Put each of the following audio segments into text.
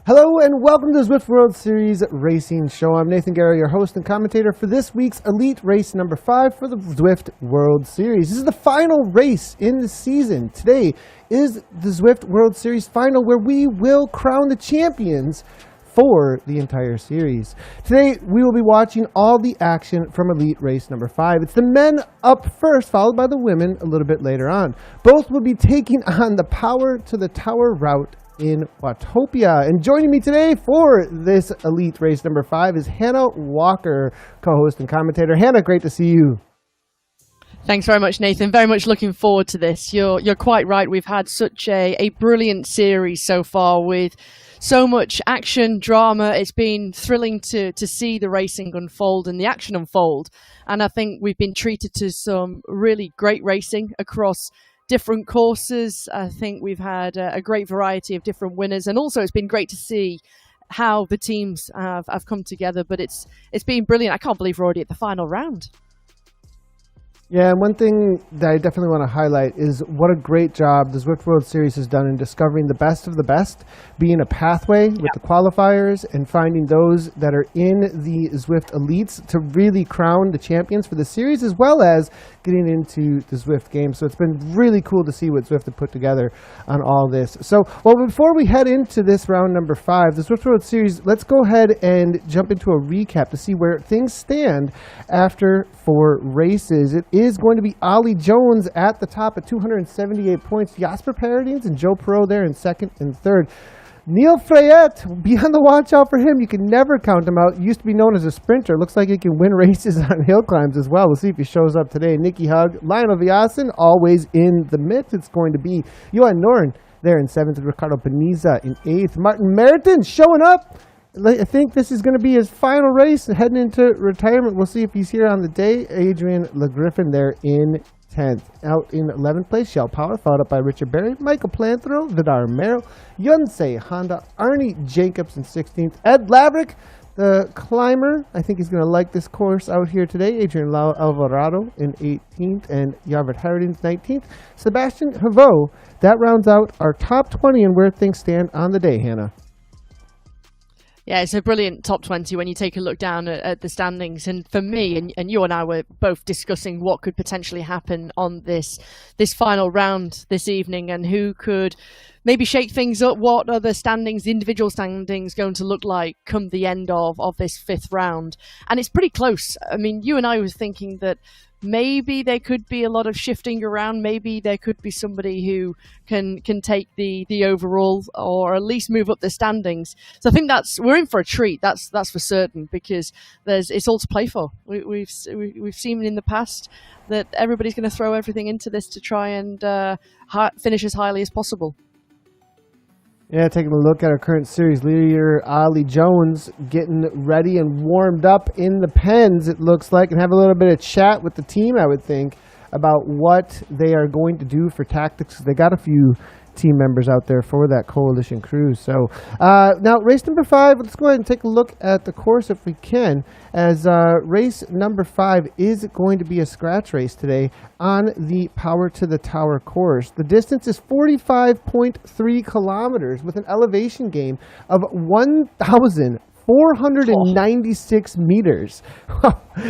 Hello and welcome to the Zwift World Series Racing Show. I'm Nathan Guerra, your host and commentator for this week's Elite Race number 5 for the Zwift World Series. This is the final race in the season. Today is the Zwift World Series final where we will crown the champions for the entire series. Today we will be watching all the action from Elite Race number 5. It's the men up first, followed by the women a little bit later on. Both will be taking on the Power to the Tower route in Watopia. And joining me today for this Elite Race number 5 is Hannah Walker, co-host and commentator. Hannah, great to see you. Thanks very much, Nathan. Very much looking forward to this. You're quite right. We've had such a brilliant series so far with so much action, drama. It's been thrilling to see the racing unfold and the action unfold. And I think we've been treated to some really great racing across different courses. I think we've had a great variety of different winners, and also it's been great to see how the teams have come together. But it's been brilliant. I can't believe we're already at the final round. Yeah, and one thing that I definitely want to highlight is what a great job the Zwift World Series has done in discovering the best of the best, being a pathway with the qualifiers and finding those that are in the Zwift Elites to really crown the champions for the series, as well as getting into the Zwift game. So it's been really cool to see what Zwift have put together on all this. So, well, before we head into this round number 5, the Zwift World Series, let's go ahead and jump into a recap to see where things stand after 4 races. It is going to be Ollie Jones at the top at 278 points. Jasper Paradines and Joe Perot there in second and third. Neil Freyette, be on the watch out for him. You can never count him out. He used to be known as a sprinter. Looks like he can win races on hill climbs as well. We'll see if he shows up today. Nicky Hug, Lionel Vasin, always in the midst. It's going to be Johan Noren there in 7th, Ricardo Peniza in 8th. Martin Meriton showing up. I think this is going to be his final race heading into retirement. We'll see if he's here on the day. Adrian LeGriffin there in 10th. Out in 11th place, Shell Power, followed up by Richard Berry, Michael Planthro, Vidar Merrill, Yunsei Honda, Arnie Jacobs in 16th. Ed Laverick, the climber, I think he's going to like this course out here today. Adrian Alvarado in 18th and Javert Harridins 19th. Sebastian Havot, that rounds out our top 20 and where things stand on the day, Hannah. Yeah, it's a brilliant top 20 when you take a look down at the standings. And for me, and you and I were both discussing what could potentially happen on this final round this evening and who could maybe shake things up. What are the standings, the individual standings, going to look like come the end of this 5th round? And it's pretty close. I mean, you and I was thinking that maybe there could be a lot of shifting around. Maybe there could be somebody who can take the overall, or at least move up the standings. So I think we're in for a treat. That's for certain, because it's all to play for. We've seen in the past that everybody's going to throw everything into this to try and finish as highly as possible. Yeah, taking a look at our current series leader, Ollie Jones, getting ready and warmed up in the pens, it looks like, and have a little bit of chat with the team, I would think, about what they are going to do for tactics. They got a few team members out there for that coalition cruise. So now race number 5, let's go ahead and take a look at the course if we can, as race number 5 is going to be a scratch race today on the Power to the Tower course. The distance is 45.3 kilometers with an elevation gain of 1,496 meters.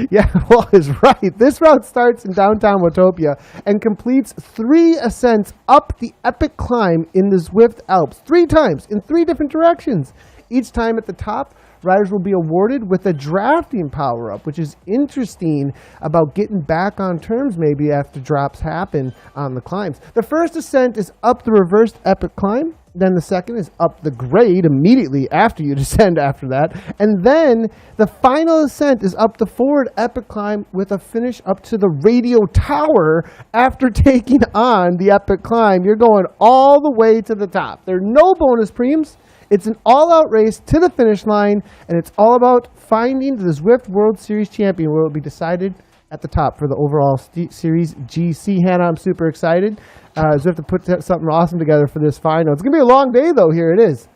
Yeah, well, is right. This route starts in downtown Watopia and completes 3 ascents up the epic climb in the Zwift Alps 3 times in 3 different directions. Each time at the top, riders will be awarded with a drafting power-up, which is interesting about getting back on terms maybe after drops happen on the climbs. The first ascent is up the reversed epic climb. Then the second is up the grade immediately after you descend after that. And then the final ascent is up the forward epic climb with a finish up to the radio tower after taking on the epic climb. You're going all the way to the top. There are no bonus preems. It's an all-out race to the finish line, and it's all about finding the Zwift World Series champion, where it will be decided at the top for the overall series GC. Hannah, I'm super excited. Zwift to put something awesome together for this final. It's going to be a long day, though. Here it is.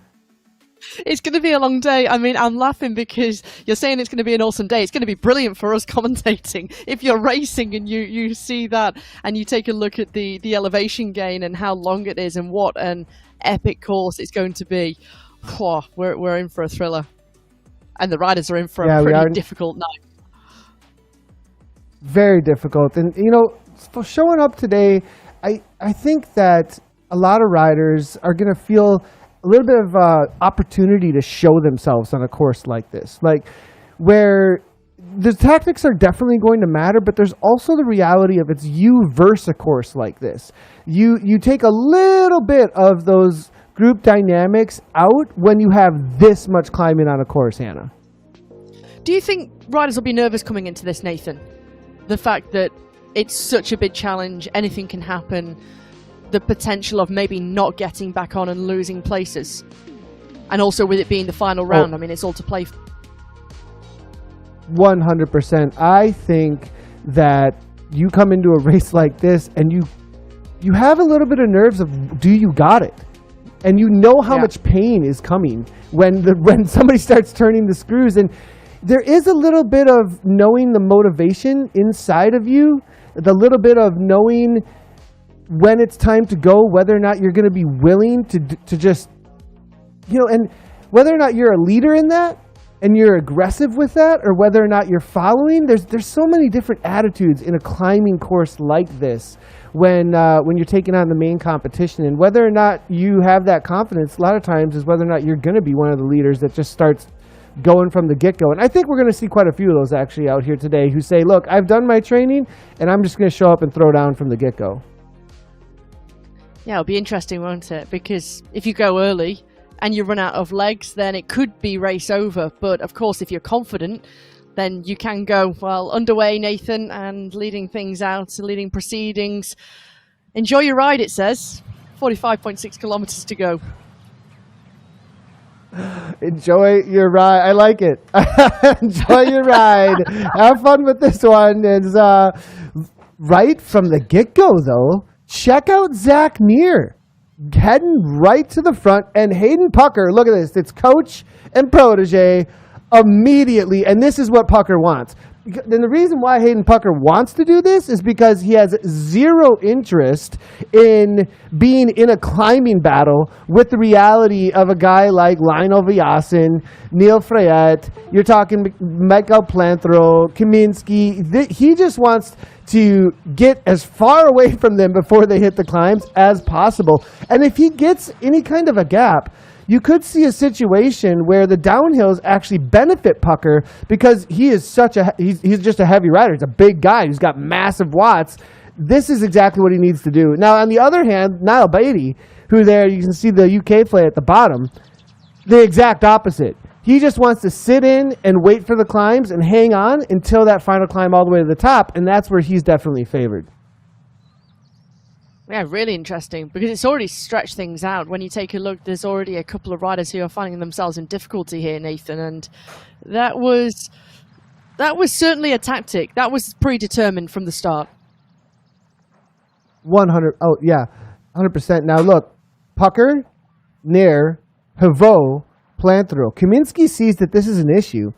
It's going to be a long day. I mean, I'm laughing because you're saying it's going to be an awesome day. It's going to be brilliant for us commentating. If you're racing and you see that and you take a look at the elevation gain and how long it is and what an epic course it's going to be. we're in for a thriller. And the riders are in for Yeah, a we are. pretty difficult night. Very difficult. And, you know, for showing up today, I think that a lot of riders are going to feel a little bit of opportunity to show themselves on a course like this. Like, where the tactics are definitely going to matter, but there's also the reality of it's you versus a course like this. You take a little bit of those group dynamics out when you have this much climbing on a course, Hannah. Do you think riders will be nervous coming into this, Nathan? The fact that it's such a big challenge, anything can happen, the potential of maybe not getting back on and losing places. And also with it being the final round, I mean, it's all to play for. 100%. I think that you come into a race like this and you have a little bit of nerves of, do you got it? And you know how much pain is coming when somebody starts turning the screws. And there is a little bit of knowing the motivation inside of you, the little bit of knowing when it's time to go, whether or not you're going to be willing to just, you know, and whether or not you're a leader in that and you're aggressive with that, or whether or not you're following. There's so many different attitudes in a climbing course like this when you're taking on the main competition. And whether or not you have that confidence, a lot of times, is whether or not you're going to be one of the leaders that just starts going from the get-go. And I think we're going to see quite a few of those actually out here today who say, look, I've done my training and I'm just going to show up and throw down from the get-go. Yeah, it'll be interesting, won't it? Because if you go early and you run out of legs, then it could be race over. But of course, if you're confident, then you can go, well, underway, Nathan, and leading things out, leading proceedings. Enjoy your ride, it says. 45.6 kilometers to go. Enjoy your ride. I like it. Enjoy your ride. Have fun with this one. It's right from the get-go, though. Check out Zach Neer heading right to the front, and Hayden Pucker. Look at this. It's coach and protege immediately, and this is what Pucker wants. And the reason why Hayden Pucker wants to do this is because he has zero interest in being in a climbing battle with the reality of a guy like Lionel Vasin, Neil Freyet, you're talking Michael Planthro, Kaminsky. He just wants to get as far away from them before they hit the climbs as possible. And if he gets any kind of a gap, you could see a situation where the downhills actually benefit Pucker because he is he's just a heavy rider. He's a big guy who's got massive watts. This is exactly what he needs to do. Now, on the other hand, Niall Beatty, who there, you can see the UK flag at the bottom, the exact opposite. He just wants to sit in and wait for the climbs and hang on until that final climb all the way to the top, and that's where he's definitely favored. Yeah, really interesting, because it's already stretched things out. When you take a look, there's already a couple of riders who are finding themselves in difficulty here, Nathan, and that was certainly a tactic. That was predetermined from the start. 100%. Oh, yeah, 100%. Now, look, Pucker, Nair, Havo, Planthro. Kaminsky sees that this is an issue.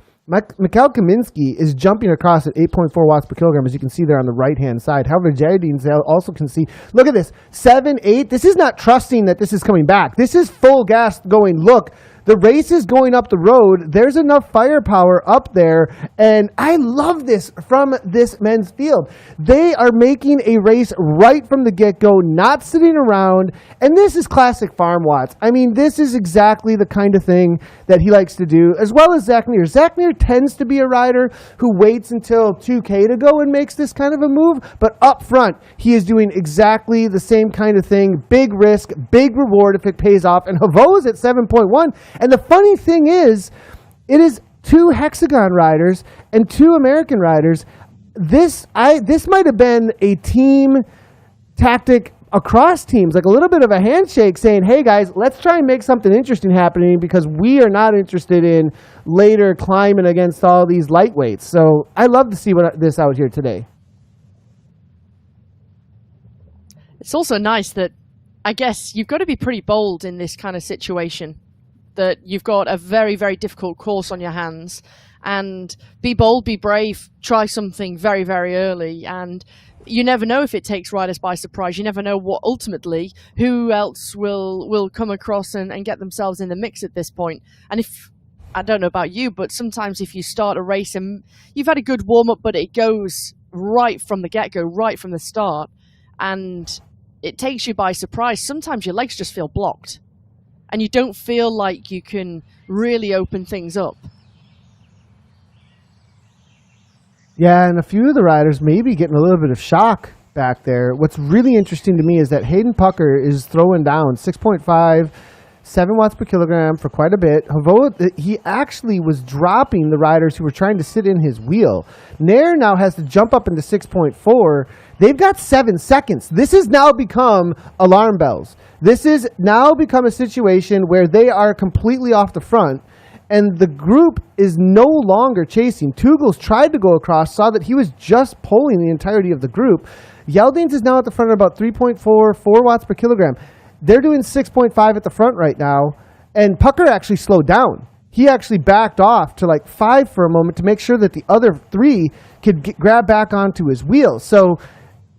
Mikhail Kaminsky is jumping across at 8.4 watts per kilogram, as you can see there on the right-hand side. However, Jardine also can see, look at this, 7, 8. This is not trusting that this is coming back. This is full gas going, look, the race is going up the road. There's enough firepower up there, and I love this from this men's field. They are making a race right from the get-go, not sitting around, and this is classic farm watts. I mean, this is exactly the kind of thing that he likes to do, as well as Zach Neer. Zach Neer tends to be a rider who waits until 2K to go and makes this kind of a move, but up front, he is doing exactly the same kind of thing. Big risk, big reward if it pays off, and Havo is at 7.1. And the funny thing is, it is 2 hexagon riders and 2 American riders. This might have been a team tactic across teams, like a little bit of a handshake saying, hey guys, let's try and make something interesting happening because we are not interested in later climbing against all these lightweights. So I love to see this out here today. It's also nice that, I guess, you've got to be pretty bold in this kind of situation. That you've got a very, very difficult course on your hands, and be bold, be brave, try something very, very early. And you never know if it takes riders by surprise. You never know what ultimately who else will come across and get themselves in the mix at this point. And if I don't know about you, but sometimes if you start a race and you've had a good warm up, but it goes right from the get go, right from the start, and it takes you by surprise, sometimes your legs just feel blocked and you don't feel like you can really open things up. Yeah, and a few of the riders may be getting a little bit of shock back there. What's really interesting to me is that Hayden Pucker is throwing down 6.5, 7 watts per kilogram for quite a bit. Havo, he actually was dropping the riders who were trying to sit in his wheel. Nair now has to jump up into 6.4. They've got 7 seconds. This has now become alarm bells. This has now become a situation where they are completely off the front. And the group is no longer chasing. Teugels tried to go across, saw that he was just pulling the entirety of the group. Yeldings is now at the front at about 3.4, 4 watts per kilogram. They're doing 6.5 at the front right now. And Pucker actually slowed down. He actually backed off to like 5 for a moment to make sure that the other 3 could grab back onto his wheel. So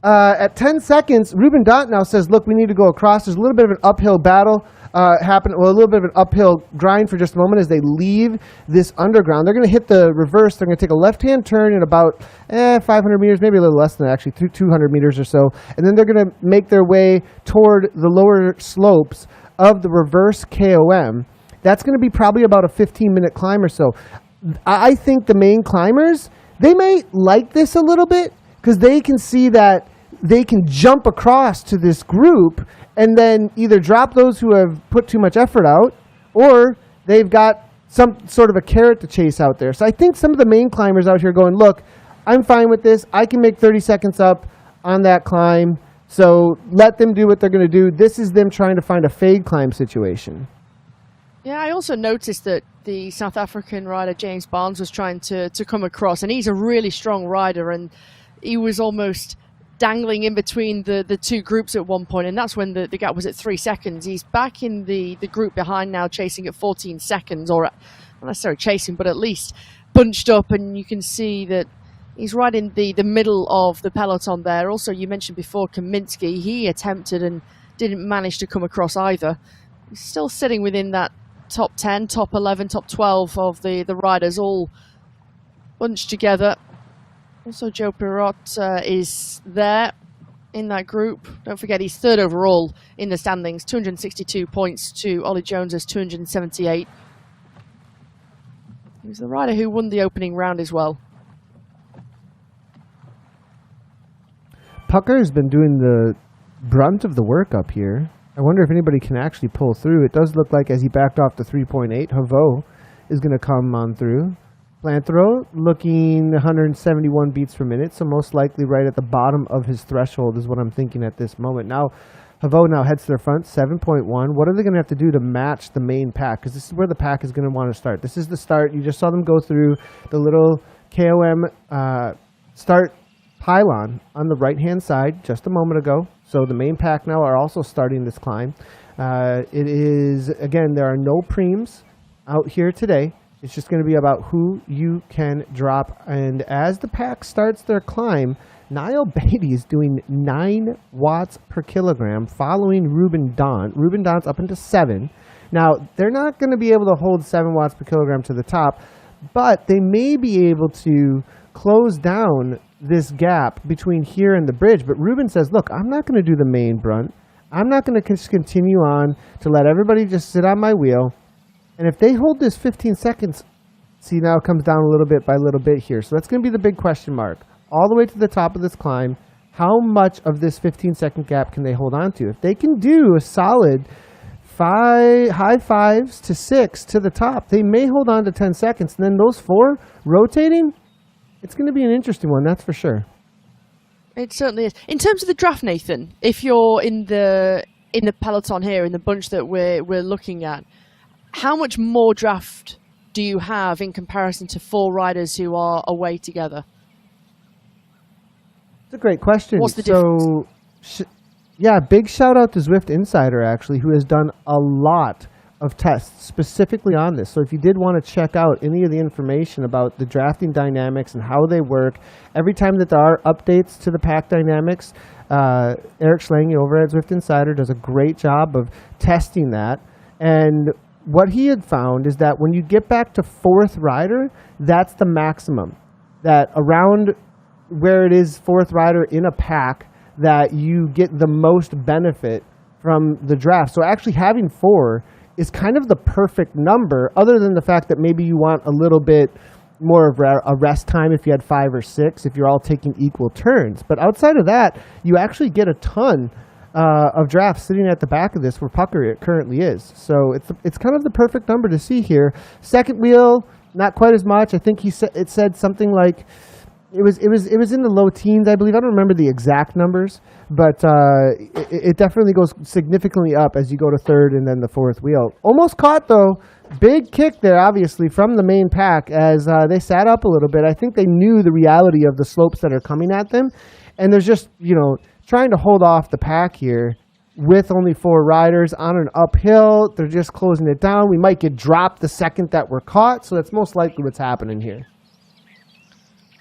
at 10 seconds, Ruben Dont now says, look, we need to go across. There's a little bit of an uphill battle. A little bit of an uphill grind for just a moment as they leave this underground. They're going to hit the reverse. They're going to take a left-hand turn in about 500 meters, maybe a little less than that, actually, 200 meters or so. And then they're going to make their way toward the lower slopes of the reverse KOM. That's going to be probably about a 15-minute climb or so. I think the main climbers, they may like this a little bit because they can see that they can jump across to this group and then either drop those who have put too much effort out, or they've got some sort of a carrot to chase out there. So I think some of the main climbers out here going, look, I'm fine with this. I can make 30 seconds up on that climb. So let them do what they're going to do. This is them trying to find a fade climb situation. Yeah, I also noticed that the South African rider James Barnes was trying to come across, and he's a really strong rider, and he was almost dangling in between the two groups at one point, and that's when the gap was at 3 seconds. He's back in the group behind now, chasing at 14 seconds, or not necessarily chasing, but at least bunched up, and you can see that he's right in the middle of the peloton there. Also, you mentioned before Kaminsky, he attempted and didn't manage to come across either. He's still sitting within that top 10, top 11, top 12 of the riders, all bunched together. Also, Joe Pirot is there in that group. Don't forget, he's 3rd overall in the standings, 262 points to Ollie Jones's 278. He was the rider who won the opening round as well. Pucker has been doing the brunt of the work up here. I wonder if anybody can actually pull through. It does look like as he backed off to 3.8, Havo is going to come on through. Planthero looking 171 beats per minute, so most likely right at the bottom of his threshold is what I'm thinking at this moment. Now, Havo now heads to their front, 7.1. What are they going to have to do to match the main pack? Because this is where the pack is going to want to start. This is the start. You just saw them go through the little KOM start pylon on the right-hand side just a moment ago. So the main pack now are also starting this climb. It is, again, there are no preems out here today. It's just going to be about who you can drop. And as the pack starts their climb, Niall Beatty is doing 9 watts per kilogram following Ruben Dont. Ruben Dont's up into 7. Now, they're not going to be able to hold 7 watts per kilogram to the top, but they may be able to close down this gap between here and the bridge. But Ruben says, look, I'm not going to do the main brunt. I'm not going to just continue on to let everybody just sit on my wheel. And if they hold this 15 seconds, see, now it comes down a little bit by little bit here. So that's going to be the big question mark. All the way to the top of this climb, how much of this 15-second gap can they hold on to? If they can do a solid high 5s to 6 to the top, they may hold on to 10 seconds. And then those 4 rotating, it's going to be an interesting one, that's for sure. It certainly is. In terms of the draft, Nathan, if you're in the peloton here, in the bunch that we're looking at, how much more draft do you have in comparison to 4 riders who are away together? It's a great question. What's the difference? Yeah, big shout out to Zwift Insider, actually, who has done a lot of tests specifically on this. So if you did want to check out any of the information about the drafting dynamics and how they work, every time that there are updates to the pack dynamics, Eric Schlange over at Zwift Insider does a great job of testing that. And what he had found is that when you get back to fourth rider, that's the maximum. That around where it is fourth rider in a pack, that you get the most benefit from the draft. So actually having 4 is kind of the perfect number, other than the fact that maybe you want a little bit more of a rest time if you had 5 or 6, if you're all taking equal turns. But outside of that, you actually get a ton of drafts sitting at the back of this where Pucker currently is. So it's kind of the perfect number to see here. Second wheel, not quite as much. I think it said something like it was in the low teens, I believe. I don't remember the exact numbers, but it definitely goes significantly up as you go to third and then the fourth wheel. Almost caught though. Big kick there, obviously, from the main pack as they sat up a little bit. I think they knew the reality of the slopes that are coming at them, and there's just, trying to hold off the pack here with only 4 riders on an uphill. They're just closing it down. We might get dropped the second that we're caught, so that's most likely what's happening here.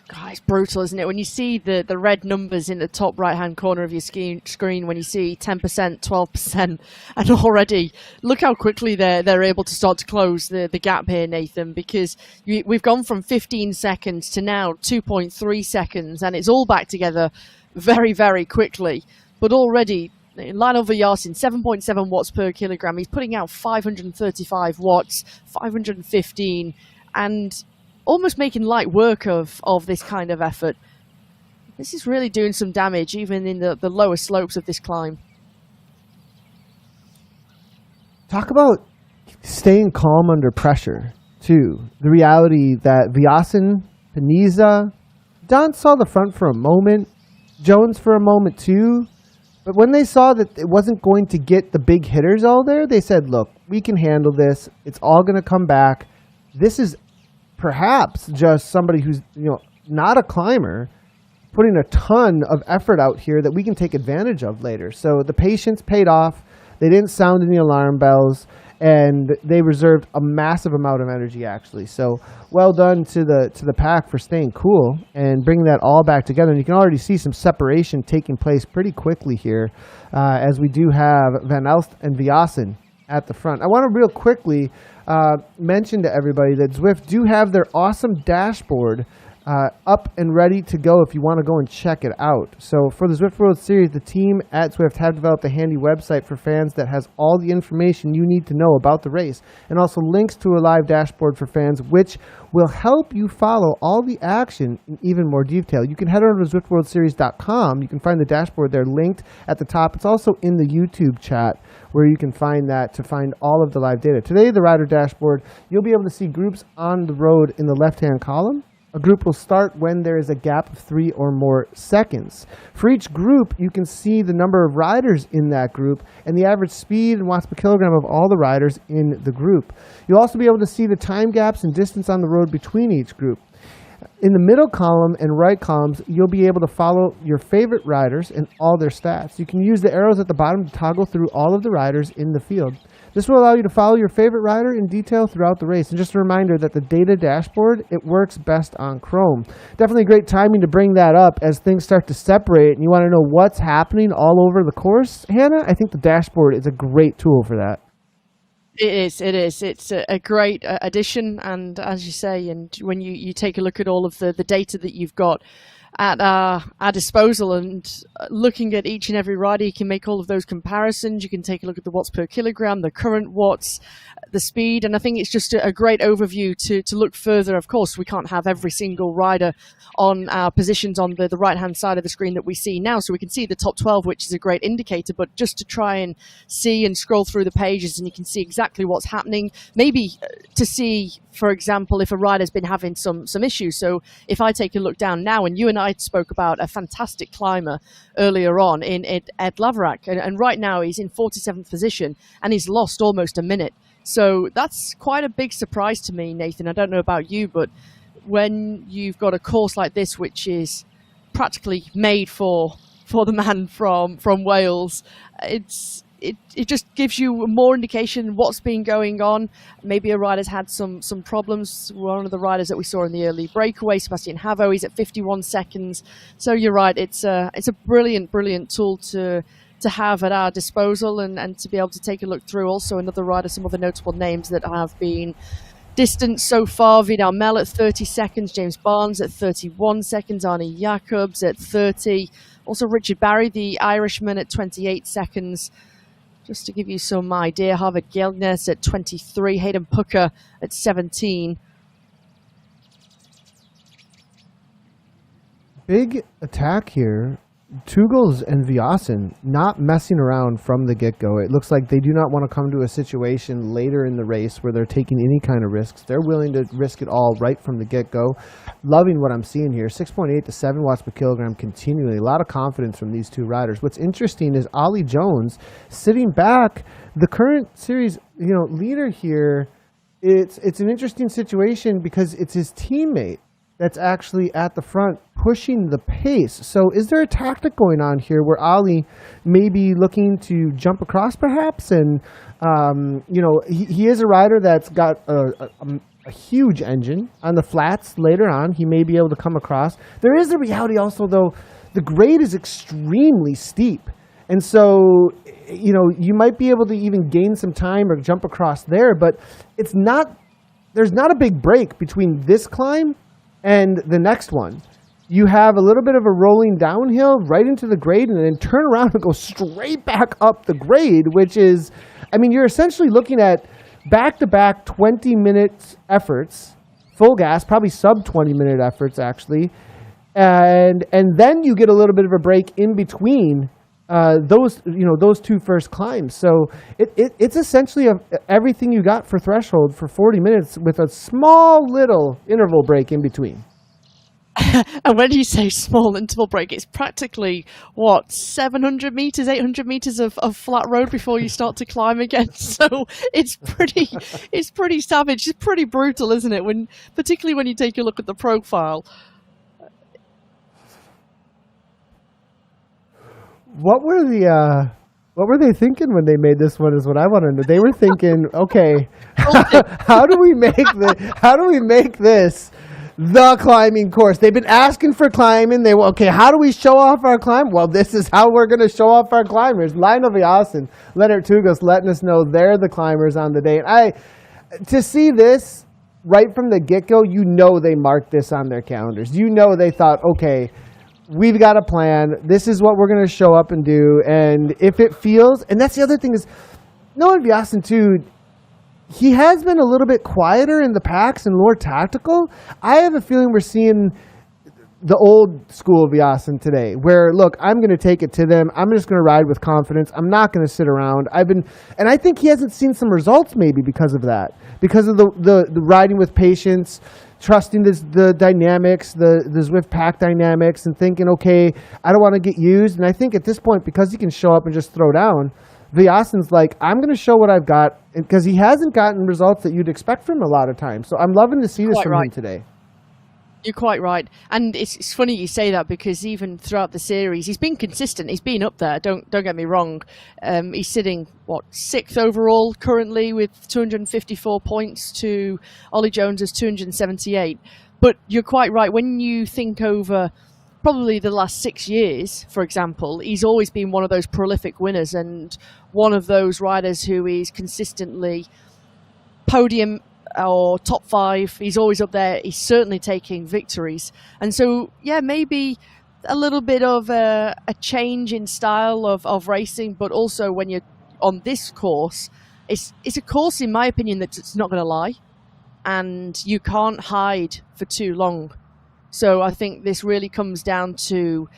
God, it's brutal, isn't it? When you see the red numbers in the top right-hand corner of your screen, when you see 10%, 12%, and already look how quickly they're able to start to close the gap here, Nathan, because we've gone from 15 seconds to now 2.3 seconds, and it's all back together very, very quickly. But already, Lionel Vasin, 7.7 watts per kilogram. He's putting out 535 watts, 515, and almost making light work of this kind of effort. This is really doing some damage, even in the lower slopes of this climb. Talk about staying calm under pressure, too. The reality that Vasin, Peniza, Don saw the front for a moment, Jones for a moment, too. But when they saw that it wasn't going to get the big hitters all there, they said, look, we can handle this. It's all going to come back. This is perhaps just somebody who's not a climber putting a ton of effort out here that we can take advantage of later. So the patience paid off. They didn't sound any alarm bells, and they reserved a massive amount of energy, actually. So well done to the pack for staying cool and bringing that all back together. And you can already see some separation taking place pretty quickly here as we do have Van Elst and Vasin at the front. I want to real quickly mention to everybody that Zwift do have their awesome dashboard up and ready to go if you want to go and check it out. So for the Zwift World Series, the team at Zwift have developed a handy website for fans that has all the information you need to know about the race, and also links to a live dashboard for fans, which will help you follow all the action in even more detail. You can head over to ZwiftWorldSeries.com. You can find the dashboard there linked at the top. It's also in the YouTube chat where you can find that to find all of the live data. Today, the rider dashboard, you'll be able to see groups on the road in the left-hand column. A group will start when there is a gap of 3 or more seconds. For each group, you can see the number of riders in that group and the average speed and watts per kilogram of all the riders in the group. You'll also be able to see the time gaps and distance on the road between each group. In the middle column and right columns, you'll be able to follow your favorite riders and all their stats. You can use the arrows at the bottom to toggle through all of the riders in the field. This will allow you to follow your favorite rider in detail throughout the race. And just a reminder that the data dashboard, it works best on Chrome. Definitely great timing to bring that up as things start to separate and you want to know what's happening all over the course, Hannah. I think the dashboard is a great tool for that. It is. It's a great addition, and as you say, and when you take a look at all of the data that you've got at our disposal and looking at each and every rider, you can make all of those comparisons. You can take a look at the watts per kilogram, the current watts, the speed, and I think it's just a great overview to look further. Of course, we can't have every single rider on our positions on the right-hand side of the screen that we see now, so we can see the top 12, which is a great indicator, but just to try and see and scroll through the pages and you can see exactly what's happening, maybe to see, for example, if a rider's been having some issues. So if I take a look down now, and you and I spoke about a fantastic climber earlier on in Ed Laverack, and right now he's in 47th position and he's lost almost a minute. So that's quite a big surprise to me, Nathan. I don't know about you, but when you've got a course like this, which is practically made for the man from Wales, it's it just gives you more indication what's been going on. Maybe a rider's had some problems. One of the riders that we saw in the early breakaway, Sebastian Havo, he's at 51 seconds. So you're right, it's a brilliant tool to have at our disposal, and to be able to take a look through also another rider, some other notable names that have been distanced so far. Vidal Mel at 30 seconds, James Barnes at 31 seconds, Arne Jacobs at 30. Also Richard Barry, the Irishman, at 28 seconds. Just to give you some idea, Harvard Gjelgnes at 23, Hayden Pucker at 17. Big attack here. Teugels and Vasin not messing around from the get-go. It looks like they do not want to come to a situation later in the race where they're taking any kind of risks. They're willing to risk it all right from the get-go. Loving what I'm seeing here. 6.8 to 7 watts per kilogram continually. A lot of confidence from these two riders. What's interesting is Ollie Jones sitting back. The current series, leader here, it's an interesting situation because it's his teammate that's actually at the front pushing the pace. So is there a tactic going on here where Ali may be looking to jump across perhaps? And, he is a rider that's got a huge engine on the flats later on. He may be able to come across. There is a reality also, though, the grade is extremely steep. And so, you might be able to even gain some time or jump across there, but there's not a big break between this climb and the next one. You have a little bit of a rolling downhill right into the grade and then turn around and go straight back up the grade, which is, you're essentially looking at back-to-back 20-minute efforts, full gas, probably sub-20-minute efforts actually, and then you get a little bit of a break in between those two first climbs. So it's essentially everything you got for threshold for 40 minutes with a small little interval break in between. And when you say small interval break, it's practically 700 meters, 800 meters of flat road before you start to climb again. So it's pretty savage. It's pretty brutal, isn't it? Particularly when you take a look at the profile. What were they thinking when they made this one is what I want to know. They were thinking, okay, how do we make this the climbing course? They've been asking for climbing. How do we show off our climb? Well, this is how we're going to show off our climbers. Lionel Vasin, Leonard Teugels letting us know they're the climbers on the day. To see this right from the get-go, they marked this on their calendars. They thought, okay, we've got a plan. This is what we're going to show up and do. And if it feels, and that's the other thing is, Noah Vasin too, he has been a little bit quieter in the packs and more tactical. I have a feeling we're seeing the old school Vasin today, where, look, I'm going to take it to them. I'm just going to ride with confidence. I'm not going to sit around. And I think he hasn't seen some results maybe because of that, because of the riding with patience, trusting the dynamics, the Zwift pack dynamics, and thinking, okay, I don't want to get used. And I think at this point, because he can show up and just throw down, Vasin's like, I'm going to show what I've got, because he hasn't gotten results that you'd expect from him a lot of times. So I'm loving to see this from him today. You're quite right. And it's funny you say that, because even throughout the series, he's been consistent. He's been up there. Don't get me wrong. He's sitting, 6th overall currently with 254 points to Ollie Jones's 278. But you're quite right. When you think over probably the last 6 years, for example, he's always been one of those prolific winners and one of those riders who is consistently podium or top 5. He's always up there. He's certainly taking victories. And so, maybe a little bit of a change in style of racing, but also when you're on this course, it's a course, in my opinion, that's not going to lie, and you can't hide for too long. So I think this really comes down to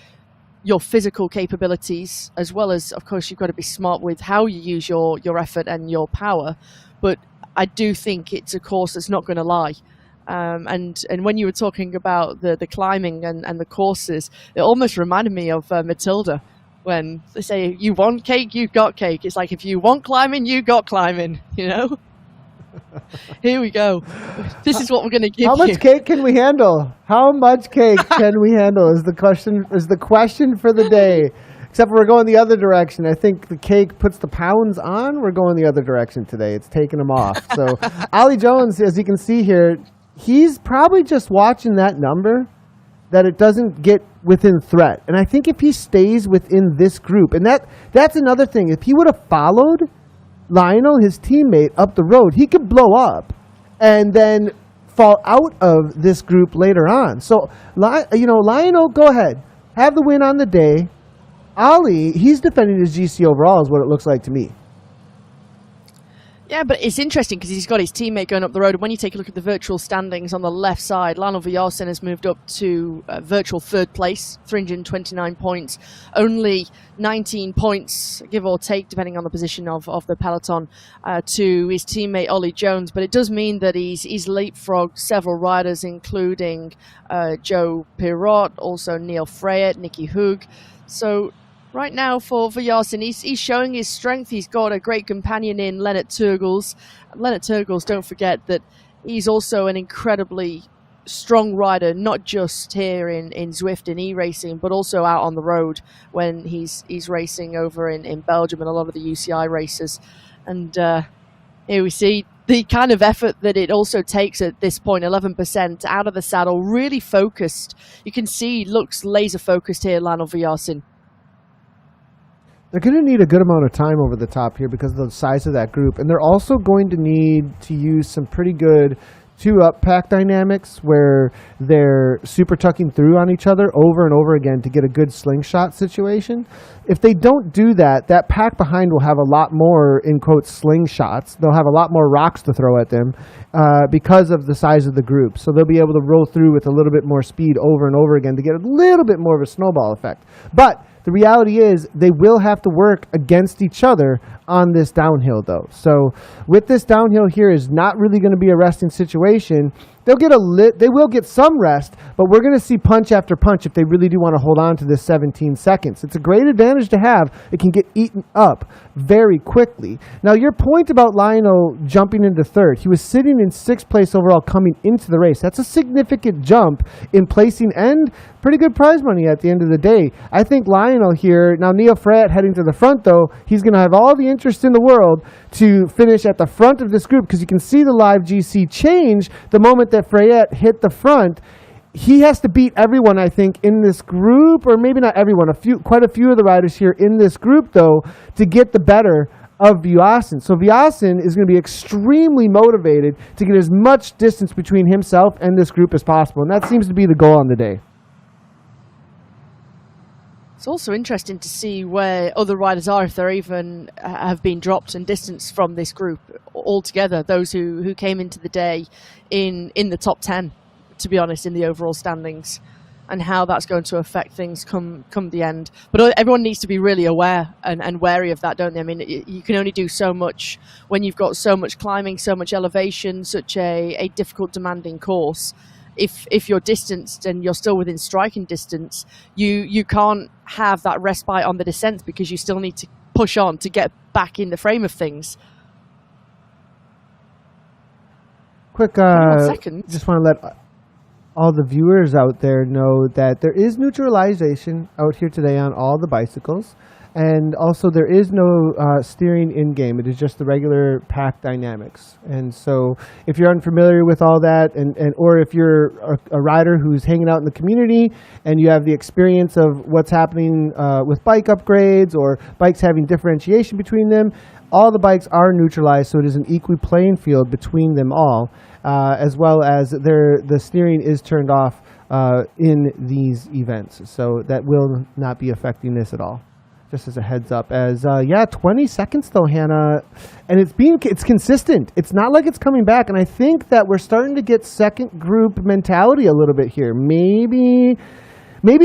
your physical capabilities, as well as, of course, you've got to be smart with how you use your effort and your power. But I do think it's a course that's not going to lie. And when you were talking about the climbing and the courses, it almost reminded me of Matilda, when they say, you want cake, you got cake. It's like, if you want climbing, you got climbing, Here we go. This is what we're going to give you. How much cake can we handle? How much cake can we handle is the question for the day. Except for we're going the other direction. I think the cake puts the pounds on. We're going the other direction today. It's taking them off. So Ollie Jones, as you can see here, he's probably just watching that number, that it doesn't get within threat. And I think if he stays within this group, and that's another thing. If he would have followed Lionel, his teammate, up the road, he could blow up and then fall out of this group later on. So, Lionel, go ahead. Have the win on the day. Ollie, he's defending his GC overall is what it looks like to me. Yeah, but it's interesting because he's got his teammate going up the road. And when you take a look at the virtual standings on the left side, Lionel Vasin has moved up to virtual third place, 329 points. Only 19 points, give or take, depending on the position of the peloton, to his teammate Ollie Jones. But it does mean that he's leapfrogged several riders, including Joe Pirot, also Neil Freyet, Nicky Hoog. So right now for Vasin, he's showing his strength. He's got a great companion in Lennart Teugels. Lennart Teugels, don't forget that he's also an incredibly strong rider, not just here in Zwift and e-racing, but also out on the road when he's racing over in Belgium and a lot of the UCI races. And here we see the kind of effort that it also takes at this point, 11% out of the saddle, really focused. You can see, looks laser focused here, Lionel Vasin. They're going to need a good amount of time over the top here because of the size of that group. And they're also going to need to use some pretty good two-up pack dynamics where they're super tucking through on each other over and over again to get a good slingshot situation. If they don't do that, that pack behind will have a lot more, in quotes, slingshots. They'll have a lot more rocks to throw at them because of the size of the group. So they'll be able to roll through with a little bit more speed over and over again to get a little bit more of a snowball effect. But the reality is they will have to work against each other on this downhill, though. So with this downhill here is not really going to be a resting situation. They will get some rest, but we're going to see punch after punch if they really do want to hold on to this 17 seconds. It's a great advantage to have. It can get eaten up very quickly. Now, your point about Lionel jumping into third, he was sitting in sixth place overall coming into the race. That's a significant jump in placing and pretty good prize money at the end of the day. I think Lionel here, now Neil Freyet heading to the front, though, he's going to have all the interest in the world to finish at the front of this group because you can see the live GC change the moment that Freyet hit the front. He has to beat everyone, I think, in this group, or maybe not everyone, quite a few of the riders here in this group, though, to get the better of Vasin. So Vasin is going to be extremely motivated to get as much distance between himself and this group as possible, and that seems to be the goal on the day. It's also interesting to see where other riders are, if they're even have been dropped and distanced from this group altogether, those who came into the day in the top 10, to be honest, in the overall standings, and how that's going to affect things come the end. But everyone needs to be really aware and wary of that, don't they? I mean, you can only do so much when you've got so much climbing, so much elevation, such a difficult, demanding course. If you're distanced and you're still within striking distance, you can't have that respite on the descent because you still need to push on to get back in the frame of things. Quick, just want to let all the viewers out there know that there is neutralization out here today on all the bicycles. And also there is no steering in-game. It is just the regular pack dynamics. And so if you're unfamiliar with all that, or if you're a rider who's hanging out in the community and you have the experience of what's happening with bike upgrades or bikes having differentiation between them, all the bikes are neutralized, so it is an equal playing field between them all, as well as the steering is turned off in these events. So that will not be affecting this at all. Just as a heads up, 20 seconds though, Hannah, and it's consistent. It's not like it's coming back, and I think that we're starting to get second group mentality a little bit here. Maybe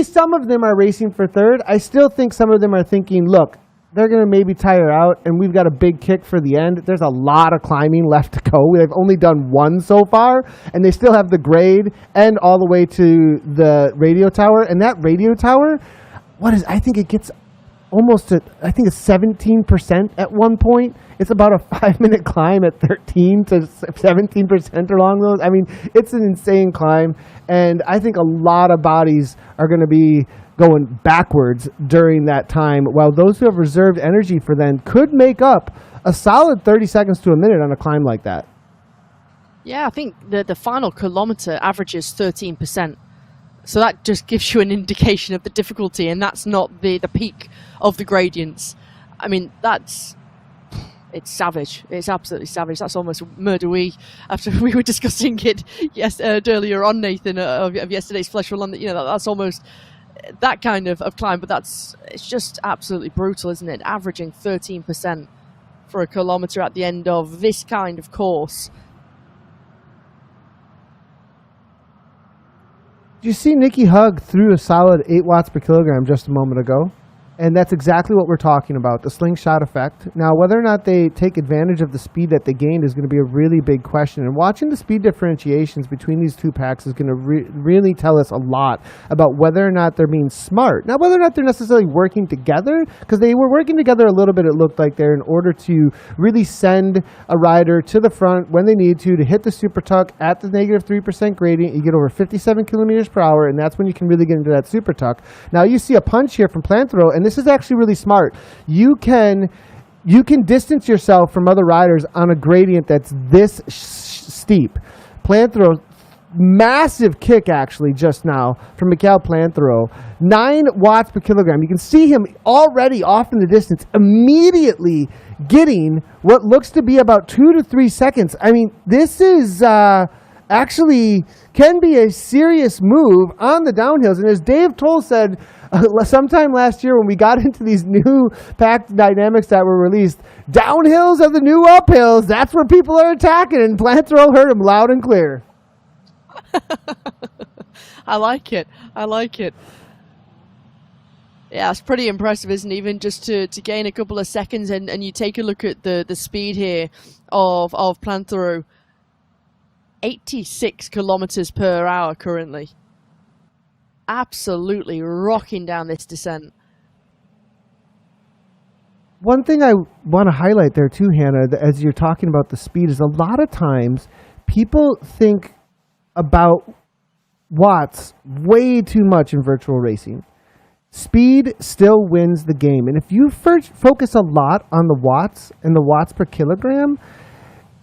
some of them are racing for third. I still think some of them are thinking, look, they're going to maybe tire out, and we've got a big kick for the end. There's a lot of climbing left to go. They've only done one so far, and they still have the grade and all the way to the radio tower. And that radio tower, I think it gets almost I think it's 17% at one point. It's about a 5-minute climb at 13 to 17% along those. I mean, it's an insane climb, and I think a lot of bodies are going to be going backwards during that time, while those who have reserved energy for then could make up a solid 30 seconds to a minute on a climb like that. Yeah, I think the final kilometer averages 13%. So that just gives you an indication of the difficulty, and that's not the peak of the gradients. I mean, it's savage. It's absolutely savage. That's almost murder-y. After we were discussing it earlier on, Nathan, of yesterday's Flesh Run, that's almost that kind of climb, but it's just absolutely brutal, isn't it? Averaging 13% for a kilometre at the end of this kind of course. You see Nikki Hug threw a solid 8 watts per kilogram just a moment ago. And that's exactly what we're talking about, the slingshot effect. Now, whether or not they take advantage of the speed that they gained is going to be a really big question. And watching the speed differentiations between these two packs is going to really tell us a lot about whether or not they're being smart. Now, whether or not they're necessarily working together, because they were working together a little bit, it looked like there, in order to really send a rider to the front when they need to hit the super tuck at the negative 3% gradient. You get over 57 kilometers per hour, and that's when you can really get into that super tuck. Now, you see a punch here from Planthro, and this is actually really smart. You can distance yourself from other riders on a gradient that's this steep. Planthro, massive kick actually just now from Mikhail Planthro. 9 watts per kilogram. You can see him already off in the distance, immediately getting what looks to be about 2 to 3 seconds. I mean, this is actually can be a serious move on the downhills. And as Dave Toll said sometime last year when we got into these new pack dynamics that were released, downhills are the new uphills. That's where people are attacking. And Planthro heard him loud and clear. I like it. Yeah, it's pretty impressive, isn't it? Even just to gain a couple of seconds, and you take a look at the speed here of Planthro. 86 kilometers per hour currently. Absolutely rocking down this descent. One thing I want to highlight there too, Hannah, as you're talking about the speed, is a lot of times people think about watts way too much in virtual racing. Speed still wins the game. And if you focus a lot on the watts and the watts per kilogram,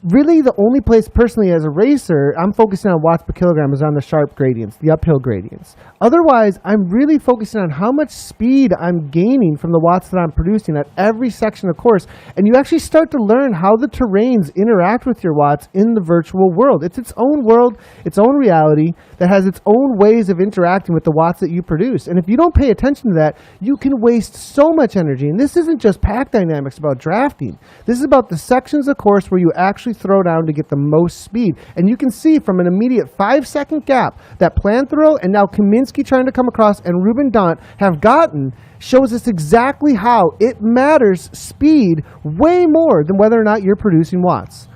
really the only place personally as a racer I'm focusing on watts per kilogram is on the sharp gradients, the uphill gradients. Otherwise, I'm really focusing on how much speed I'm gaining from the watts that I'm producing at every section of course. And you actually start to learn how the terrains interact with your watts in the virtual world. It's its own world, its own reality that has its own ways of interacting with the watts that you produce. And if you don't pay attention to that, you can waste so much energy. And this isn't just pack dynamics about drafting. This is about the sections of course where you actually throw down to get the most speed. And you can see from an immediate 5-second gap that Planthro and now Kaminsky trying to come across and Ruben Dant have gotten shows us exactly how it matters speed way more than whether or not you're producing watts.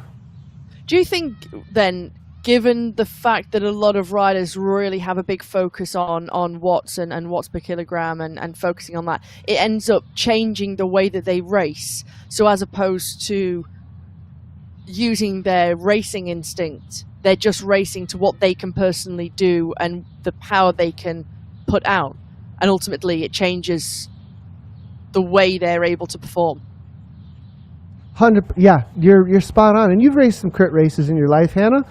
Do you think then, given the fact that a lot of riders really have a big focus on watts and watts per kilogram and focusing on that, it ends up changing the way that they race? So as opposed to using their racing instinct, they're just racing to what they can personally do and the power they can put out, and ultimately it changes the way they're able to perform. Yeah, you're spot on. And you've raced some crit races in your life, Hannah.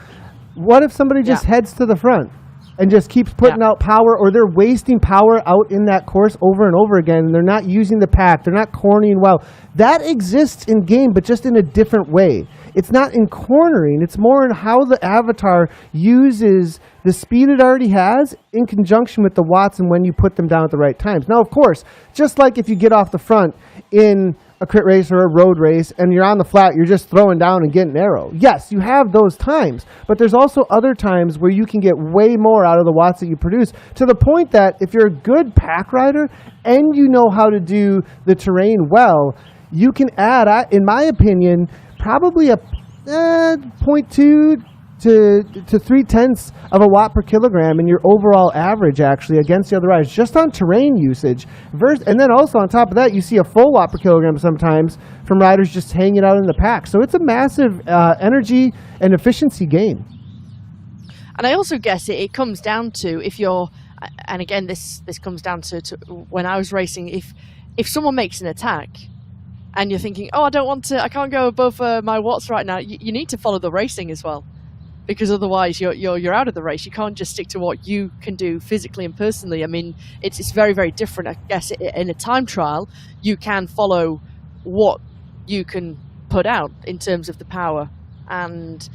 What if somebody just heads to the front and just keeps putting out power, or they're wasting power out in that course over and over again, and they're not using the pack, they're not cornering well? That exists in game, but just in a different way. It's not in cornering, it's more in how the avatar uses the speed it already has in conjunction with the watts and when you put them down at the right times. Now, of course, just like if you get off the front in a crit race or a road race and you're on the flat, you're just throwing down and getting arrow. Yes, you have those times, but there's also other times where you can get way more out of the watts that you produce, to the point that if you're a good pack rider and you know how to do the terrain well, you can add, in my opinion, probably a 0.2 to 0.3 of a watt per kilogram in your overall average, actually, against the other riders, just on terrain usage. And then also on top of that, you see a full watt per kilogram sometimes from riders just hanging out in the pack. So it's a massive energy and efficiency gain. And I also guess it comes down to, if you're And again, this comes down to when I was racing. If someone makes an attack, and you're thinking, oh, I can't go above my watts right now, you need to follow the racing as well, because otherwise you're out of the race. You can't just stick to what you can do physically and personally. I mean, it's very, very different. I guess in a time trial, you can follow what you can put out in terms of the power, and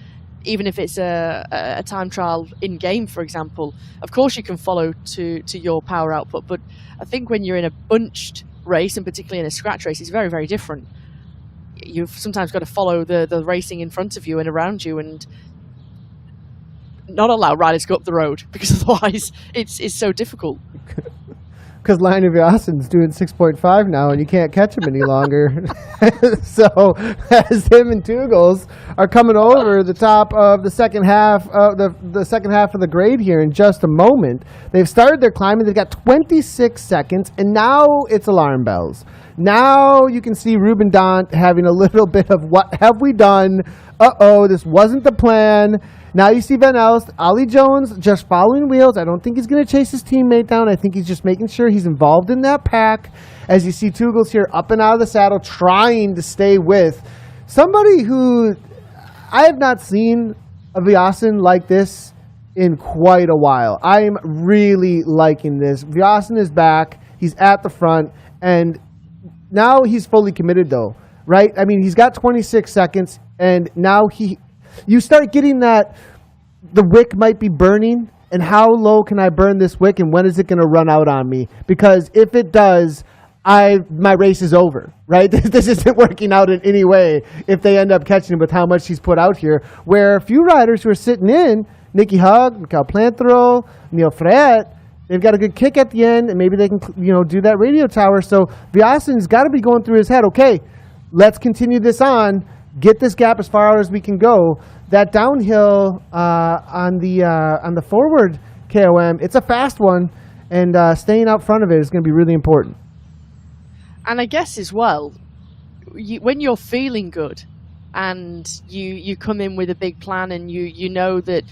even if it's a time trial in game, for example, of course you can follow to your power output. But I think when you're in a bunched race, and particularly in a scratch race, it's very, very different. You've sometimes got to follow the racing in front of you and around you, and not allow riders to go up the road, because otherwise it's so difficult. Because Line of Vasin's doing 6.5 now, and you can't catch him any longer. So as him and Teugels are coming over the top of the second half of the second half of the grade here in just a moment, they've started their climbing. They've got 26 seconds, and now it's alarm bells. Now you can see Ruben Dant having a little bit of, what have we done? Uh-oh, this wasn't the plan. Now you see Van Elst, Ollie Jones just following wheels. I don't think he's going to chase his teammate down. I think he's just making sure he's involved in that pack. As you see Teugels here up and out of the saddle, trying to stay with somebody who I have not seen a Vasin like this in quite a while. I am really liking this. Vasin is back. He's at the front. And now he's fully committed though, right? I mean, he's got 26 seconds, and now you start getting that the wick might be burning, and how low can I burn this wick, and when is it going to run out on me? Because if it does, my race is over, right? This isn't working out in any way if they end up catching him with how much he's put out here. Where a few riders who are sitting in, Nicky Hug, Mikael Planthero, Neil Fret, they've got a good kick at the end, and maybe they can do that radio tower. So Vasin's got to be going through his head, okay, let's continue this on, get this gap as far out as we can go. That downhill on the forward KOM, it's a fast one, and staying out front of it is going to be really important. And I guess as well, when you're feeling good and you come in with a big plan, and you know that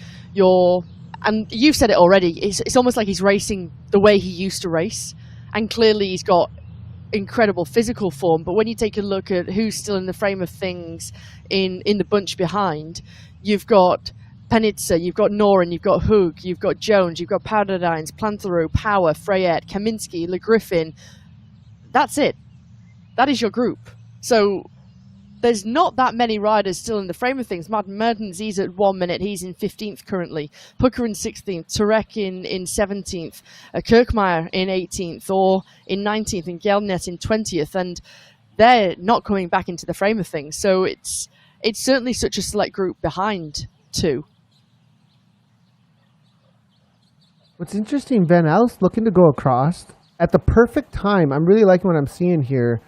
and you've said it already, it's almost like he's racing the way he used to race, and clearly he's got incredible physical form. But when you take a look at who's still in the frame of things in the bunch behind, you've got Penitza, you've got Noren, you've got Hug, you've got Jones, you've got Paradines, Planthero, Power, Freyet, Kaminsky, Le Griffin. That's it. That is your group. So there's not that many riders still in the frame of things. Martin Mertens, he's at 1 minute. He's in 15th currently. Pucker in 16th. Turek in 17th. Kirkmeyer in 18th or in 19th. And Gelnet in 20th. And they're not coming back into the frame of things. So it's certainly such a select group behind too. What's interesting, Van Elst looking to go across at the perfect time. I'm really liking what I'm seeing here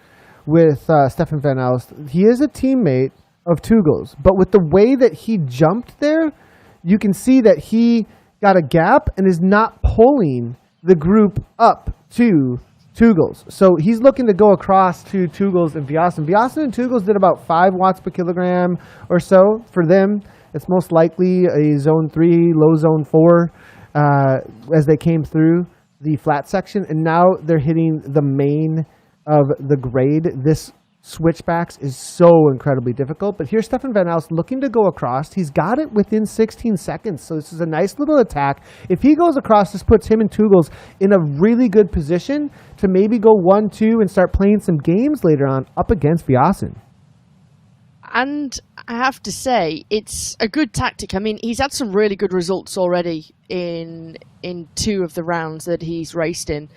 with Stefan Van Elst. He is a teammate of Teugels, but with the way that he jumped there, you can see that he got a gap and is not pulling the group up to Teugels. So he's looking to go across to Teugels and Vasin. Vasin and Teugels did about 5 watts per kilogram or so. For them, it's most likely a zone 3, low zone 4 as they came through the flat section. And now they're hitting the main of the grade. This switchbacks is so incredibly difficult. But here's Stefan Van Elst looking to go across. He's got it within 16 seconds. So this is a nice little attack. If he goes across, this puts him and Teugels in a really good position to maybe go 1-2 and start playing some games later on up against Vasin. And I have to say, it's a good tactic. I mean, he's had some really good results already in 2 of the rounds that he's raced in.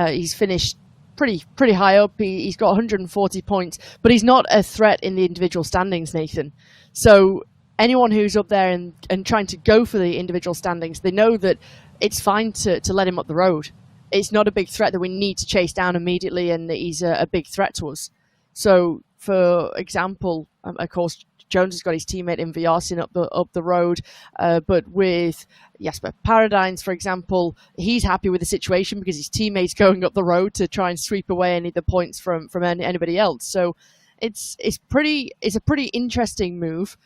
He's finished pretty high up. He's got 140 points, but he's not a threat in the individual standings, Nathan. So anyone who's up there and trying to go for the individual standings, they know that it's fine to let him up the road. It's not a big threat that we need to chase down immediately, and that he's a big threat to us. So, for example, of course, Jones has got his teammate in Vasin up the road, but with Jasper Paradines, for example, he's happy with the situation because his teammate's going up the road to try and sweep away any of the points from anybody else. So it's a pretty interesting move,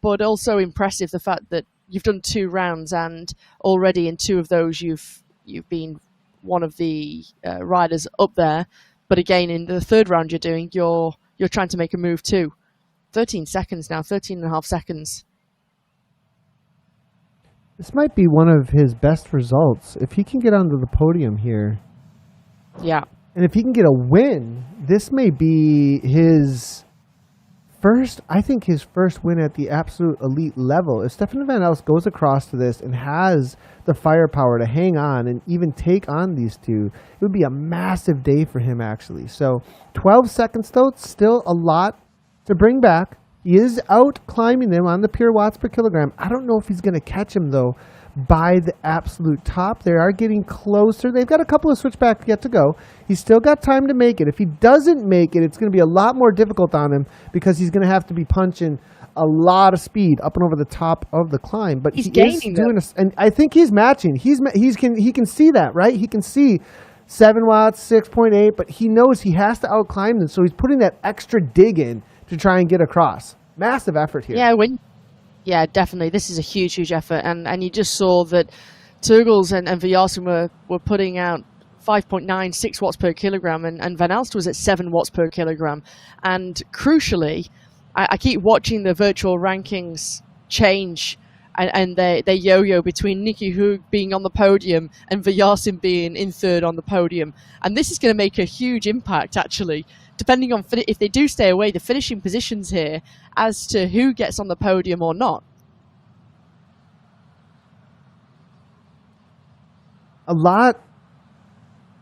but also impressive the fact that you've done 2 rounds and already in 2 of those you've you've been one of the riders up there, but again in the third round you're trying to make a move too. 13 seconds now, 13 and a half seconds. This might be one of his best results if he can get onto the podium here. Yeah. And if he can get a win, this may be his first win at the absolute elite level. If Stefan Van Elst goes across to this and has the firepower to hang on and even take on these two, it would be a massive day for him, actually. So 12 seconds, though, it's still a lot to bring back. He is out climbing them on the pure watts per kilogram. I don't know if he's going to catch him, though, by the absolute top. They are getting closer. They've got a couple of switchbacks yet to go. He's still got time to make it. If he doesn't make it, it's going to be a lot more difficult on him because he's going to have to be punching a lot of speed up and over the top of the climb. But he's he gaining is doing and I think he's matching. He can see that, right? He can see 7 watts, 6.8, but he knows he has to outclimb them, so he's putting that extra dig in to try and get across. Massive effort here. Yeah, definitely. This is a huge effort. And you just saw that Teugels and Vasin were putting out 5.9, 6 watts per kilogram, and Van Elst was at 7 watts per kilogram. And crucially, I keep watching the virtual rankings change, and they yo-yo between Nicky Hug being on the podium and Vasin being in third on the podium. And this is going to make a huge impact, actually, depending on if they do stay away, the finishing positions here as to who gets on the podium or not. A lot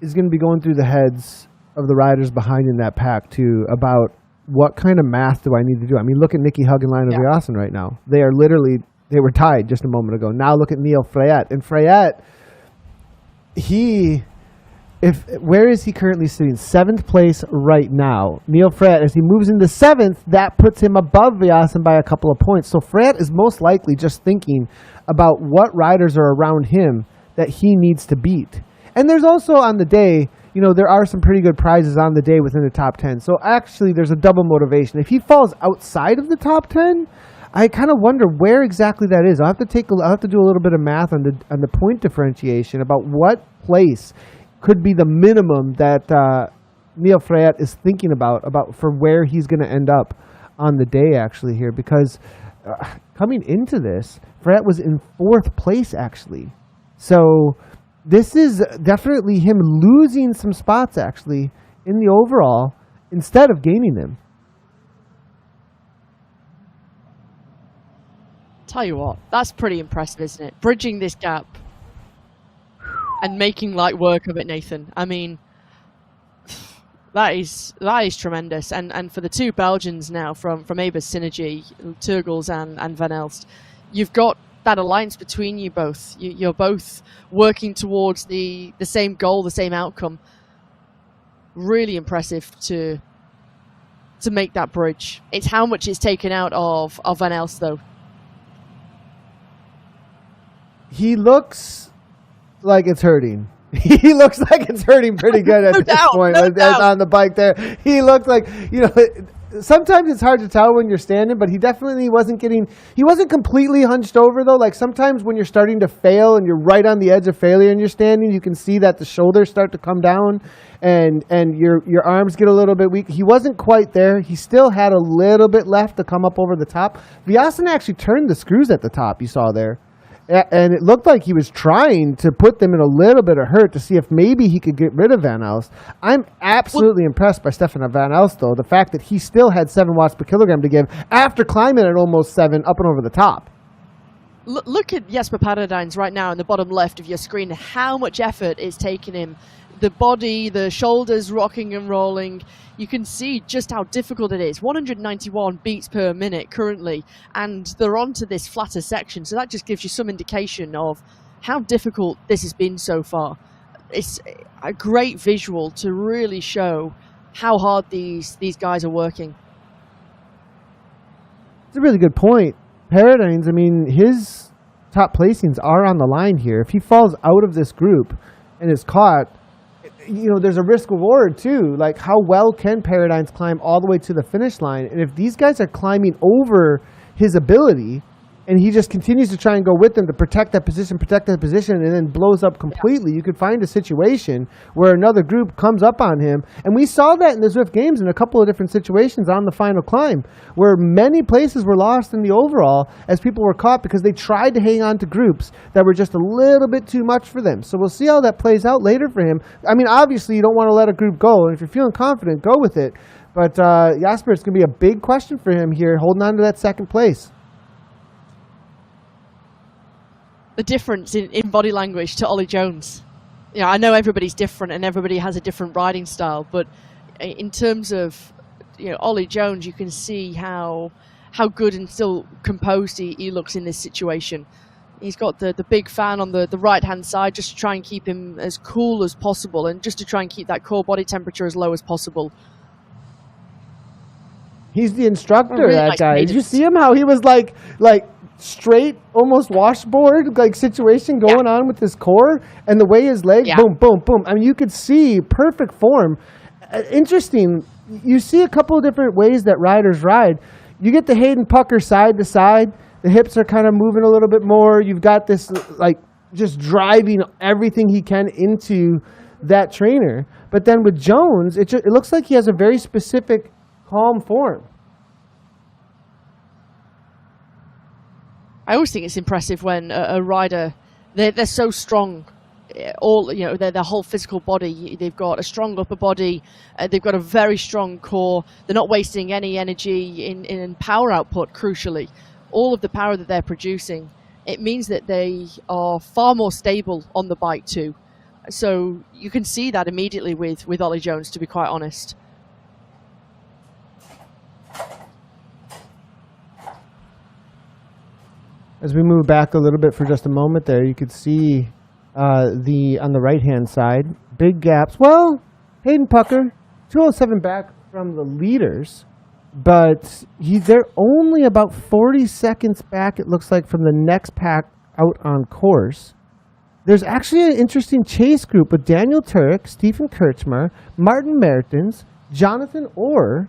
is going to be going through the heads of the riders behind in that pack, too, about what kind of math do I need to do. I mean, look at Nicky Hug and Lionel Vasin right now. They were tied just a moment ago. Now look at Neil Freyet. And Freyet, where is he currently sitting? 7th place right now. Neil Freyet, as he moves into 7th, that puts him above Vasin by a couple of points. So Freyet is most likely just thinking about what riders are around him that he needs to beat. And there's also on the day, there are some pretty good prizes on the day within the top 10. So actually there's a double motivation. If he falls outside of the top 10, I kind of wonder where exactly that is. I'll have to do a little bit of math on the point differentiation about what place could be the minimum that Neil Freyet is thinking about for where he's going to end up on the day, actually, here. Because coming into this, Freyet was in 4th place, actually. So this is definitely him losing some spots, actually, in the overall, instead of gaining them. Tell you what, that's pretty impressive, isn't it? Bridging this gap and making light work of it, Nathan. I mean, that is tremendous. And for the two Belgians now from Abers Synergy, Teugels and Van Elst, you've got that alliance between you both. You're both working towards the same goal, the same outcome. Really impressive to make that bridge. It's how much it's taken out of Van Elst, though. He looks like it's hurting. He looks like it's hurting pretty good at this point. On the bike there, he looked like, sometimes it's hard to tell when you're standing, but he definitely wasn't completely hunched over, though. Like sometimes when you're starting to fail and you're right on the edge of failure and you're standing, you can see that the shoulders start to come down and your arms get a little bit weak. He wasn't quite there. He still had a little bit left to come up over the top. Vasin actually turned the screws at the top, you saw there. And it looked like he was trying to put them in a little bit of hurt to see if maybe he could get rid of Van Elst. I'm absolutely impressed by Stefan Van Elst, though. The fact that he still had 7 watts per kilogram to give after climbing at almost 7 up and over the top. Look at Jesper Paradines right now in the bottom left of your screen. How much effort it's taken him. The body, the shoulders rocking and rolling. You can see just how difficult it is. 191 beats per minute currently, and they're onto this flatter section. So that just gives you some indication of how difficult this has been so far. It's a great visual to really show how hard these guys are working. It's a really good point. Paradines, I mean, his top placings are on the line here. If he falls out of this group and is caught, there's a risk reward too. Like, how well can Paradines climb all the way to the finish line? And if these guys are climbing over his ability, and he just continues to try and go with them to protect that position, and then blows up completely. You could find a situation where another group comes up on him, and we saw that in the Zwift Games in a couple of different situations on the final climb, where many places were lost in the overall as people were caught because they tried to hang on to groups that were just a little bit too much for them. So we'll see how that plays out later for him. I mean, obviously, you don't want to let a group go, and if you're feeling confident, go with it. But Jasper, it's going to be a big question for him here, holding on to that second place. The difference in body language to Ollie Jones. You know, I know everybody's different and everybody has a different riding style, but in terms of, you know, Ollie Jones, you can see how good and still composed he looks in this situation. He's got the big fan on the right-hand side just to try and keep him as cool as possible and just to try and keep that core body temperature as low as possible. He's the instructor, really that nice guy. cadence. Did you see him? How he was like straight, almost washboard like situation going on with his core, and the way his leg, boom, boom, boom. I mean, you could see perfect form. Interesting. You see a couple of different ways that riders ride. You get the Hayden Pucker side to side. The hips are kind of moving a little bit more. You've got this like just driving everything he can into that trainer. But then with Jones, it looks like he has a very specific calm form. I always think it's impressive when a rider, they're so strong, all, you know, their whole physical body. They've got a strong upper body, they've got a very strong core. They're not wasting any energy in power output, crucially. All of the power that they're producing, it means that they are far more stable on the bike too. So you can see that immediately with Ollie Jones, to be quite honest. As we move back a little bit for just a moment there, you could see on the right-hand side, big gaps. Well, Hayden Pucker, 207 back from the leaders, but they're only about 40 seconds back, it looks like, from the next pack out on course. There's actually an interesting chase group with Daniel Turek, Stephen Kirchmar, Martin Mertens, Jonathan Orr,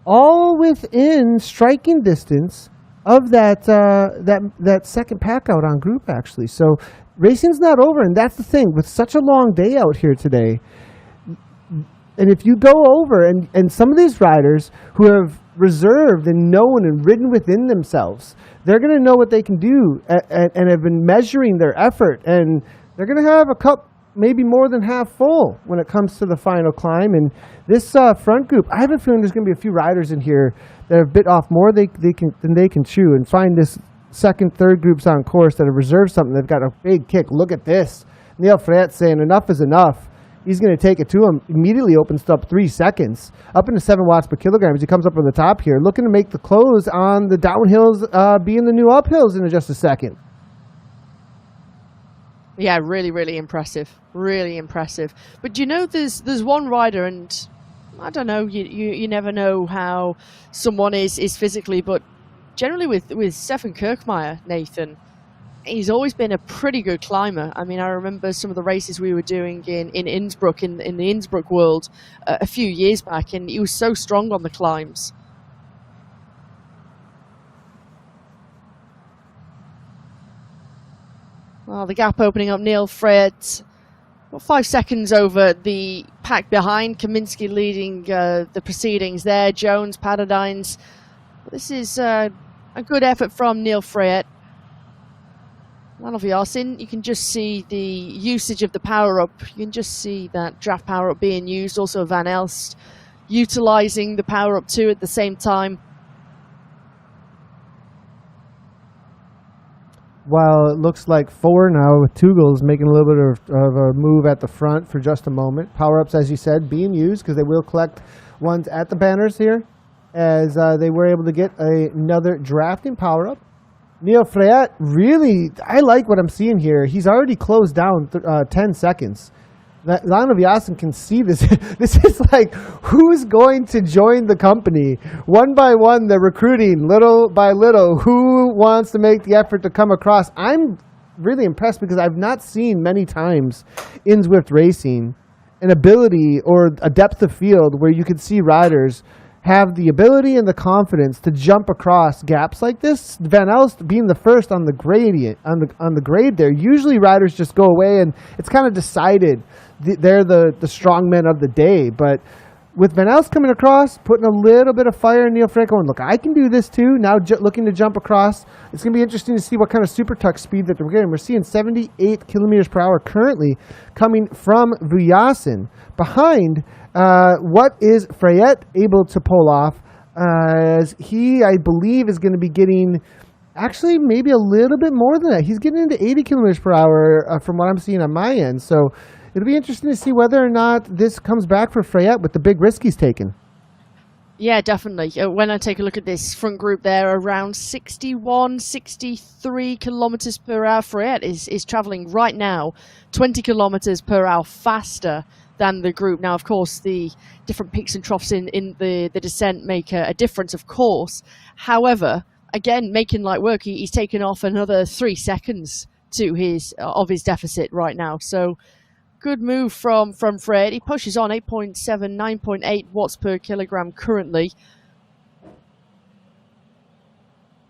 all within striking distance of that second pack out on group, actually. So racing's not over, and that's the thing. With such a long day out here today, and if you go over, and some of these riders who have reserved and known and ridden within themselves, they're going to know what they can do and have been measuring their effort, and they're going to have a cup maybe more than half full when it comes to the final climb. And this front group, I have a feeling there's going to be a few riders in here that have bit off more than they can chew, and find this second, third groups on course that have reserved something. They've got a big kick. Look at this. Neil Freyet saying enough is enough. He's going to take it to him. Immediately opens up 3 seconds, up into 7 watts per kilogram as he comes up on the top here, looking to make the close on the downhills being the new uphills in just a second. Yeah, really, really impressive. Really impressive. But you know, there's one rider, and I don't know, you never know how someone is physically, but generally with Stefan Kirchmeier, Nathan, he's always been a pretty good climber. I mean, I remember some of the races we were doing in Innsbruck, in the Innsbruck World a few years back, and he was so strong on the climbs. Well, the gap opening up. Neil Freyet, 5 seconds over the pack behind. Kaminsky leading the proceedings there. Jones, Paradines. This is a good effort from Neil Freyet. Vasin, you can just see the usage of the power-up. You can just see that draft power-up being used. Also Van Elst utilizing the power-up too at the same time. While it looks like 4 now, with Teugels making a little bit of a move at the front for just a moment. Power-ups, as you said, being used because they will collect ones at the banners here, as they were able to get another drafting power-up. Neil Freyet, really, I like what I'm seeing here. He's already closed down 10 seconds. Vasin can see this. This is like, who's going to join the company? One by one, they're recruiting little by little. Who wants to make the effort to come across? I'm really impressed because I've not seen many times in Zwift racing an ability or a depth of field where you could see riders have the ability and the confidence to jump across gaps like this. Van Elst being the first on the gradient on the grade there. Usually riders just go away and it's kind of decided they're the strongmen of the day. But with Van Elst coming across, putting a little bit of fire in Neil Freyt going, look, I can do this too. Now looking to jump across. It's going to be interesting to see what kind of super tuck speed that we're getting. We're seeing 78 kilometers per hour currently coming from Vasin. Behind, what is Freyt able to pull off? As he, I believe, is going to be getting actually maybe a little bit more than that. He's getting into 80 kilometers per hour from what I'm seeing on my end. So it'll be interesting to see whether or not this comes back for Freyt with the big risk he's taken. Yeah, definitely. When I take a look at this front group there, around 61, 63 kilometers per hour. Freyt is traveling right now 20 kilometers per hour faster than the group. Now, of course, the different peaks and troughs in the descent make a difference, of course. However, again, making light work, he's taken off another 3 seconds to his deficit right now. So good move from Freyt. He pushes on 8.7, 9.8 watts per kilogram currently.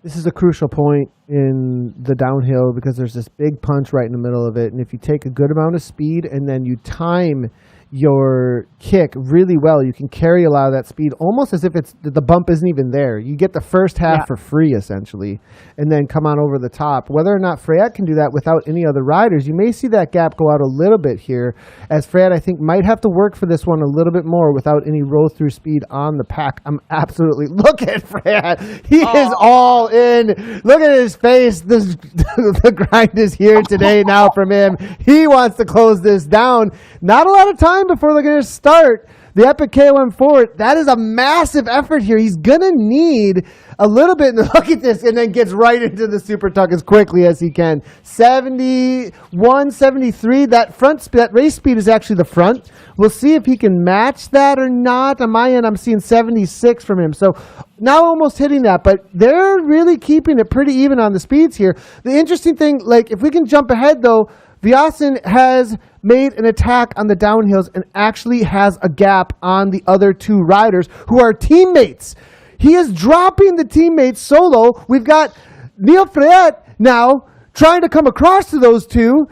This is a crucial point in the downhill because there's this big punch right in the middle of it. And if you take a good amount of speed and then you time your kick really well, you can carry a lot of that speed almost as if the bump isn't even there. You get the first half for free essentially and then come on over the top. Whether or not Freyt can do that without any other riders, you may see that gap go out a little bit here, as Freyt I think might have to work for this one a little bit more without any roll through speed on the pack. I'm absolutely, look at Freyt, he is all in. Look at his face. The grind is here today now from him. He wants to close this down. Not a lot of time before they're going to start the Epic KOM4. That is a massive effort here. He's going to need a little bit, and look at this, and then gets right into the super tuck as quickly as he can. 71, 73, that race speed is actually the front. We'll see if he can match that or not. On my end, I'm seeing 76 from him. So now almost hitting that, but they're really keeping it pretty even on the speeds here. The interesting thing, like if we can jump ahead though, Vasin has made an attack on the downhills and actually has a gap on the other two riders who are teammates. He is dropping the teammates solo. We've got Neil Freyt now trying to come across to those two.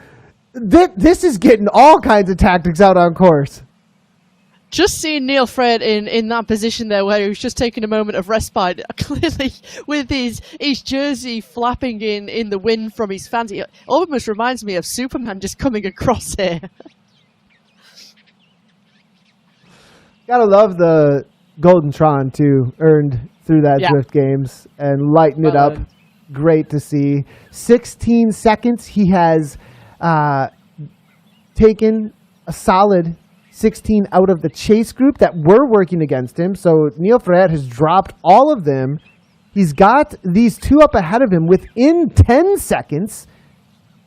This is getting all kinds of tactics out on course. Just seeing Neil Freyt in that position there where he was just taking a moment of respite, clearly with his jersey flapping in the wind from his fans. It almost reminds me of Superman just coming across here. Gotta love the Golden Tron too, earned through that Zwift Games and lighten it up. Great to see. 16 seconds. He has taken a solid 16 out of the chase group that were working against him. So Neil Freyt has dropped all of them. He's got these two up ahead of him within 10 seconds.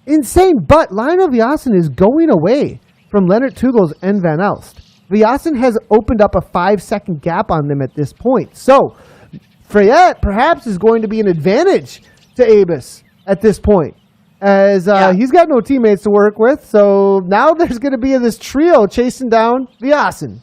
Insane. But Lionel Vasin is going away from Leonard Teugels and Van Elst. Vasin has opened up a 5-second gap on them at this point. So Freyt perhaps is going to be an advantage to Abus at this point, as he's got no teammates to work with. So now there's going to be this trio chasing down Vasin.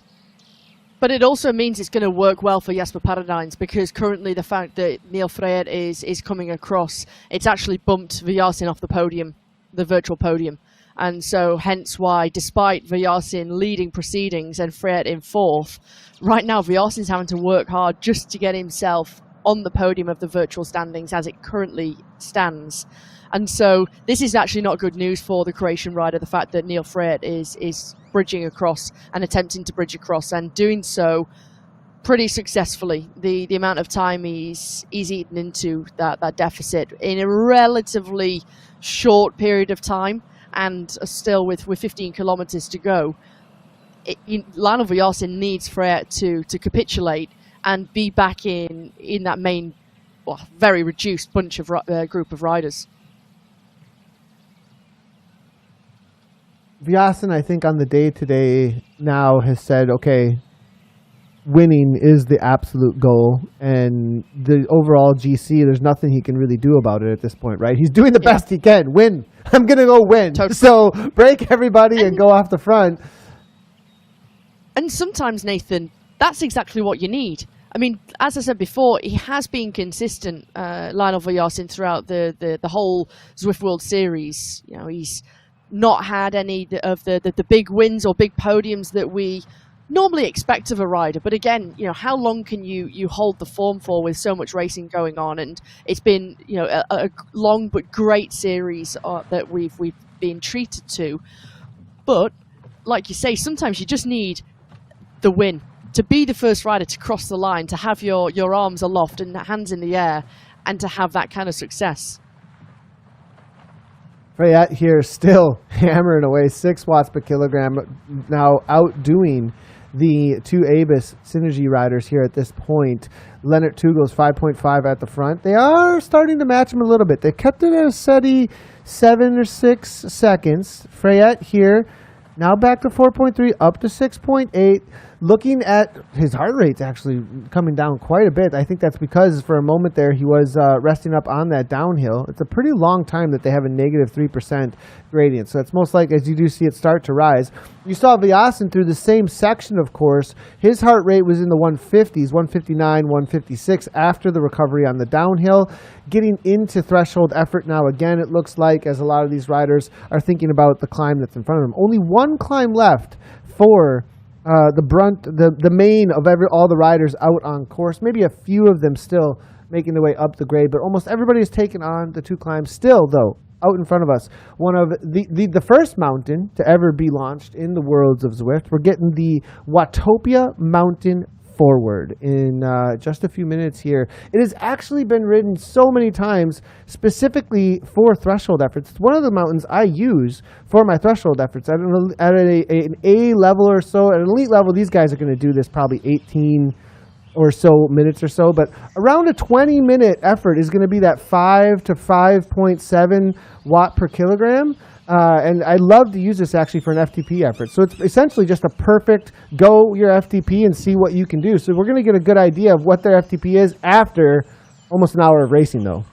But it also means it's going to work well for Jasper Paradines, because currently the fact that Neil Freyt is coming across, it's actually bumped Vasin off the podium, the virtual podium. And so hence why, despite Vasin leading proceedings and Freyt in fourth, right now Vasin's having to work hard just to get himself on the podium of the virtual standings as it currently stands. And so this is actually not good news for the Croatian rider, the fact that Neil Freyt is bridging across and attempting to bridge across and doing so pretty successfully. The amount of time he's eaten into that deficit in a relatively short period of time, and still with 15 kilometers to go, Lionel Vasin needs Freyt to capitulate and be back in that main, very reduced bunch of group of riders. Vasin, I think, on the day today now has said, okay, winning is the absolute goal, and the overall GC, there's nothing he can really do about it at this point, right? He's doing the best he can. Win. I'm going to go win. Totally. So break everybody and go off the front. And sometimes, Nathan, that's exactly what you need. I mean, as I said before, he has been consistent, Lionel Vasin, throughout the whole Zwift World Series. You know, he's not had any of the big wins or big podiums that we normally expect of a rider. But again, you know, how long can you hold the form for with so much racing going on? And it's been, you know, a long but great series that we've been treated to. But like you say, sometimes you just need the win, to be the first rider to cross the line, to have your arms aloft and hands in the air, and to have that kind of success. Freyat here still hammering away 6 watts per kilogram, now outdoing the two Avis Synergy riders here at this point. Leonard Teugels 5.5 at the front. They are starting to match him a little bit. They kept it at a steady 7 or 6 seconds. Freyat here now back to 4.3, up to 6.8. Looking at his heart rate's actually coming down quite a bit. I think that's because for a moment there he was resting up on that downhill. It's a pretty long time that they have a negative 3% gradient. So it's most like as you do see it start to rise. You saw Vasin through the same section, of course. His heart rate was in the 150s, 159, 156 after the recovery on the downhill. Getting into threshold effort now again, it looks like, as a lot of these riders are thinking about the climb that's in front of them. Only one climb left for the main of all the riders out on course. Maybe a few of them still making their way up the grade, but almost everybody has taken on the 2 climbs. Still, though, out in front of us, one of the first mountain to ever be launched in the worlds of Zwift. We're getting the Watopia Mountain forward in just a few minutes here. It has actually been ridden so many times specifically for threshold efforts. It's one of the mountains I use for my threshold efforts. At an A level or so, at an elite level, these guys are going to do this probably 18 or so minutes or so, but around a 20-minute effort is going to be that 5 to 5.7 watt per kilogram. And I love to use this actually for an FTP effort. So it's essentially just a perfect go your FTP and see what you can do. So we're going to get a good idea of what their FTP is after almost an hour of racing, though.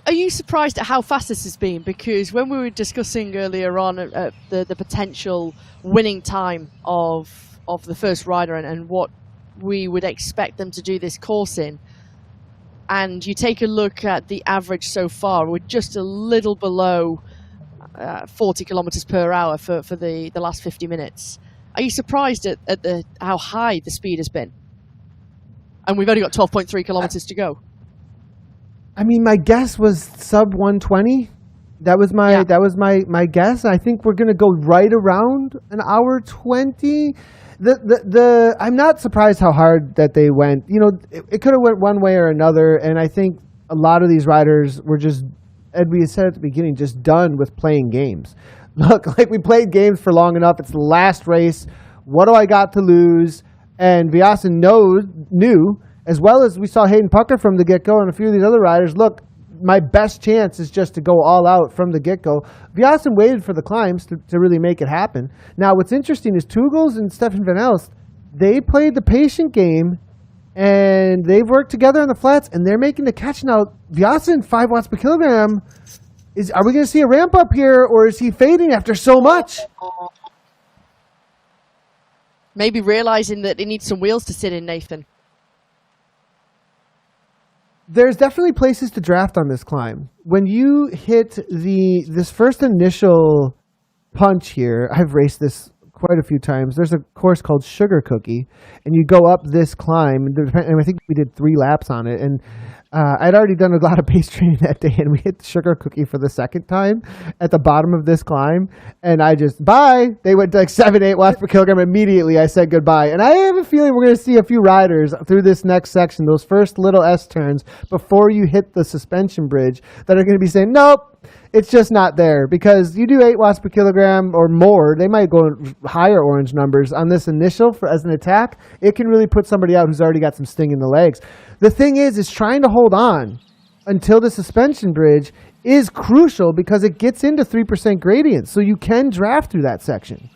Are you surprised at how fast this has been? Because when we were discussing earlier on the potential winning time of the first rider and what we would expect them to do this course in, and you take a look at the average so far, we're just a little below 40 kilometers per hour for the last 50 minutes. Are you surprised at how high the speed has been? And we've only got 12.3 kilometers to go. I mean, my guess was sub 120. That was my guess. I think we're going to go right around an hour 20. I'm not surprised how hard that they went. You know, it could have went one way or another, and I think a lot of these riders were just, and we said at the beginning, just done with playing games. Look, like we played games for long enough. It's the last race. What do I got to lose? And Vasin knew, as well as we saw Hayden Pucker from the get-go and a few of these other riders, look, my best chance is just to go all out from the get-go. Vasin waited for the climbs to really make it happen. Now, what's interesting is Teugels and Stefan Van Elst, they played the patient game, and they've worked together on the flats, and they're making the catch. Now, Vasin, 5 watts per kilogram. Are we going to see a ramp up here, or is he fading after so much? Maybe realizing that it needs some wheels to sit in, Nathan. There's definitely places to draft on this climb. When you hit this first initial punch here, I've raced this quite a few times. There's a course called Sugar Cookie, and you go up this climb, and I think we did 3 laps on it, and I'd already done a lot of pace training that day, and we hit the Sugar Cookie for the second time at the bottom of this climb, and I just, bye! They went to like 7, 8 watts per kilogram. Immediately I said goodbye, and I have a feeling we're going to see a few riders through this next section, those first little S-turns, before you hit the suspension bridge, that are going to be saying, nope, it's just not there, because you do 8 watts per kilogram or more, they might go higher orange numbers on this initial as an attack. It can really put somebody out who's already got some sting in the legs. The thing is trying to hold on until the suspension bridge is crucial because it gets into 3% gradient, so you can draft through that section.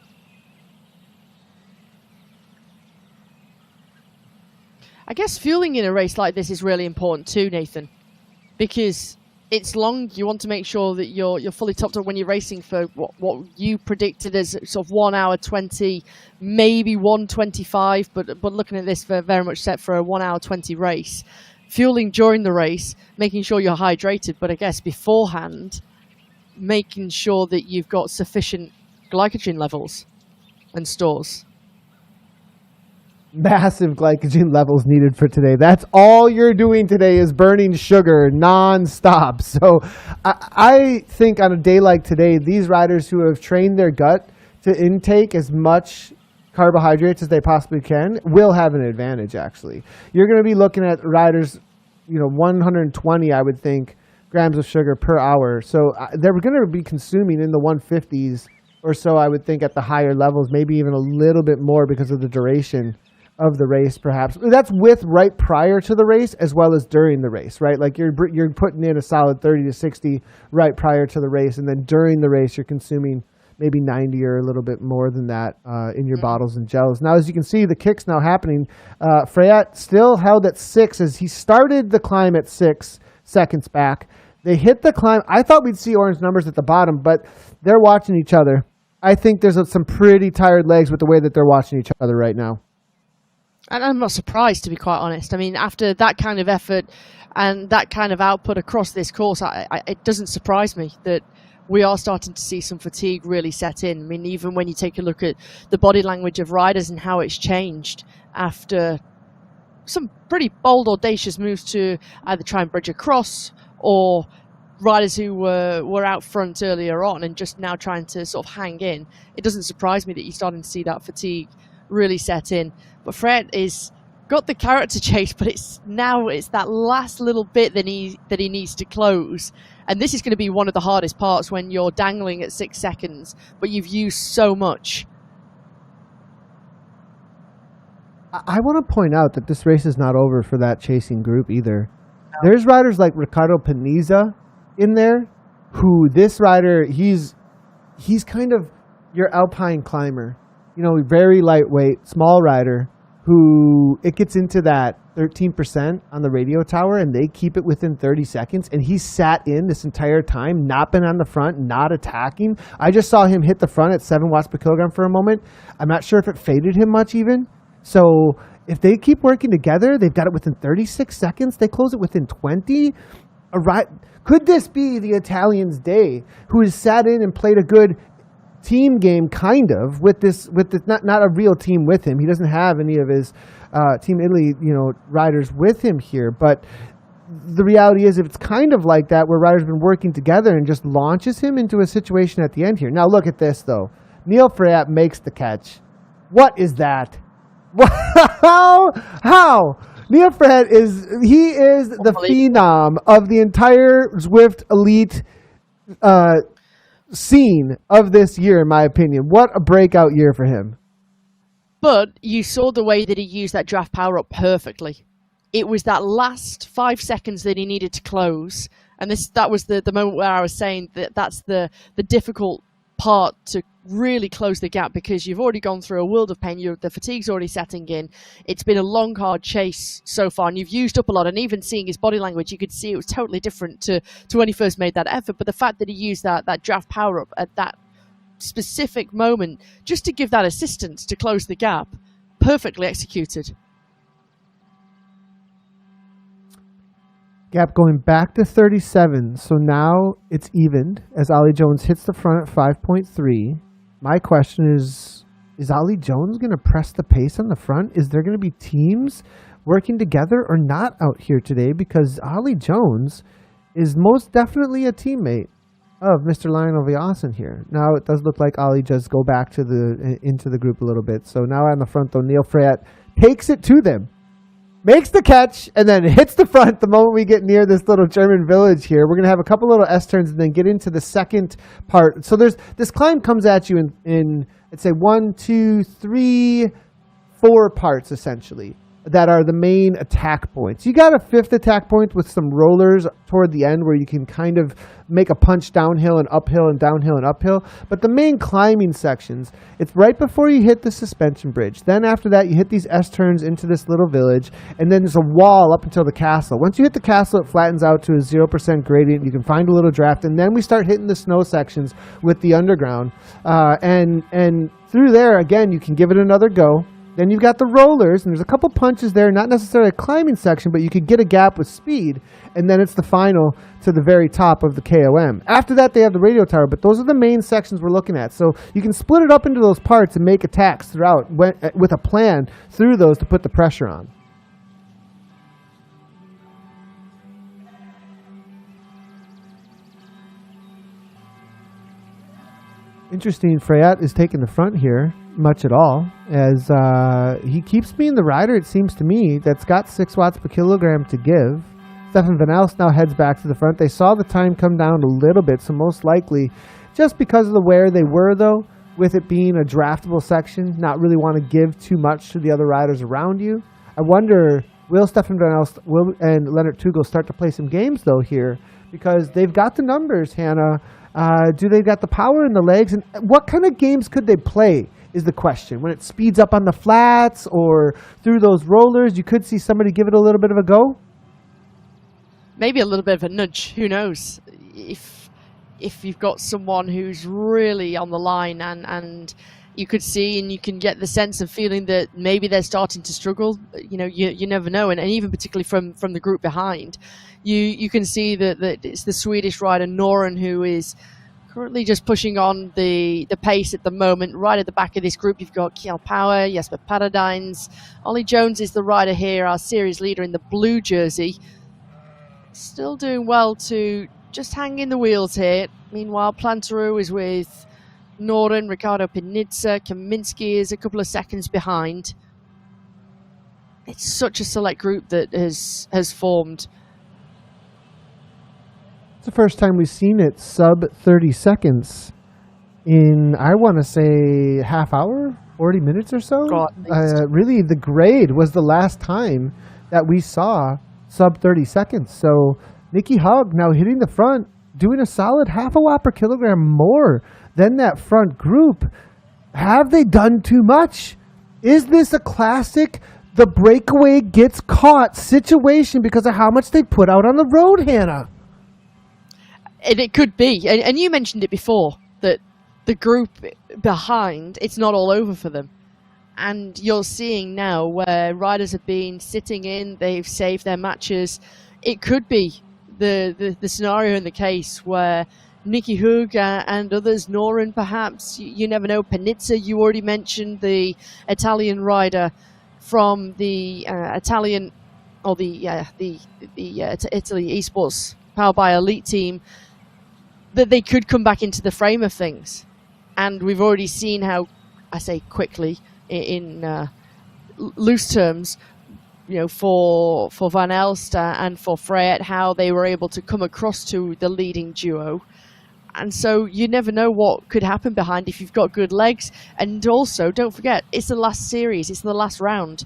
I guess fueling in a race like this is really important too, Nathan, because it's long. You want to make sure that you're fully topped up when you're racing for what you predicted as sort of 1 hour 20, maybe 1:25. But looking at this, for very much set for a 1 hour 20 race. Fueling during the race, making sure you're hydrated, but I guess beforehand, making sure that you've got sufficient glycogen levels and stores. Massive glycogen levels needed for today. That's all you're doing today is burning sugar non-stop. So I think on a day like today, these riders who have trained their gut to intake as much carbohydrates as they possibly can will have an advantage, actually. You're going to be looking at riders, 120, I would think, grams of sugar per hour. So they're going to be consuming in the 150s or so, I would think, at the higher levels, maybe even a little bit more because of the duration of the race, perhaps. That's with right prior to the race as well as during the race, right? Like you're putting in a solid 30 to 60 right prior to the race, and then during the race you're consuming maybe 90 or a little bit more than that in your bottles and gels. Now, as you can see, the kick's now happening. Freyat still held at 6 as he started the climb at 6 seconds back. They hit the climb. I thought we'd see orange numbers at the bottom, but they're watching each other. I think there's some pretty tired legs with the way that they're watching each other right now. And I'm not surprised, to be quite honest. I mean, after that kind of effort and that kind of output across this course, it doesn't surprise me that we are starting to see some fatigue really set in. I mean, even when you take a look at the body language of riders and how it's changed after some pretty bold, audacious moves to either try and bridge across, or riders who were out front earlier on and just now trying to sort of hang in. It doesn't surprise me that you're starting to see that fatigue really set in. But Fred is got the carrot to chase, but it's that last little bit that he needs to close. And this is going to be one of the hardest parts when you're dangling at 6 seconds, but you've used so much. I want to point out that this race is not over for that chasing group either. No. There's riders like Ricardo Paniza in there, who this rider, he's kind of your alpine climber. Very lightweight, small rider, who it gets into that 13% on the radio tower and they keep it within 30 seconds. And he sat in this entire time, not been on the front, not attacking. I just saw him hit the front at 7 watts per kilogram for a moment. I'm not sure if it faded him much even. So if they keep working together, they've got it within 36 seconds. They close it within 20. Could this be the Italian's day, who has sat in and played a good team game, kind of, with this not a real team with him. He doesn't have any of his Team Italy, riders with him here. But the reality is, if it's kind of like that, where riders have been working together and just launches him into a situation at the end here. Now look at this though. Neil Freyat makes the catch. What is that? How? Neil Freyat is the phenom of the entire Zwift elite scene of this year, in my opinion. What a breakout year for him. But you saw the way that he used that draft power up perfectly. It was that last 5 seconds that he needed to close, and that was the moment where I was saying that's the difficult part to really close the gap, because you've already gone through a world of pain. The fatigue's already setting in. It's been a long, hard chase so far, and you've used up a lot. And even seeing his body language, you could see it was totally different to when he first made that effort. But the fact that he used that draft power up at that specific moment just to give that assistance to close the gap, perfectly executed. Gap going back to 37. So now it's evened as Ollie Jones hits the front at 5.3. My question is Ollie Jones going to press the pace on the front? Is there going to be teams working together or not out here today? Because Ollie Jones is most definitely a teammate of Mr. Lionel Vasin here. Now it does look like Ollie just go back into the group a little bit. So now on the front though, Neil Freyat takes it to them, makes the catch, and then hits the front the moment we get near this little German village here. We're going to have a couple little S-turns and then get into the second part. So this climb comes at you in I'd say 1, 2, 3, 4 parts, essentially. that are the main attack points. You got a fifth attack point with some rollers toward the end where you can kind of make a punch downhill and uphill and downhill and uphill. But the main climbing sections, it's right before you hit the suspension bridge. Then after that, you hit these S-turns into this little village, and then there's a wall up until the castle. Once you hit the castle, it flattens out to a 0% gradient. You can find a little draft, and then we start hitting the snow sections with the underground. And through there, again, you can give it another go. Then you've got the rollers, and there's a couple punches there, not necessarily a climbing section, but you could get a gap with speed, and then it's the final to the very top of the KOM. After that, they have the radio tower, but those are the main sections we're looking at. So you can split it up into those parts and make attacks throughout with a plan through those to put the pressure on. Interesting, Freyat is taking the front here, much at all, as he keeps being the rider, it seems to me, that's got 6 watts per kilogram to give. Stefan Van Elst now heads back to the front. They saw the time come down a little bit, so most likely, just because of the where they were, though, with it being a draftable section, not really want to give too much to the other riders around you. I wonder, will Stefan Van Elst and Leonard Teugels start to play some games, though, here? Because they've got the numbers, Hannah. Do they got the power in the legs? And what kind of games could they play is the question. When it speeds up on the flats or through those rollers, you could see somebody give it a little bit of a go. Maybe a little bit of a nudge. Who knows? If you've got someone who's really on the line and you could see and you can get the sense of feeling that maybe they're starting to struggle, you never know. And even particularly from the group behind, you can see that it's the Swedish rider Noren who is currently just pushing on the pace at the moment. Right at the back of this group, you've got Kjell Power, Jesper Paradines. Ollie Jones is the rider here, our series leader in the blue jersey. Still doing well to just hang in the wheels here. Meanwhile, Plantarou is with Noren, Ricardo Pinizza, Kaminsky is a couple of seconds behind. It's such a select group that has formed. It's the first time we've seen it sub 30 seconds in, I want to say, half hour, 40 minutes or so. Really, the grade was the last time that we saw sub 30 seconds. So Nikki Hug now hitting the front, doing a solid half a watt per kilogram more than that front group. Have they done too much? Is this a classic the breakaway gets caught situation because of how much they put out on the road, Hannah? And it could be. And you mentioned it before, that the group behind, it's not all over for them. And you're seeing now where riders have been sitting in, they've saved their matches. It could be the scenario in the case where Nicky Hug and others, Noren perhaps, you never know. Pinizza, you already mentioned, the Italian rider from the Italian, or the Italy Esports powered by Elite team, that they could come back into the frame of things. And we've already seen how, I say quickly, in loose terms, for Van Elst and for Freyet, how they were able to come across to the leading duo. And so you never know what could happen behind if you've got good legs. And also, don't forget, it's the last series, it's the last round.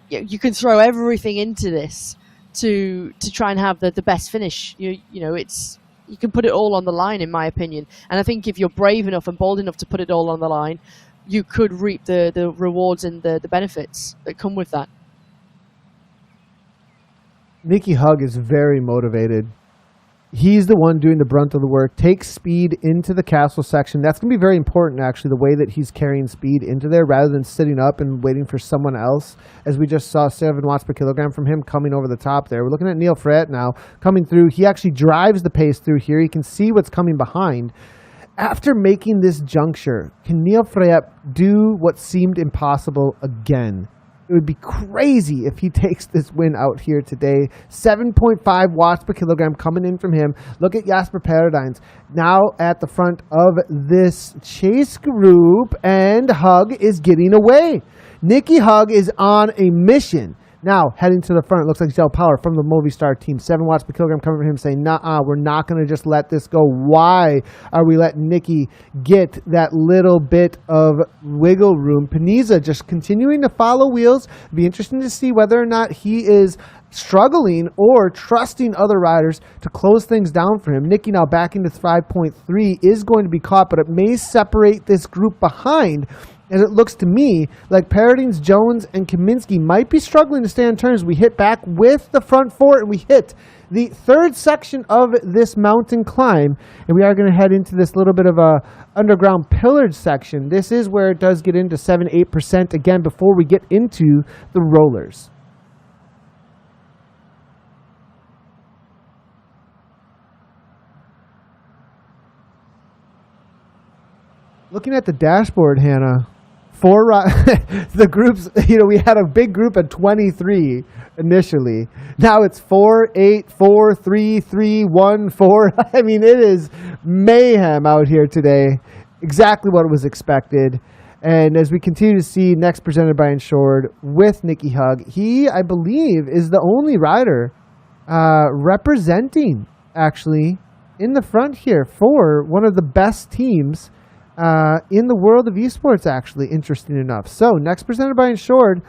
You can throw everything into this to try and have the best finish. You can put it all on the line, in my opinion. And I think if you're brave enough and bold enough to put it all on the line, you could reap the rewards and the benefits that come with that. Nicky Hug is very motivated. He's the one doing the brunt of the work. Takes speed into the castle section. That's going to be very important, actually, the way that he's carrying speed into there rather than sitting up and waiting for someone else. As we just saw 7 watts per kilogram from him coming over the top there. We're looking at Neil Freyet now coming through. He actually drives the pace through here. You can see what's coming behind. After making this juncture, can Neil Freyet do what seemed impossible again? It would be crazy if he takes this win out here today. 7.5 watts per kilogram coming in from him. Look at Jasper Paradines now at the front of this chase group, and Hug is getting away. Nicky Hug is on a mission. Now, heading to the front, it looks like Gel Power from the Movistar team. 7 watts per kilogram coming from him saying, nah, we're not going to just let this go. Why are we letting Nicky get that little bit of wiggle room? Paniza just continuing to follow wheels. It'd be interesting to see whether or not he is struggling or trusting other riders to close things down for him. Nicky now back into 5.3 is going to be caught, but it may separate this group behind. And it looks to me like Paradines, Jones, and Kaminsky might be struggling to stay on turns. We hit back with the front four, and we hit the third section of this mountain climb. And we are going to head into this little bit of a underground pillared section. This is where it does get into 7-8% again before we get into the rollers. Looking at the dashboard, Hannah, the groups, we had a big group at 23 initially. Now it's 4, 8, 4, 3, 3, 1, 4. I mean, it is mayhem out here today. Exactly what was expected. And as we continue to see, next presented by Insured with Nicky Hug. He, I believe, is the only rider representing, actually, in the front here for one of the best teams in the world of esports, actually, interesting enough. So, next presented by Insured,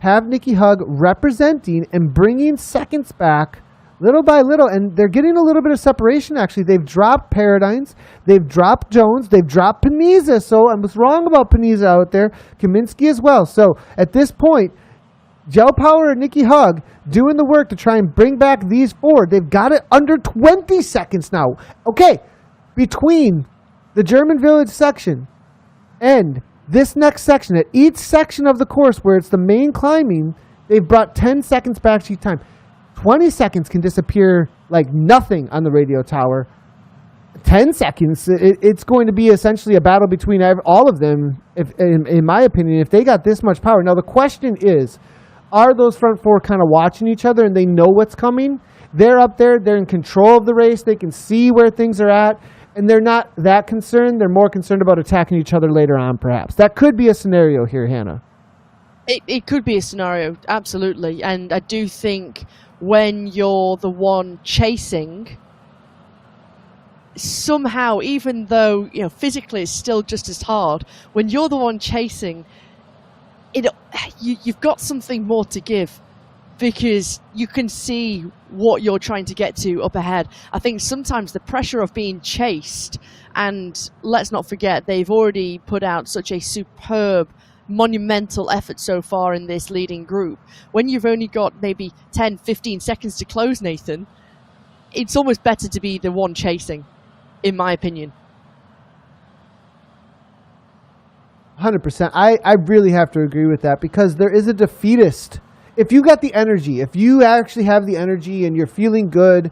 have Nicky Hug representing and bringing seconds back little by little, and they're getting a little bit of separation, actually. They've dropped Paradines, they've dropped Jones, they've dropped Paniza, so I was wrong about Paniza out there, Kaminsky as well. So, at this point, Gel Power and Nicky Hug doing the work to try and bring back these four. They've got it under 20 seconds now. Okay, between the German Village section and this next section, at each section of the course where it's the main climbing, they've brought 10 seconds back to each time. 20 seconds can disappear like nothing on the radio tower. 10 seconds, it's going to be essentially a battle between all of them, in my opinion, if they got this much power. Now, the question is, are those front four kind of watching each other and they know what's coming? They're up there, they're in control of the race, they can see where things are at. And they're not that concerned. They're more concerned about attacking each other later on, perhaps. That could be a scenario here, Hannah. It could be a scenario, absolutely. And I do think when you're the one chasing, somehow, even though physically it's still just as hard, when you're the one chasing, you've got something more to give. Because you can see what you're trying to get to up ahead. I think sometimes the pressure of being chased, and let's not forget, they've already put out such a superb, monumental effort so far in this leading group. When you've only got maybe 10, 15 seconds to close, Nathan, it's almost better to be the one chasing, in my opinion. 100%. I really have to agree with that, because there is a defeatist. If you got the energy, if you actually have the energy and you're feeling good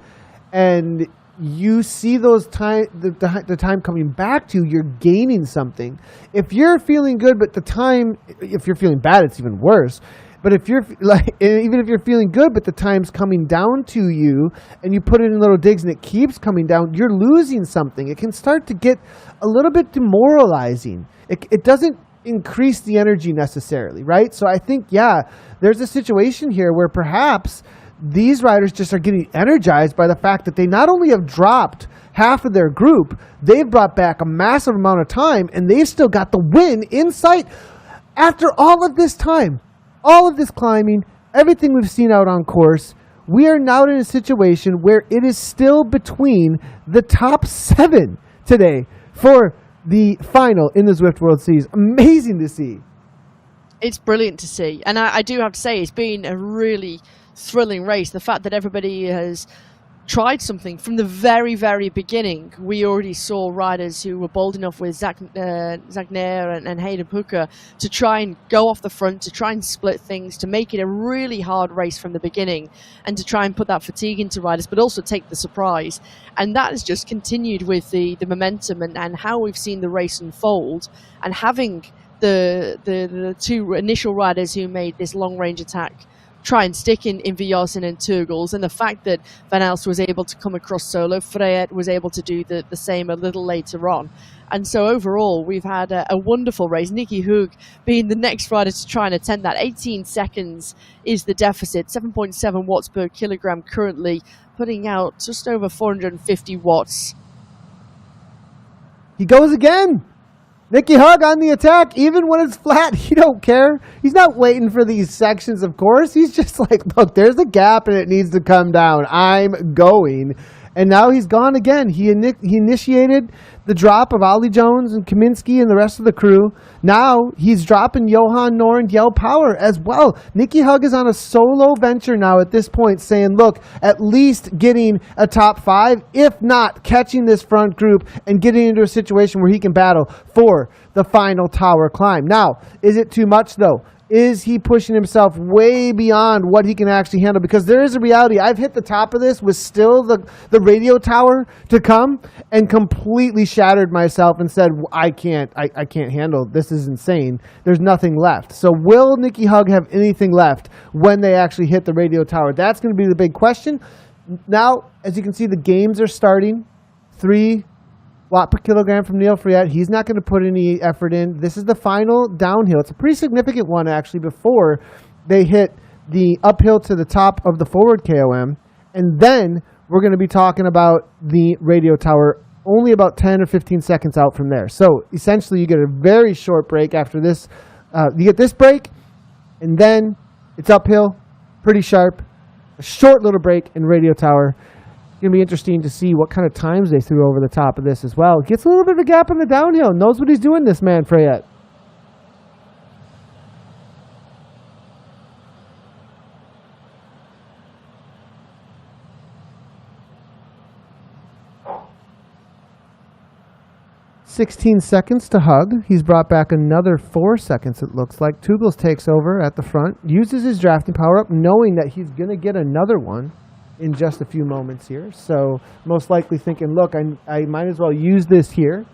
and you see those the time coming back to you, you're gaining something. If you're feeling good, but if you're feeling bad, it's even worse. But if you're even if you're feeling good, but the time's coming down to you and you put it in little digs and it keeps coming down, you're losing something. It can start to get a little bit demoralizing. It doesn't increase the energy necessarily, right? So I think, there's a situation here where perhaps these riders just are getting energized by the fact that they not only have dropped half of their group, they've brought back a massive amount of time, and they've still got the win in sight. After all of this time, all of this climbing, everything we've seen out on course, we are now in a situation where it is still between the top 7 today for the final in the Zwift World Series. Amazing to see. It's brilliant to see. And I do have to say, it's been a really thrilling race. The fact that everybody has tried something from the very, very beginning. We already saw riders who were bold enough with Zagner and Hayden Puka to try and go off the front, to try and split things, to make it a really hard race from the beginning, and to try and put that fatigue into riders, but also take the surprise. And that has just continued with the momentum and how we've seen the race unfold, and having the two initial riders who made this long-range attack try and stick in Vasin and Teugels, and the fact that Van Elst was able to come across solo, Freyet was able to do the same a little later on. And so overall, we've had a wonderful race. Nicky Hug being the next rider to try and attempt that. 18 seconds is the deficit, 7.7 watts per kilogram currently, putting out just over 450 watts. He goes again. Nicky Hug on the attack, even when it's flat, he don't care. He's not waiting for these sections, of course. He's just like, look, there's a gap and it needs to come down. I'm going. And now he's gone again. He initiated the drop of Ollie Jones and Kaminsky and the rest of the crew. Now he's dropping Johan Nor and Yell Power as well. Nicky Hug is on a solo venture now at this point, saying, look, at least getting a top 5, if not catching this front group and getting into a situation where he can battle for the final tower climb. Now, is it too much though? Is he pushing himself way beyond what he can actually handle? Because there is a reality. I've hit the top of this with still the radio tower to come and completely shattered myself and said, I can't handle it. This is insane. There's nothing left. So will Nicky Hug have anything left when they actually hit the radio tower? That's going to be the big question. Now, as you can see, the games are starting. 3 watt per kilogram from Neil Freyet. He's not going to put any effort in. This is the final downhill. It's a pretty significant one, actually, before they hit the uphill to the top of the forward KOM. And then we're going to be talking about the radio tower only about 10 or 15 seconds out from there. So essentially, you get a very short break after this. You get this break, and then it's uphill, pretty sharp, a short little break in radio tower. It's going to be interesting to see what kind of times they threw over the top of this as well. Gets a little bit of a gap in the downhill. Knows what he's doing, this man, Freyet. "16 seconds to Hug." He's brought back another 4 seconds, it looks like. Teugels takes over at the front, uses his drafting power up, knowing that he's going to get another one in just a few moments here. So most likely thinking, look, I might as well use this here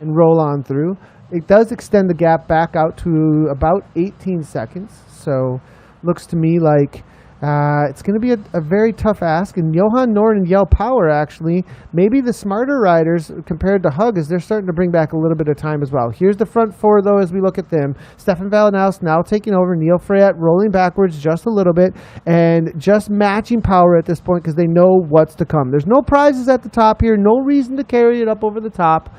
and roll on through. It does extend the gap back out to about 18 seconds. So looks to me like it's going to be a very tough ask. And Johan Nord and Yell Power, actually, maybe the smarter riders compared to Hug, as they're starting to bring back a little bit of time as well. Here's the front 4, though, as we look at them. Stefan Vallenhouse now taking over. Neil Freyet rolling backwards just a little bit and just matching power at this point because they know what's to come. There's no prizes at the top here. No reason to carry it up over the top.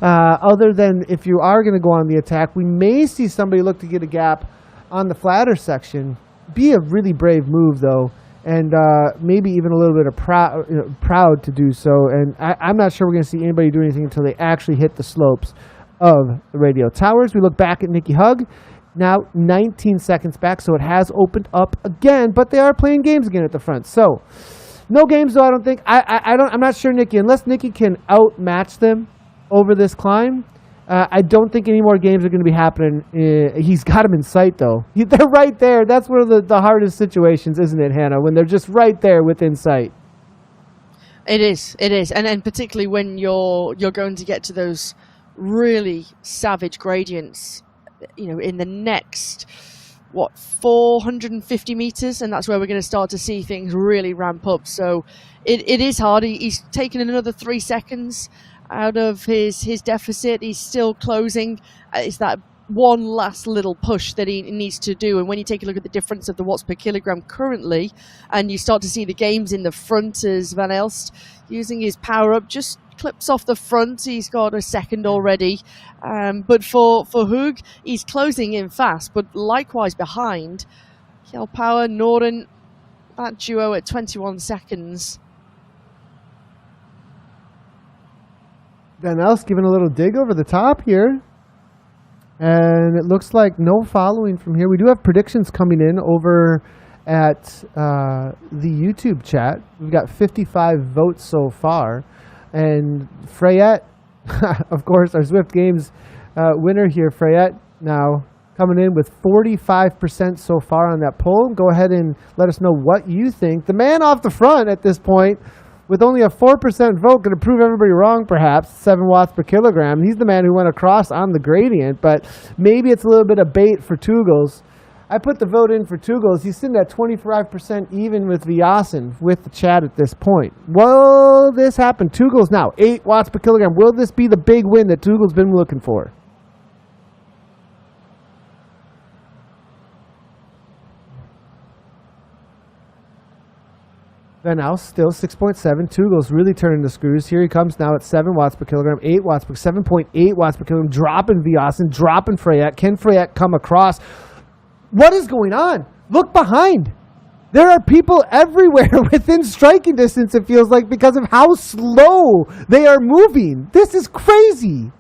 Other than if you are going to go on the attack, we may see somebody look to get a gap on the flatter section. Be a really brave move, though, and maybe even a little bit of proud to do so. And I'm not sure we're going to see anybody do anything until they actually hit the slopes of the radio towers. We look back at Nicky Hug, now 19 seconds back, so it has opened up again, but they are playing games again at the front. So no games, though, I don't think. I'm not sure Nicky, unless Nicky can outmatch them over this climb. I don't think any more games are going to be happening. He's got them in sight, though. They're right there. That's one of the hardest situations, isn't it, Hannah? When they're just right there within sight. It is, and particularly when you're going to get to those really savage gradients, in the next 450 meters, and that's where we're going to start to see things really ramp up. So it is hard. He's taken another 3 seconds out of his deficit. He's still closing. It's that one last little push that he needs to do. And when you take a look at the difference of the watts per kilogram currently, and you start to see the games in the front as Van Elst using his power up, just clips off the front. He's got a second already. But for Hug, he's closing in fast, but likewise behind. Kjell Power, Norden, that duo at 21 seconds. Van Elst giving a little dig over the top here. And it looks like no following from here. We do have predictions coming in over at the YouTube chat. We've got 55 votes so far. And Freyet, of course, our Zwift Games winner here, Freyet, now coming in with 45% so far on that poll. Go ahead and let us know what you think. The man off the front at this point, with only a 4% vote, going to prove everybody wrong, perhaps. 7 watts per kilogram. He's the man who went across on the gradient, but maybe it's a little bit of bait for Teugels. I put the vote in for Teugels. He's sitting at 25% even with Vasin with the chat at this point. Will this happen? Teugels now, 8 watts per kilogram. Will this be the big win that Teugels been looking for? Van Alps still 6.7. Teugels really turning the screws. Here he comes now at 7 watts per kilogram, 8 watts per 7.8 watts per kilogram, dropping Vasin, dropping Freyet. Can Freyet come across? What is going on? Look behind. There are people everywhere within striking distance, it feels like, because of how slow they are moving. This is crazy.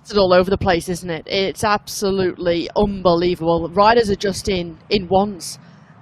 It's all over the place, isn't it? It's absolutely unbelievable. Riders are just in ones.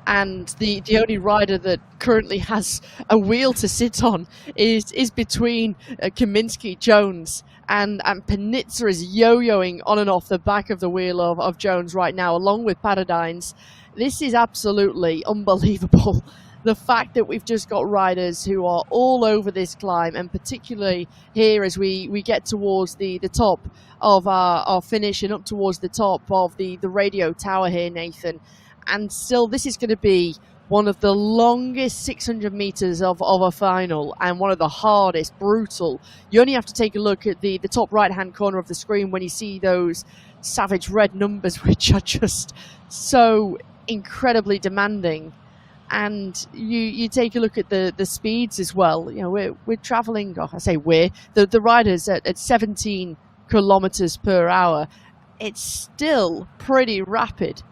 And the only rider that currently has a wheel to sit on is between Kaminsky, Jones, and Panizza is yo-yoing on and off the back of the wheel of Jones right now, along with Paradines. This is absolutely unbelievable. The fact that we've just got riders who are all over this climb, and particularly here as we get towards the top of our finish and up towards the top of the radio tower here, Nathan. And still, this is going to be one of the longest 600 meters of a final, and one of the hardest, brutal. You only have to take a look at the top right-hand corner of the screen when you see those savage red numbers, which are just so incredibly demanding. And you take a look at the speeds as well. You know, we're traveling, I say the riders at 17 kilometers per hour. It's still pretty rapid.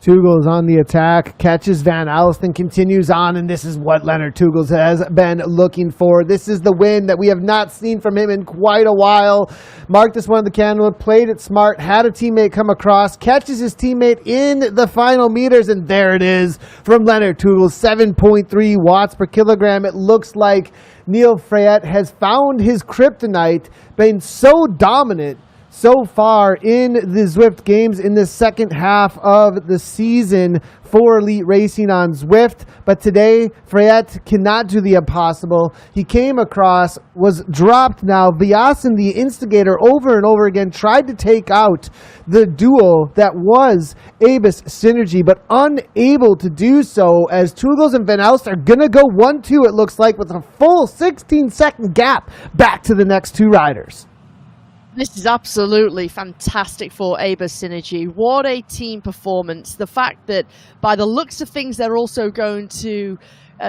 Teugels on the attack, catches Van Alsten, continues on, and this is what Leonard Teugels has been looking for. This is the win that we have not seen from him in quite a while. Marked this one on the candle, played it smart, had a teammate come across, catches his teammate in the final meters, and there it is from Leonard Teugels, 7.3 watts per kilogram. It looks like Neil Freyet has found his kryptonite, been so dominant so far in the Zwift Games in the second half of the season for Elite Racing on Zwift. But today, Freyet cannot do the impossible. He came across, was dropped now. Vasin, the instigator, over and over again, tried to take out the duo that was Abus Synergy, but unable to do so, as Teugels and Van Alst are going to go 1-2, it looks like, with a full 16-second gap back to the next two riders. This is absolutely fantastic for Abus Synergy. What a team performance. The fact that by the looks of things, they're also going to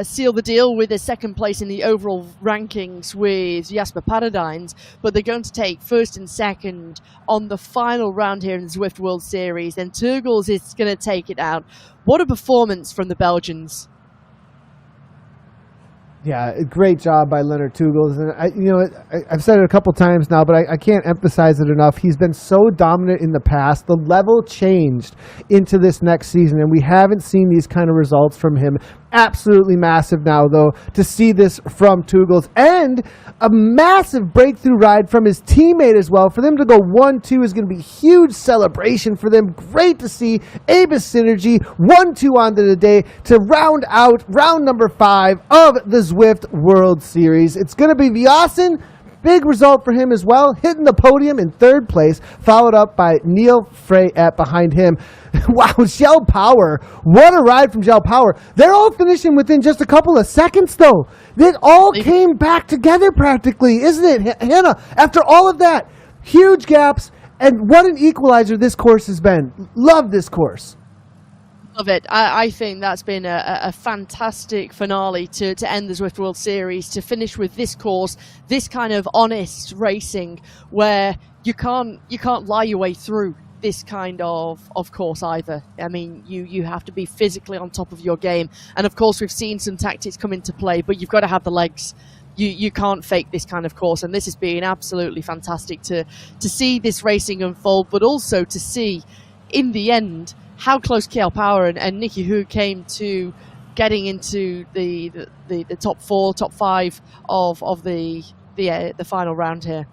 seal the deal with a second place in the overall rankings with Jasper Paradines, but they're going to take first and second on the final round here in the Zwift World Series. And Teugels is going to take it out. What a performance from the Belgians. Yeah, great job by Leonard Teugels. And I've said it a couple times now, but I can't emphasize it enough. He's been so dominant in the past. The level changed into this next season, and we haven't seen these kind of results from him. Absolutely massive now, though, to see this from Teugels. And a massive breakthrough ride from his teammate as well. For them to go 1-2 is going to be a huge celebration for them. Great to see Abus Synergy 1-2 onto the day to round out round number 5 of the Zwift World Series. It's going to be Vasin. Big result for him as well, hitting the podium in third place, followed up by Neil Freyet behind him. Wow, Shell Power. What a ride from Shell Power. They're all finishing within just a couple of seconds, though. It all came back together practically, isn't it, Hannah? After all of that, huge gaps, and what an equalizer this course has been. Love this course. Love it. I think that's been a fantastic finale to end the Zwift World Series, to finish with this course, this kind of honest racing where you can't lie your way through this kind of course either. I mean, you have to be physically on top of your game. And of course, we've seen some tactics come into play, but you've got to have the legs. You can't fake this kind of course. And this has been absolutely fantastic to see this racing unfold, but also to see, in the end, how close KL Power and Nicky Hu came to getting into the top 4, top 5 of the final round here.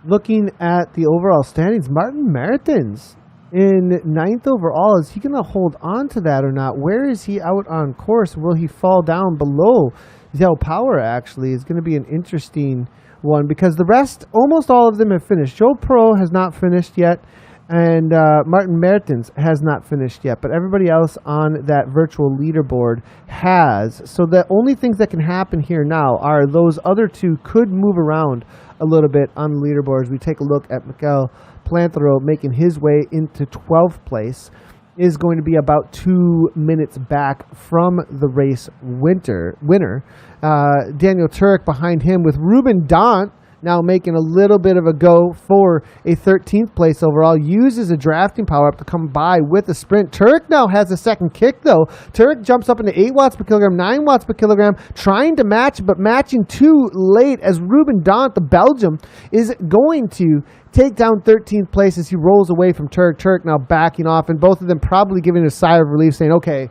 Looking at the overall standings, Martin Maritins in 9th overall. Is he going to hold on to that or not? Where is he out on course? Will he fall down below Zell Power, actually? Is going to be an interesting one, because the rest, almost all of them have finished. Joe Pro has not finished yet, and Martin Mertens has not finished yet, but everybody else on that virtual leaderboard has. So the only things that can happen here now are those other two could move around a little bit on the leaderboards. We take a look at Mikel Plantero making his way into 12th place. Is going to be about 2 minutes back from the race winner. Daniel Turek behind him, with Ruben Dant now making a little bit of a go for a 13th place overall. Uses a drafting power-up to come by with a sprint. Turek now has a second kick, though. Turek jumps up into 8 watts per kilogram, 9 watts per kilogram, trying to match, but matching too late, as Ruben Dant, the Belgium, is going to take down 13th place as he rolls away from Turek. Turek now backing off, and both of them probably giving a sigh of relief, saying, okay,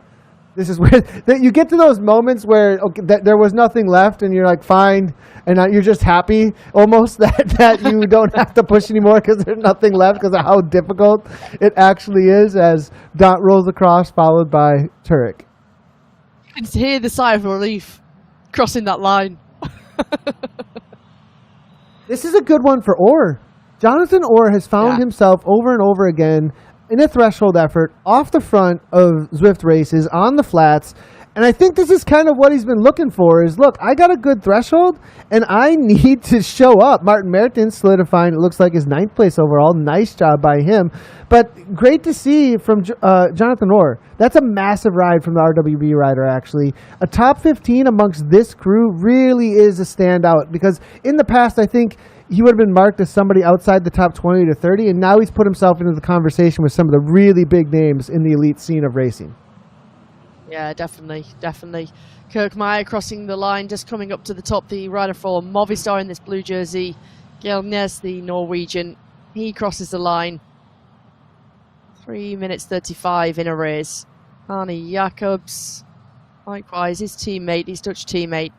this is where you get to those moments where there was nothing left, and you're like, fine, and you're just happy almost that you don't have to push anymore because there's nothing left because of how difficult it actually is, as Dant rolls across, followed by Turek. You can hear the sigh of relief crossing that line. This is a good one for Orr. Jonathan Orr has found himself over and over again in a threshold effort off the front of Zwift races on the flats. And I think this is kind of what he's been looking for is, look, I got a good threshold and I need to show up. Martin Mertens solidifying, it looks like, his 9th place overall. Nice job by him. But great to see from Jonathan Orr. That's a massive ride from the RWB rider, actually. A top 15 amongst this crew really is a standout, because in the past, I think he would have been marked as somebody outside the top 20 to 30, and now he's put himself into the conversation with some of the really big names in the elite scene of racing. Yeah, definitely. Kirk Meyer crossing the line, just coming up to the top, the rider for Movistar in this blue jersey. Gjelnes, the Norwegian, he crosses the line. 3 minutes 35 in arrears. Arne Jacobs, likewise, his teammate, his Dutch teammate.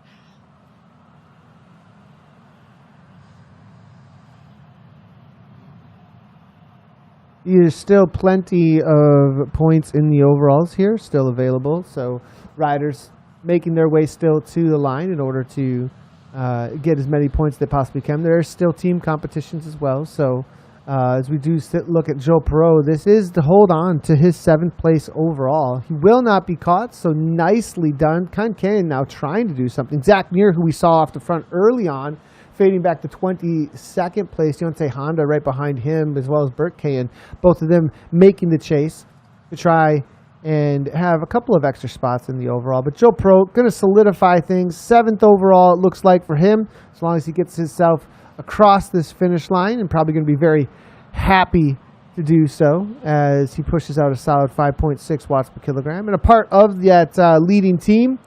There's still plenty of points in the overalls here, still available. So riders making their way still to the line in order to get as many points as they possibly can. There are still team competitions as well. So as we do look at Joe Perot, this is to hold on to his 7th place overall. He will not be caught, so nicely done. Canyon now trying to do something. Zach Muir, who we saw off the front early on, fading back to 22nd place. Yonsei Honda right behind him, as well as Bert Kayan. Both of them making the chase to try and have a couple of extra spots in the overall. But Joe Pro going to solidify things. 7th overall, it looks like, for him, as long as he gets himself across this finish line, and probably going to be very happy to do so as he pushes out a solid 5.6 watts per kilogram. And a part of that leading team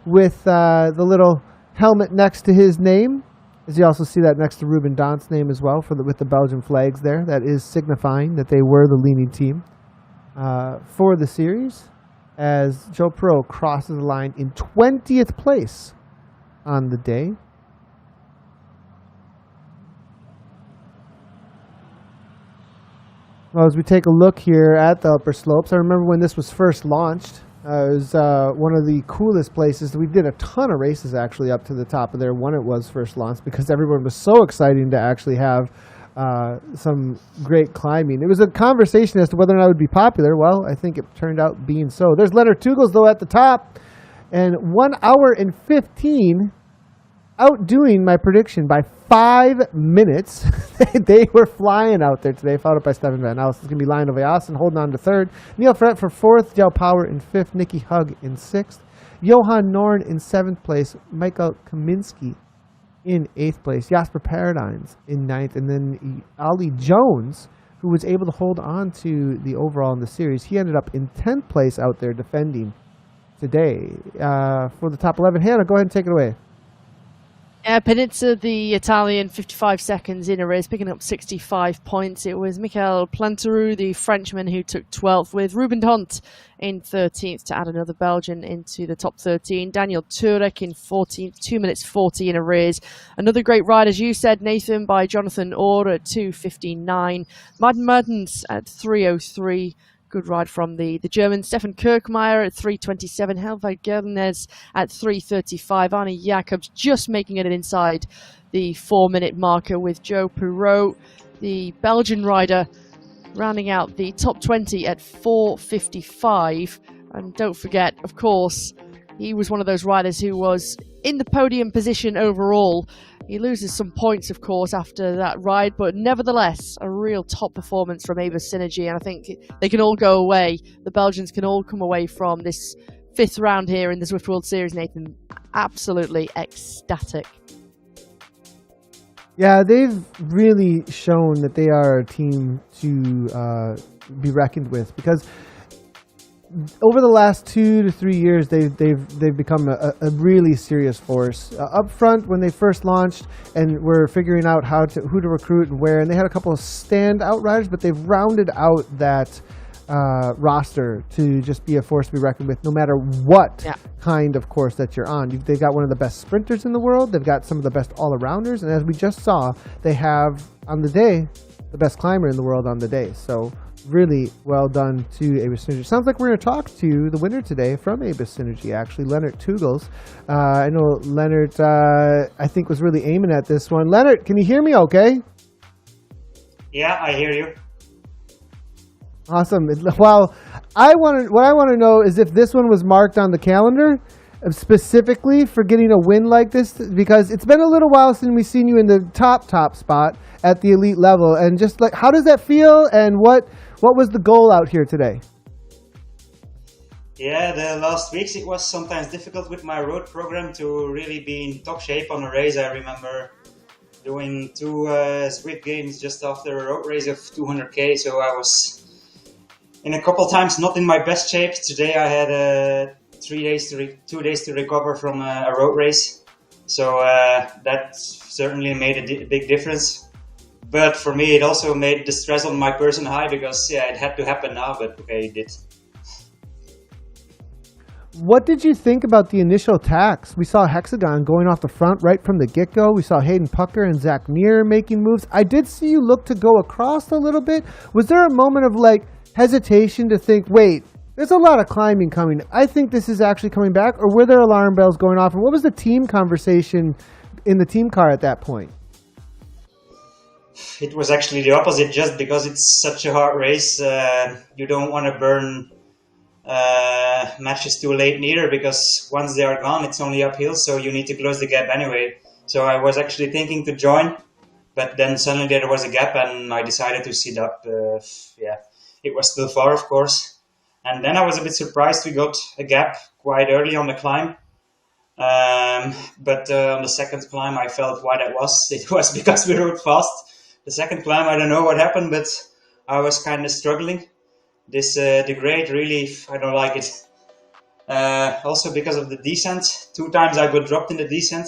with the little helmet next to his name, as you also see that next to Ruben Dant's name as well, with the Belgian flags there. That is signifying that they were the leading team for the series, as Joe Pro crosses the line in 20th place on the day. Well, as we take a look here at the upper slopes, I remember when this was first launched. It was one of the coolest places. We did a ton of races actually up to the top of there when it was first launched, because everyone was so exciting to actually have some great climbing. It was a conversation as to whether or not it would be popular. Well, I think it turned out being so. There's Leonard Teugels, though, at the top, and 1 hour and 15, outdoing my prediction by 5 minutes. They were flying out there today, followed up by Stefan Van Alst. It's going to be Lionel Vasin holding on to 3rd. Neil Frett for 4th. Del Power in 5th. Nicky Hug in 6th. Johan Norn in 7th place. Michael Kaminski in 8th place. Jasper Paradines in 9th. And then Ali Jones, who was able to hold on to the overall in the series. He ended up in 10th place out there defending today for the top 11. Hannah, go ahead and take it away. Yeah, Panizza, the Italian, 55 seconds in a race, picking up 65 points. It was Mikel Plantero, the Frenchman, who took 12th, with Ruben Dant in 13th to add another Belgian into the top 13. Daniel Turek in 14th, 2 minutes 40 in arrears. Another great ride, as you said, Nathan, by Jonathan Orr at 2:59. Martin Mertens at 3:03. Good ride from the German. Stefan Kirkmeyer at 3:27. Helve Gernes at 3:35. Arne Jacobs just making it inside the 4-minute marker with Joe Perreault, the Belgian rider, rounding out the top 20 at 4:55. And don't forget, of course, he was one of those riders who was in the podium position overall. He loses some points, of course, after that ride, but nevertheless, a real top performance from Avis Synergy. And I think they can all go away. The Belgians can all come away from this 5th round here in the Zwift World Series, Nathan, absolutely ecstatic. Yeah, they've really shown that they are a team to be reckoned with, because over the last 2 to 3 years, they've become a really serious force. Up front, when they first launched and were figuring out who to recruit and where, and they had a couple of standout riders, but they've rounded out that roster to just be a force to be reckoned with, no matter what kind of course that you're on. They've got one of the best sprinters in the world. They've got some of the best all-arounders, and as we just saw, they have on the day the best climber in the world on the day. So really well done to Avis Synergy. Sounds like we're going to talk to the winner today from Avis Synergy, actually, Leonard Teugels. I know Leonard, I think, was really aiming at this one. Leonard, can you hear me okay? Yeah, I hear you. Awesome. Well, what I want to know is if this one was marked on the calendar specifically for getting a win like this, because it's been a little while since we've seen you in the top spot at the elite level. And just like, how does that feel, and what was the goal out here today? Yeah, the last weeks it was sometimes difficult with my road program to really be in top shape on a race. I remember doing 2 Zwift games just after a road race of 200k, so I was in a couple times not in my best shape. Today I had 2 days to recover from a road race, so that certainly made a big difference. But for me, it also made the stress on my person high, because it had to happen now, but okay, it did. What did you think about the initial attacks? We saw Hexagon going off the front right from the get-go. We saw Hayden Pucker and Zach Muir making moves. I did see you look to go across a little bit. Was there a moment of hesitation to think, wait, there's a lot of climbing coming, I think this is actually coming back? Or were there alarm bells going off? And what was the team conversation in the team car at that point? It was actually the opposite, just because it's such a hard race. You don't want to burn matches too late neither, because once they are gone, it's only uphill, so you need to close the gap anyway. So I was actually thinking to join, but then suddenly there was a gap and I decided to sit up. It was still far, of course. And then I was a bit surprised we got a gap quite early on the climb. But on the second climb, I felt why that was. It was because we rode fast. The second climb, I don't know what happened, but I was kind of struggling. The grade, really, I don't like it. Also because of the descent. 2 times I got dropped in the descent.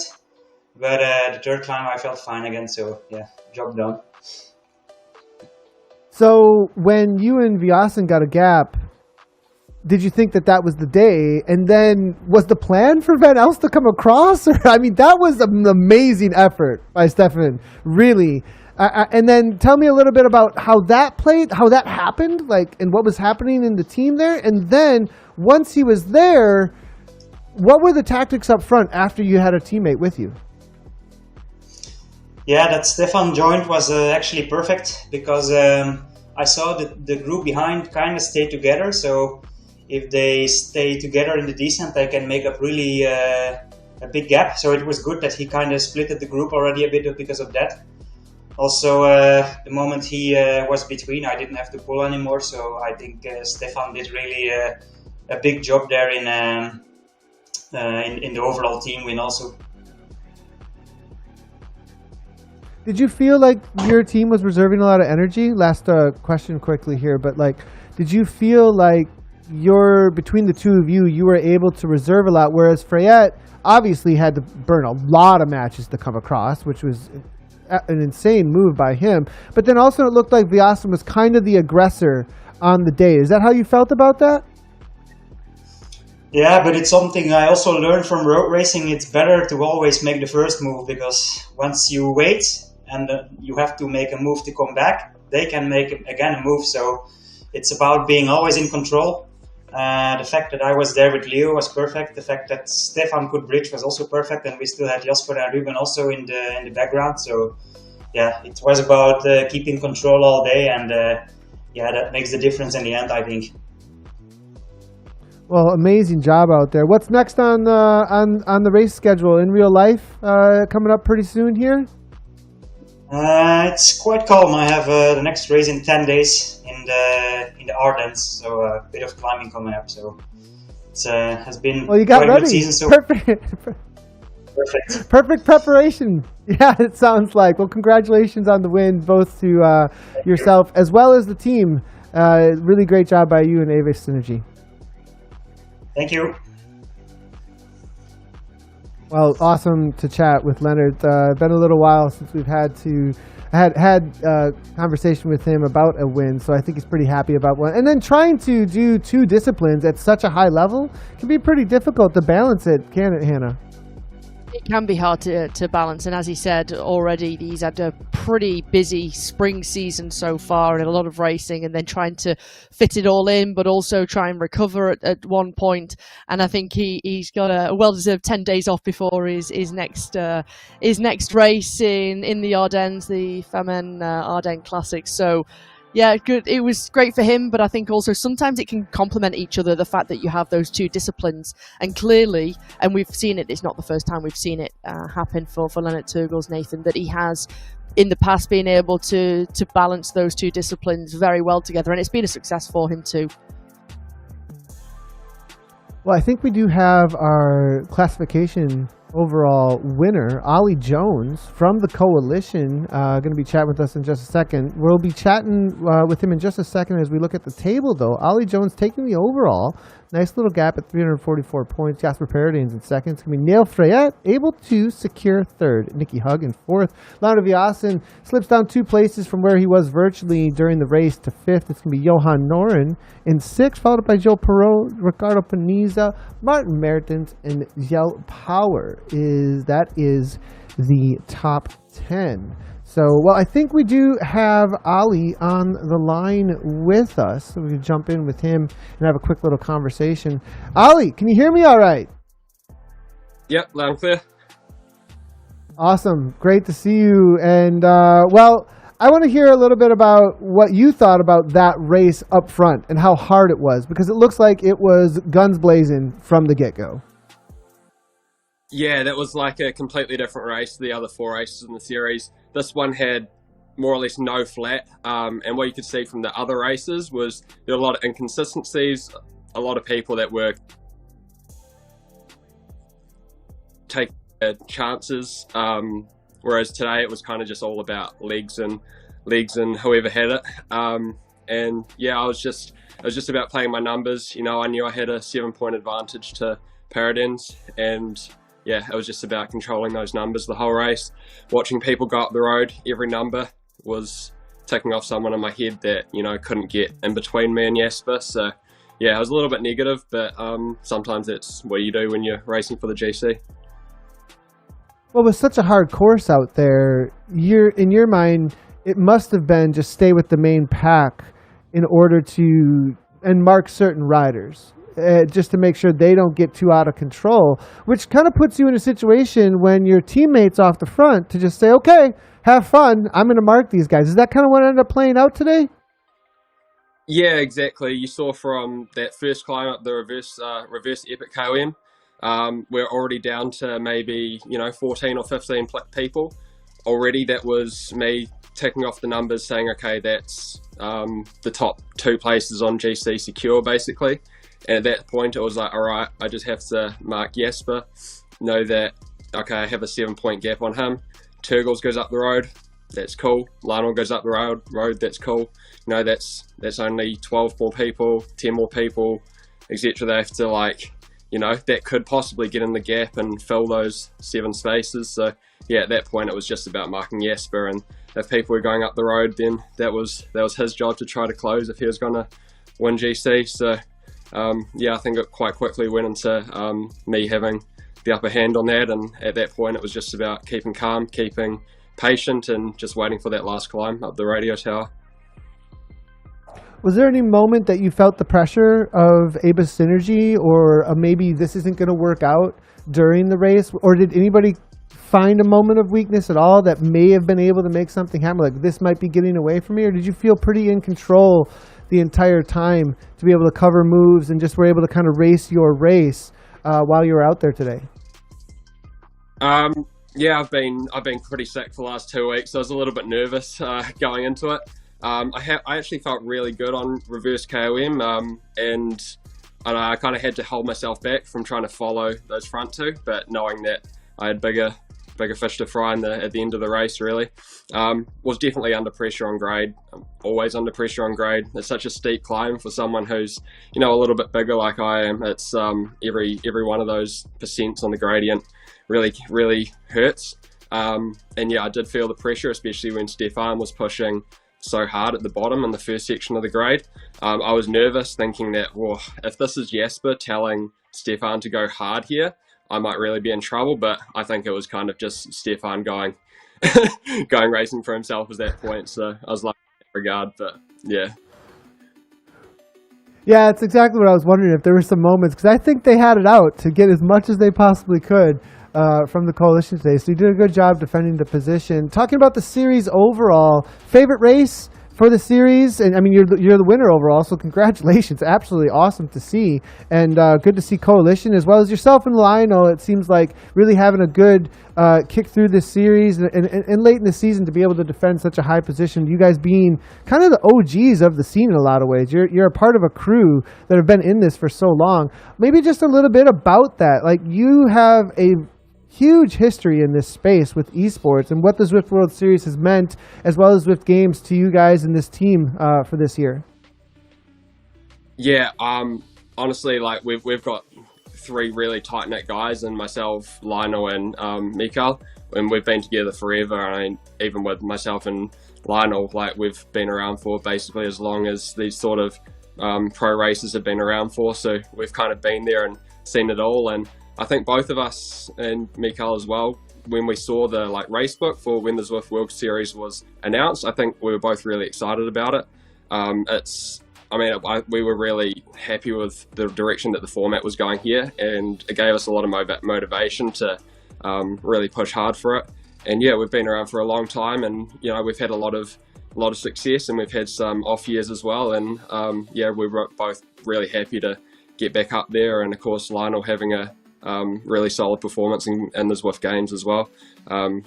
But the third climb, I felt fine again. So, yeah, job done. So when you and Vasin got a gap, did you think that was the day? And then was the plan for Van Els to come across? I mean, that was an amazing effort by Stefan, really. And then tell me a little bit about how that happened, and what was happening in the team there. And then once he was there, what were the tactics up front after you had a teammate with you? Yeah, that Stefan joined was actually perfect, because I saw that the group behind kind of stayed together. So if they stay together in the descent, they can make up really a big gap. So it was good that he kind of splitted the group already a bit because of that. Also, the moment he was between, I didn't have to pull anymore. So I think Stefan did really a big job there in the overall team win also. Did you feel like your team was reserving a lot of energy? Last question quickly here, but did you feel like between the two of you, you were able to reserve a lot, whereas Freyette obviously had to burn a lot of matches to come across, which was an insane move by him. But then also it looked like Vasin was kind of the aggressor on the day. Is that how you felt about that? Yeah, but it's something I also learned from road racing. It's better to always make the first move, because once you wait and you have to make a move to come back, they can make again a move. So it's about being always in control. The fact that I was there with Leo was perfect. The fact that Stefan could bridge was also perfect, and we still had Jasper and Ruben also in the background. So yeah, it was about keeping control all day, and yeah, that makes the difference in the end, I think. Well, amazing job out there. What's next on the race schedule in real life? Coming up pretty soon here. It's quite calm. I have the next race in 10 days in the Ardennes, so a bit of climbing coming up. So it has been well, you got quite ready. a good season. So Perfect preparation. Yeah, it sounds like. Well, congratulations on the win, both to yourself as well as the team. Really great job by you and Avis Synergy. Thank you. Well, awesome to chat with Leonard. Been a little while since we've had conversation with him about a win, so I think he's pretty happy about one. And then trying to do two disciplines at such a high level can be pretty difficult to balance it, can it, Hannah? It can be hard to balance, and as he said already, he's had a pretty busy spring season so far and a lot of racing, and then trying to fit it all in, but also try and recover at one point. And I think he's got a well-deserved 10 days off before his next race in the Ardennes, the Femmes Ardennes Classic. So yeah, good. It was great for him, but I think also sometimes it can complement each other, the fact that you have those two disciplines. And clearly, and we've seen it, it's not the first time we've seen it happen for Lennart Teugels, Nathan, that he has in the past been able to balance those two disciplines very well together, and it's been a success for him too. Well, I think we do have our classification overall winner, Ollie Jones from the Coalition, going to be chatting with us in just a second. We'll be chatting with him in just a second as we look at the table, though. Ollie Jones taking the overall. Nice little gap at 344 points. Jasper Paradines in second. It's going to be Neil Freyette able to secure third. Nikki Hug in fourth. Leonard Vasin slips down 2 places from where he was virtually during the race to fifth. It's going to be Johan Noren in sixth, followed by Joe Perot, Ricardo Paniza, Martin Mertens, and Yel Power. That is the top 10. So, well, I think we do have Ollie on the line with us. So we can jump in with him and have a quick little conversation. Ollie, can you hear me all right? Yep, loud and clear. Awesome. Great to see you. And, well, I want to hear a little bit about what you thought about that race up front and how hard it was, because it looks like it was guns blazing from the get-go. Yeah, that was like a completely different race to the other 4 races in the series. This one had more or less no flat, and what you could see from the other races was there were a lot of inconsistencies, a lot of people that were taking chances, whereas today it was kind of just all about legs and whoever had it. And yeah, it was just about playing my numbers. You know, I knew I had a 7-point advantage to Paradines, and yeah, it was just about controlling those numbers the whole race. Watching people go up the road, every number was ticking off someone in my head that, you know, couldn't get in between me and Jasper. So yeah, I was a little bit negative, but sometimes that's what you do when you're racing for the GC. Well, with such a hard course out there, in your mind, it must have been just stay with the main pack in order to and mark certain riders. Just to make sure they don't get too out of control, which kind of puts you in a situation when your teammates off the front to just say, okay, have fun. I'm going to mark these guys. Is that kind of what ended up playing out today? Yeah, exactly. You saw from that first climb up the reverse epic KOM, we're already down to maybe, 14 or 15 people already. That was me ticking off the numbers saying, okay, that's the top 2 places on GC secure, basically. And at that point, it was like, all right, I just have to mark Jasper, know that, okay, I have a 7-point gap on him. Teugels goes up the road, that's cool. Lionel goes up the road, that's cool. That's only 12 more people, 10 more people, etc. They have to that could possibly get in the gap and fill those 7 spaces. So yeah, at that point, it was just about marking Jasper. And if people were going up the road, then that was his job to try to close if he was going to win GC. So I think it quite quickly went into me having the upper hand on that, and at that point it was just about keeping calm, keeping patient, and just waiting for that last climb up the radio tower. Was there any moment that you felt the pressure of Aba's synergy, or maybe this isn't going to work out during the race? Or did anybody find a moment of weakness at all that may have been able to make something happen? Like, this might be getting away from me? Or did you feel pretty in control the entire time to be able to cover moves and just were able to kind of race your race while you were out there today? Yeah, I've been pretty sick for the last 2 weeks, so I was a little bit nervous going into it. I actually felt really good on reverse KOM, and I kind of had to hold myself back from trying to follow those front two, but knowing that I had bigger fish to fry at the end of the race, really. Was definitely under pressure on grade. I'm always under pressure on grade. It's such a steep climb for someone who's, a little bit bigger like I am. It's every one of those percents on the gradient really hurts. And yeah, I did feel the pressure, especially when Stefan was pushing so hard at the bottom in the first section of the grade. I was nervous, thinking that, well, if this is Jasper telling Stefan to go hard here, I might really be in trouble. But I think it was kind of just Stefan going racing for himself at that point. So I was lucky in that regard, but yeah. Yeah, it's exactly what I was wondering, if there were some moments, because I think they had it out to get as much as they possibly could from the coalition today. So you did a good job defending the position. Talking about the series overall, favorite race for the series, and I mean, you're the winner overall, so congratulations. Absolutely awesome to see, and good to see coalition as well as yourself and Lionel. It seems like really having a good kick through this series and late in the season to be able to defend such a high position. You guys being kind of the OGs of the scene in a lot of ways. You're a part of a crew that have been in this for so long. Maybe just a little bit about that. Like, you have a huge history in this space with esports and what the Zwift World Series has meant, as well as Zwift Games, to you guys and this team for this year. Yeah, honestly, like we've got three really tight knit guys, and myself, Lionel, and Mikael, and we've been together forever. I mean, even with myself and Lionel, like, we've been around for basically as long as these sort of pro races have been around for. So we've kind of been there and seen it all. And I think both of us, and Mikael as well, when we saw the race book for when the Zwift World Series was announced, I think we were both really excited about it. We were really happy with the direction that the format was going here, and it gave us a lot of motivation to really push hard for it. And yeah, we've been around for a long time, and we've had a lot of success, and we've had some off years as well. And yeah, we were both really happy to get back up there, and of course Lionel having a really solid performance in the Zwift Games as well.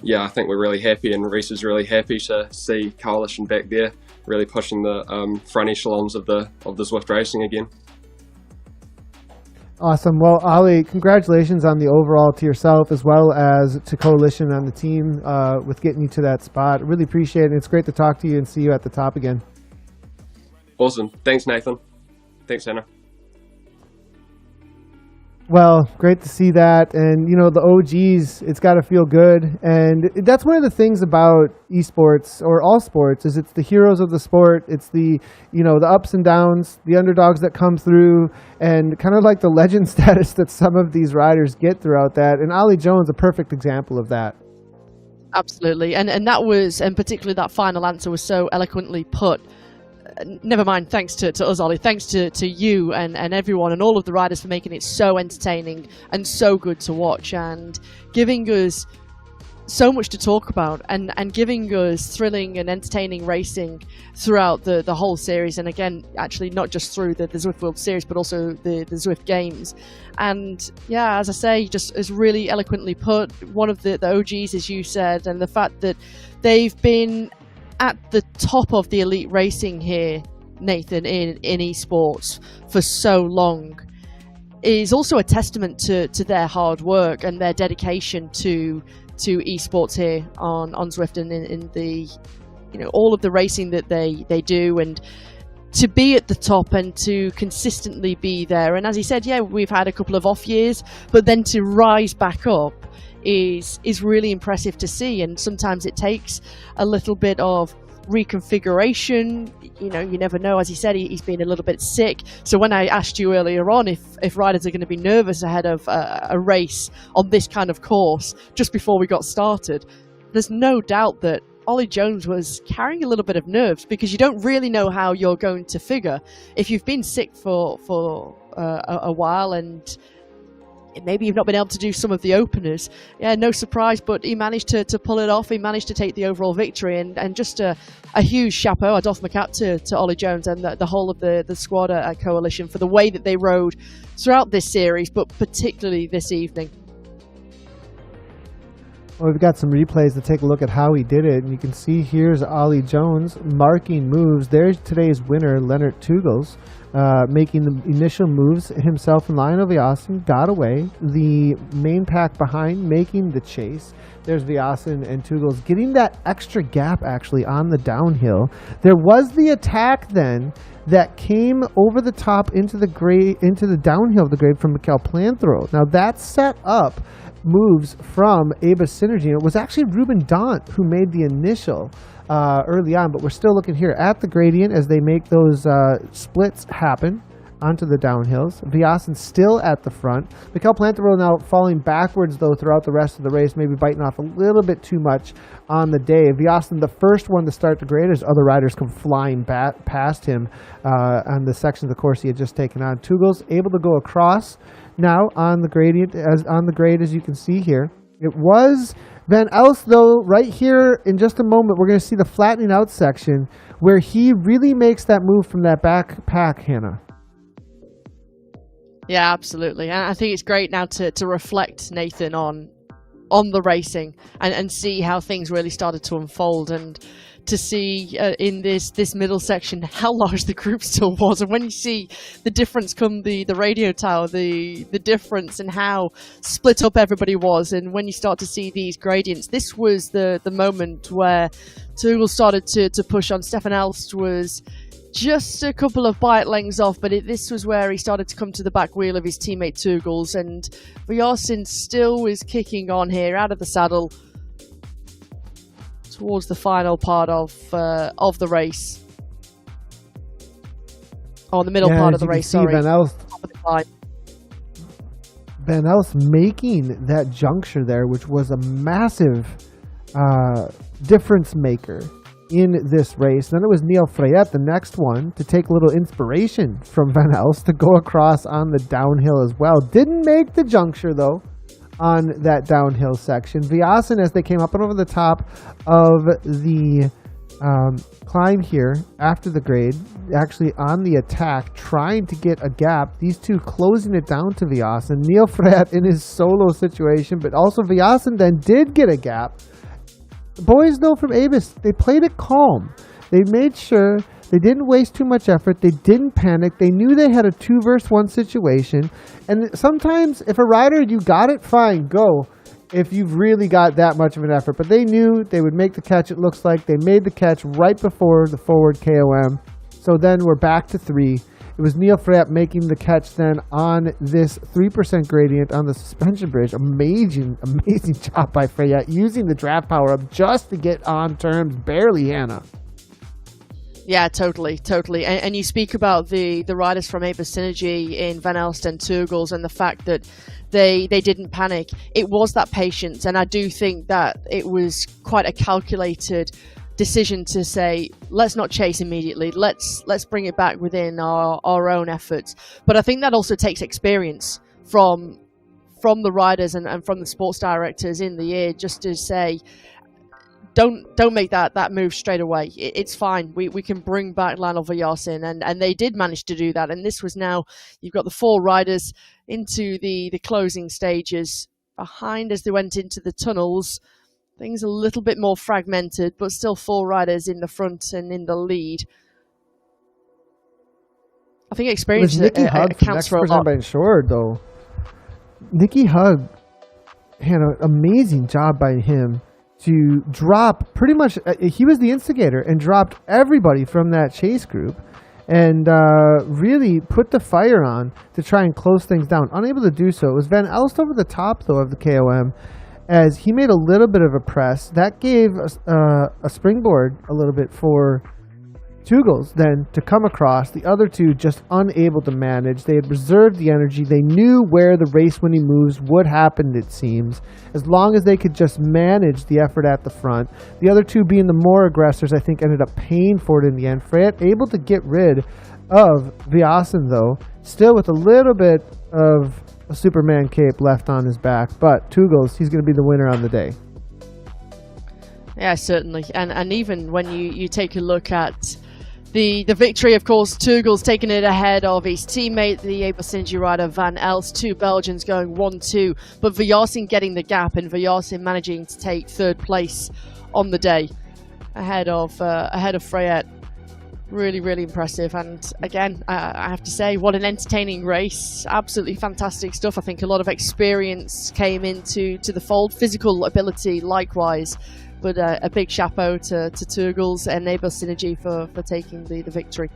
Yeah, I think we're really happy, and Reese is really happy to see Coalition back there, really pushing the front echelons of the Zwift racing again. Awesome. Well, Ali, congratulations on the overall to yourself as well as to Coalition on the team with getting you to that spot. I really appreciate it. It's great to talk to you and see you at the top again. Awesome. Thanks, Nathan. Thanks, Hannah. Well, great to see that. And, the OGs, it's got to feel good. And that's one of the things about esports, or all sports, is it's the heroes of the sport. It's the ups and downs, the underdogs that come through, and kind of like the legend status that some of these riders get throughout that. And Ollie Jones, a perfect example of that. Absolutely. And that was, and particularly that final answer was so eloquently put. Never mind, thanks to us, Ollie. Thanks to you and everyone and all of the riders for making it so entertaining and so good to watch, and giving us so much to talk about, and giving us thrilling and entertaining racing throughout the whole series. And again, actually not just through the Zwift World Series, but also the Zwift Games. And yeah, as I say, just as really eloquently put, one of the OGs, as you said, and the fact that they've been at the top of the elite racing here, Nathan, in esports for so long, is also a testament to their hard work and their dedication to esports here on Zwift, and in the all of the racing that they do, and to be at the top and to consistently be there. And as he said, yeah, we've had a couple of off years, but then to rise back up is really impressive to see. And sometimes it takes a little bit of reconfiguration. You never know. As he said, he's been a little bit sick. So when I asked you earlier on if riders are going to be nervous ahead of a race on this kind of course just before we got started, there's no doubt that Ollie Jones was carrying a little bit of nerves, because you don't really know how you're going to figure if you've been sick for a while, and maybe you've not been able to do some of the openers. Yeah, no surprise, but he managed to pull it off. He managed to take the overall victory, and just a huge chapeau, I doff my cap to Ollie Jones and the whole of the squad at Coalition for the way that they rode throughout this series, but particularly this evening. Well, we've got some replays to take a look at how he did it, and you can see here's Ollie Jones marking moves. There's today's winner, Leonard Teugels, making the initial moves himself, and Lionel Vasin got away. The main pack behind making the chase. There's Vasin and Teugels getting that extra gap actually on the downhill. There was the attack then that came over the top into the downhill of the grade from Mikkel Planthro. Now that set up moves from Aba Synergy. It was actually Ruben Daunt who made the initial early on, but we're still looking here at the gradient as they make those splits happen onto the downhills. Vasin still at the front. Mikkel Planthro now falling backwards though throughout the rest of the race, maybe biting off a little bit too much on the day. Vasin the first one to start the grade as other riders come flying past him on the section of the course he had just taken on. Teugels able to go across now on the gradient, on the grade as you can see here. It was Van Els though. Right here in just a moment we're going to see the flattening out section where he really makes that move from that back pack, Hannah. Yeah, absolutely. And I think it's great now to reflect, Nathan, on the racing and see how things really started to unfold, and to see in this middle section how large the group still was. And when you see the difference come the radio tower, the difference in how split up everybody was, and when you start to see these gradients, this was the moment where Teugels started to push on. Stefan Elst was just a couple of bike lengths off, but this was where he started to come to the back wheel of his teammate Teugels, and Vasin still was kicking on here out of the saddle towards the final part of the race. Oh, the middle part of the race, sorry. Van Els making that juncture there, which was a massive difference maker in this race. Then it was Neil Freyet, the next one, to take a little inspiration from Van Els to go across on the downhill as well. Didn't make the juncture though on that downhill section. Vasin, as they came up and over the top of the climb here after the grade, actually on the attack, trying to get a gap. These two closing it down to Vasin. Neil Freyet in his solo situation, but also Vasin then did get a gap. The boys know from Avis, they played it calm. They made sure they didn't waste too much effort. They didn't panic. They knew they had a 2-versus-1 situation. And sometimes if a rider, you got it, fine, go. If you've really got that much of an effort. But they knew they would make the catch, it looks like. They made the catch right before the forward KOM. So then we're back to 3. It was Neil Freyet making the catch then on this 3% gradient on the suspension bridge. Amazing job by Freyet, using the draft power up just to get on terms, barely, Hannah. Yeah, totally. And you speak about the riders from Aba Synergy in Van Elst and Teugels, and the fact that they didn't panic. It was that patience, and I do think that it was quite a calculated decision to say, let's not chase immediately, let's bring it back within our own efforts. But I think that also takes experience from the riders and from the sports directors in the year, just to say, don't make that move straight away. It's fine. We can bring back Lionel Vasin, and they did manage to do that. And this was now, you've got the 4 riders into the closing stages. Behind, as they went into the tunnels, things a little bit more fragmented, but still 4 riders in the front and in the lead. I think experience counts for a lot. Insured, though. Nicky Hug had an amazing job by him to drop pretty much, he was the instigator and dropped everybody from that chase group and really put the fire on to try and close things down. Unable to do so. It was Van Elst over the top, though, of the KOM, as he made a little bit of a press. That gave a springboard a little bit for Teugels then to come across, the other two just unable to manage. They had reserved the energy. They knew where the race-winning moves would happen, it seems, as long as they could just manage the effort at the front. The other two, being the more aggressors, I think ended up paying for it in the end. Freya able to get rid of Vasin, though, still with a little bit of a Superman cape left on his back. But Teugels, he's going to be the winner on the day. Yeah, certainly. And even when you take a look at the victory, of course, Teugels taking it ahead of his teammate, the able synergy rider Van Els, two Belgians going 1-2, but Vasin getting the gap and Vasin managing to take third place on the day ahead of Freya. Really, really impressive. And again, I have to say, what an entertaining race. Absolutely fantastic stuff. I think a lot of experience came into the fold, physical ability likewise. But a big chapeau to Teugels and Able Synergy for taking the victory.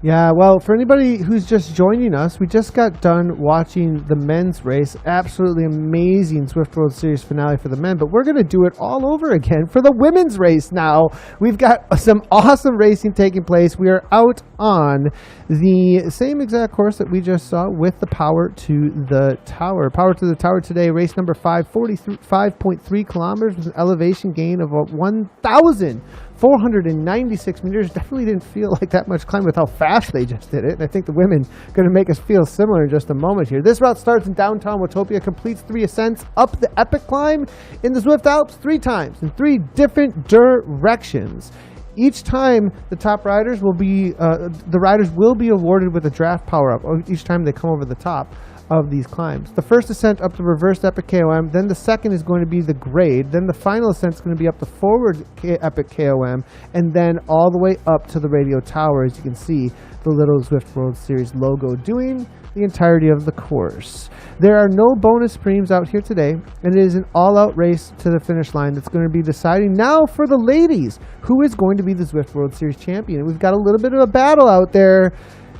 Yeah, well, for anybody who's just joining us, we just got done watching the men's race. Absolutely amazing Zwift World Series finale for the men, but we're going to do it all over again for the women's race now. We've got some awesome racing taking place. We are out on the same exact course that we just saw with the Power to the Tower. Power to the Tower today, race number 5, 45.3 kilometers with an elevation gain of 1,496 meters. Definitely didn't feel like that much climb with how fast they just did it. And I think the women are going to make us feel similar in just a moment here. This route starts in downtown Watopia, completes 3 ascents up the epic climb in the Zwift Alps 3 times in 3 different directions. Each time the top riders will be, the riders will be awarded with a draft power-up each time they come over the top of these climbs. The first ascent up the reversed epic KOM, then the second is going to be the grade, then the final ascent is going to be up the forward epic KOM, and then all the way up to the radio tower, as you can see the little Zwift World Series logo doing the entirety of the course. There are no bonus premiums out here today, and it is an all-out race to the finish line that's going to be deciding now for the ladies who is going to be the Zwift World Series champion. And we've got a little bit of a battle out there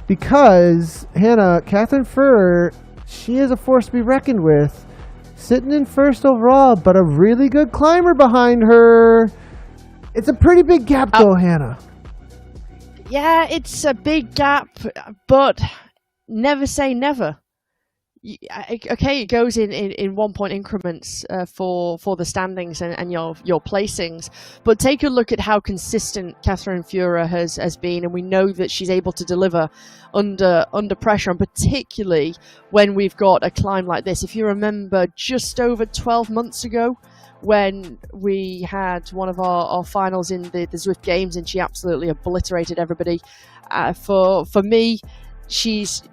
because, Hannah, Catherine Furr, she is a force to be reckoned with, sitting in first overall, but a really good climber behind her. It's a pretty big gap, though, Hannah. Yeah, it's a big gap, but never say never. Okay, it goes in 1 point increments for the standings and your placings, but take a look at how consistent Catherine Fura has been, and we know that she's able to deliver under pressure, and particularly when we've got a climb like this. If you remember, just over 12 months ago, when we had one of our finals in the Zwift Games, and she absolutely obliterated everybody. For me, she's,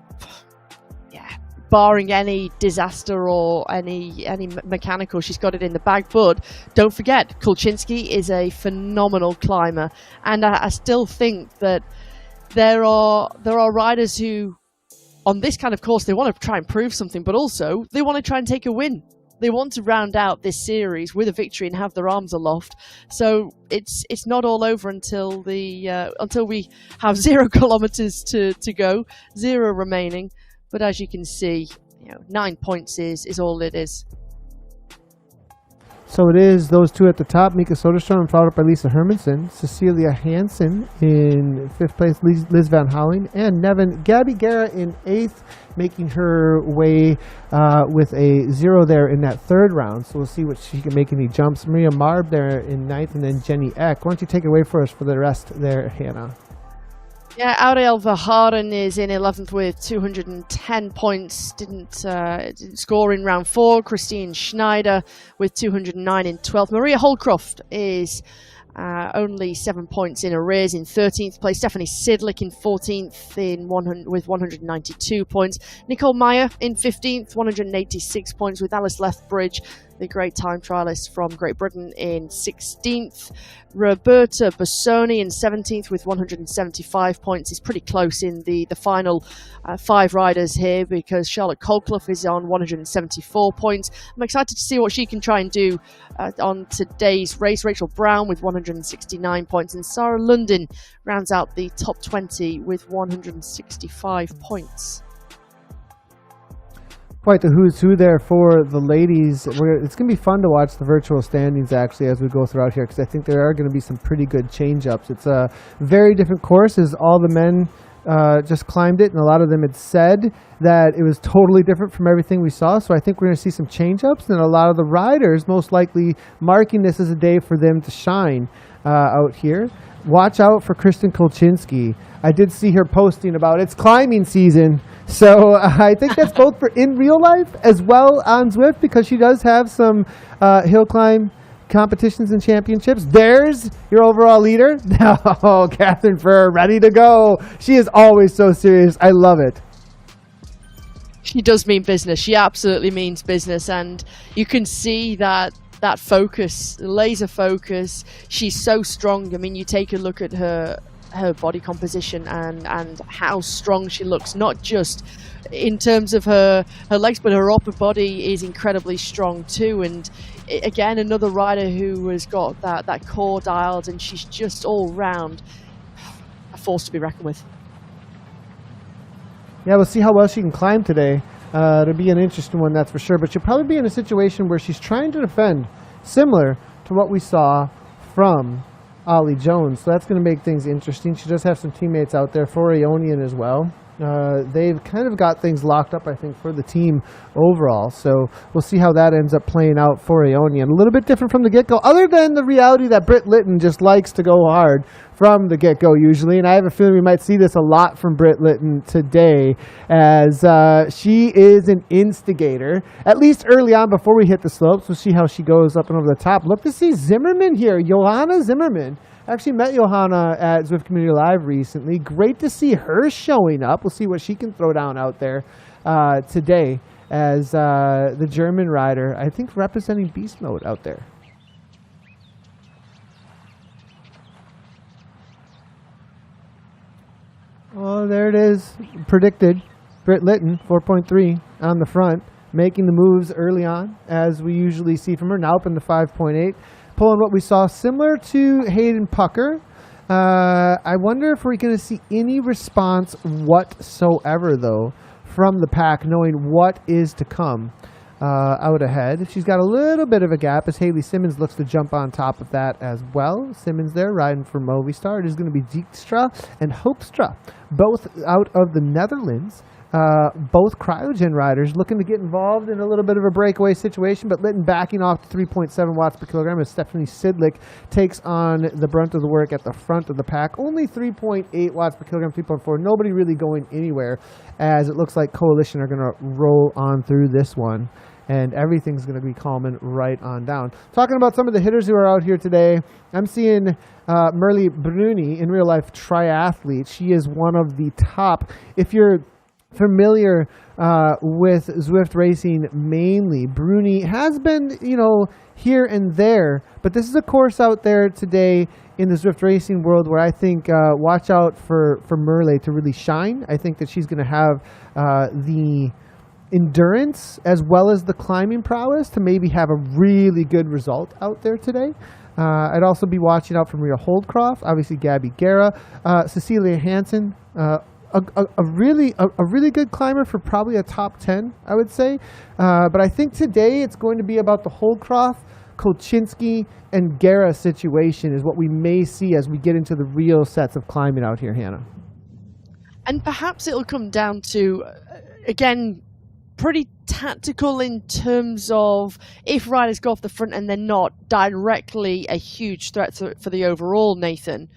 barring any disaster or any mechanical, she's got it in the bag. But don't forget, Kulczynski is a phenomenal climber, and I still think that there are riders who, on this kind of course, they want to try and prove something, but also they want to try and take a win. They want to round out this series with a victory and have their arms aloft. So it's not all over until we have 0 kilometers to go, 0 remaining. But as you can see, 9 points is all it is. So it is those two at the top, Mika Soderstrom, followed up by Lisa Hermansen, Cecilia Hansen in 5th place, Liz Van Houweling, and Gabby Guerra in 8th, making her way with a 0 there in that 3rd round. So we'll see what she can make any jumps. Maria Marb there in 9th, and then Jenny Eck. Why don't you take it away for us for the rest there, Hannah? Yeah, Auriel Verhaeren is in 11th with 210 points. Didn't score in round 4. Christine Schneider with 209 in 12th. Maria Holcroft is only 7 points in arrears in 13th place. Stephanie Sidlick in 14th with 192 points. Nicole Meyer in 15th, 186 points, with Alice Lethbridge, the great time trialist from Great Britain, in 16th. Roberta Bassoni in 17th with 175 points. Is pretty close in the final 5 riders here, because Charlotte Colclough is on 174 points. I'm excited to see what she can try and do on today's race. Rachel Brown with 169 points, and Sarah London rounds out the top 20 with 165 points. quite the who's who there for the ladies. It's going to be fun to watch the virtual standings actually as we go throughout here, because I think there are going to be some pretty good change-ups. It's a very different course as all the men just climbed it, and a lot of them had said that it was totally different from everything we saw. So I think we're going to see some change-ups, and a lot of the riders most likely marking this as a day for them to shine out here. Watch out for Kristen Kolchinski. I did see her posting about it's climbing season. So I think that's both for in real life as well on Zwift, because she does have some hill climb competitions and championships. There's your overall leader. Oh, Catherine Furr, ready to go. She is always so serious. I love it. She does mean business. She absolutely means business. And you can see that focus, laser focus. She's so strong. I mean, you take a look at her body composition and how strong she looks, not just in terms of her legs, but her upper body is incredibly strong too. And again, another rider who has got that core dialed, and she's just all round a force to be reckoned with. Yeah, we'll see how well she can climb today. It'll be an interesting one, that's for sure. But she'll probably be in a situation where she's trying to defend, similar to what we saw from Ollie Jones. So that's going to make things interesting. She does have some teammates out there for Ionian as well. They've kind of got things locked up, I think, for the team overall. So we'll see how that ends up playing out for Ionian. A little bit different from the get-go, other than the reality that Britt Lytton just likes to go hard from the get-go usually. And I have a feeling we might see this a lot from Britt Lytton today, as she is an instigator, at least early on before we hit the slopes. We'll see how she goes up and over the top. Look to see Zimmerman here, Johanna Zimmerman. Actually met Johanna at Zwift Community Live recently. Great to see her showing up. We'll see what she can throw down out there today as the German rider, I think, representing Beast Mode out there. Oh, there it is. Predicted. Britt Lytton, 4.3 on the front, making the moves early on, as we usually see from her. Now up into 5.8. Pulling what we saw similar to Hayden Pucker. I wonder if we're going to see any response whatsoever, though, from the pack, knowing what is to come out ahead. She's got a little bit of a gap as Haley Simmons looks to jump on top of that as well. Simmons there riding for Movistar. It is going to be Dijkstra and Hoopstra, both out of the Netherlands. Both cryogen riders looking to get involved in a little bit of a breakaway situation, but Lytton backing off to 3.7 watts per kilogram as Stephanie Sidlick takes on the brunt of the work at the front of the pack. Only 3.8 watts per kilogram, 3.4. Nobody really going anywhere, as it looks like Coalition are going to roll on through this one, and everything's going to be calming right on down. Talking about some of the hitters who are out here today, I'm seeing Merle Bruni, in real life triathlete. She is one of the top. If you're familiar with Zwift racing mainly, Bruni has been, here and there, but this is a course out there today in the Zwift racing world where I think watch out for Merle to really shine. I think that she's going to have the endurance as well as the climbing prowess to maybe have a really good result out there today. I'd also be watching out for Maria Holdcroft, obviously Gabby Guerra, Cecilia Hansen, a really good climber for probably a top 10, I would say. But I think today it's going to be about the Holdcroft, Kolchinski, and Guerra situation is what we may see as we get into the real sets of climbing out here, Hannah. And perhaps it'll come down to, again, pretty tactical in terms of if riders go off the front and they're not directly a huge threat for the overall, Nathan,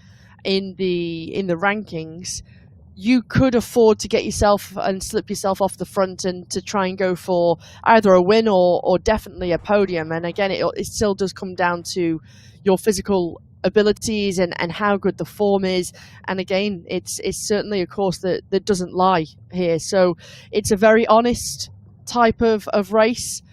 in the rankings, you could afford to get yourself and slip yourself off the front and to try and go for either a win or definitely a podium. And again, it still does come down to your physical abilities and how good the form is. And again, it's certainly a course that doesn't lie here. So it's a very honest type of race.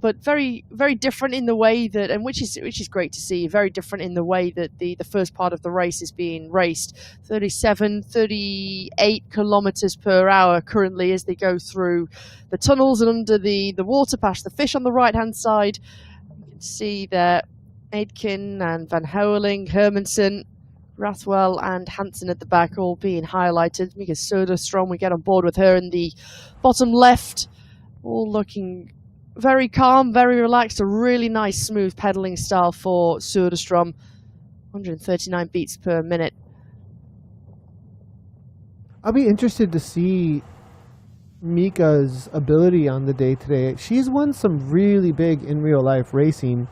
But very, very different in the way that, and which is great to see, very different in the way that the first part of the race is being raced. 37, 38 kilometers per hour currently as they go through the tunnels and under the water past the fish on the right-hand side. You can see there Aitken and Van Houweling, Hermansen, Rathwell and Hansen at the back all being highlighted. Mika Söderström, we get on board with her in the bottom left. all looking very calm, very relaxed. A really nice, smooth pedaling style for Söderström. 139 beats per minute. I'll be interested to see Mika's ability on the day today. She's won some really big in real life racing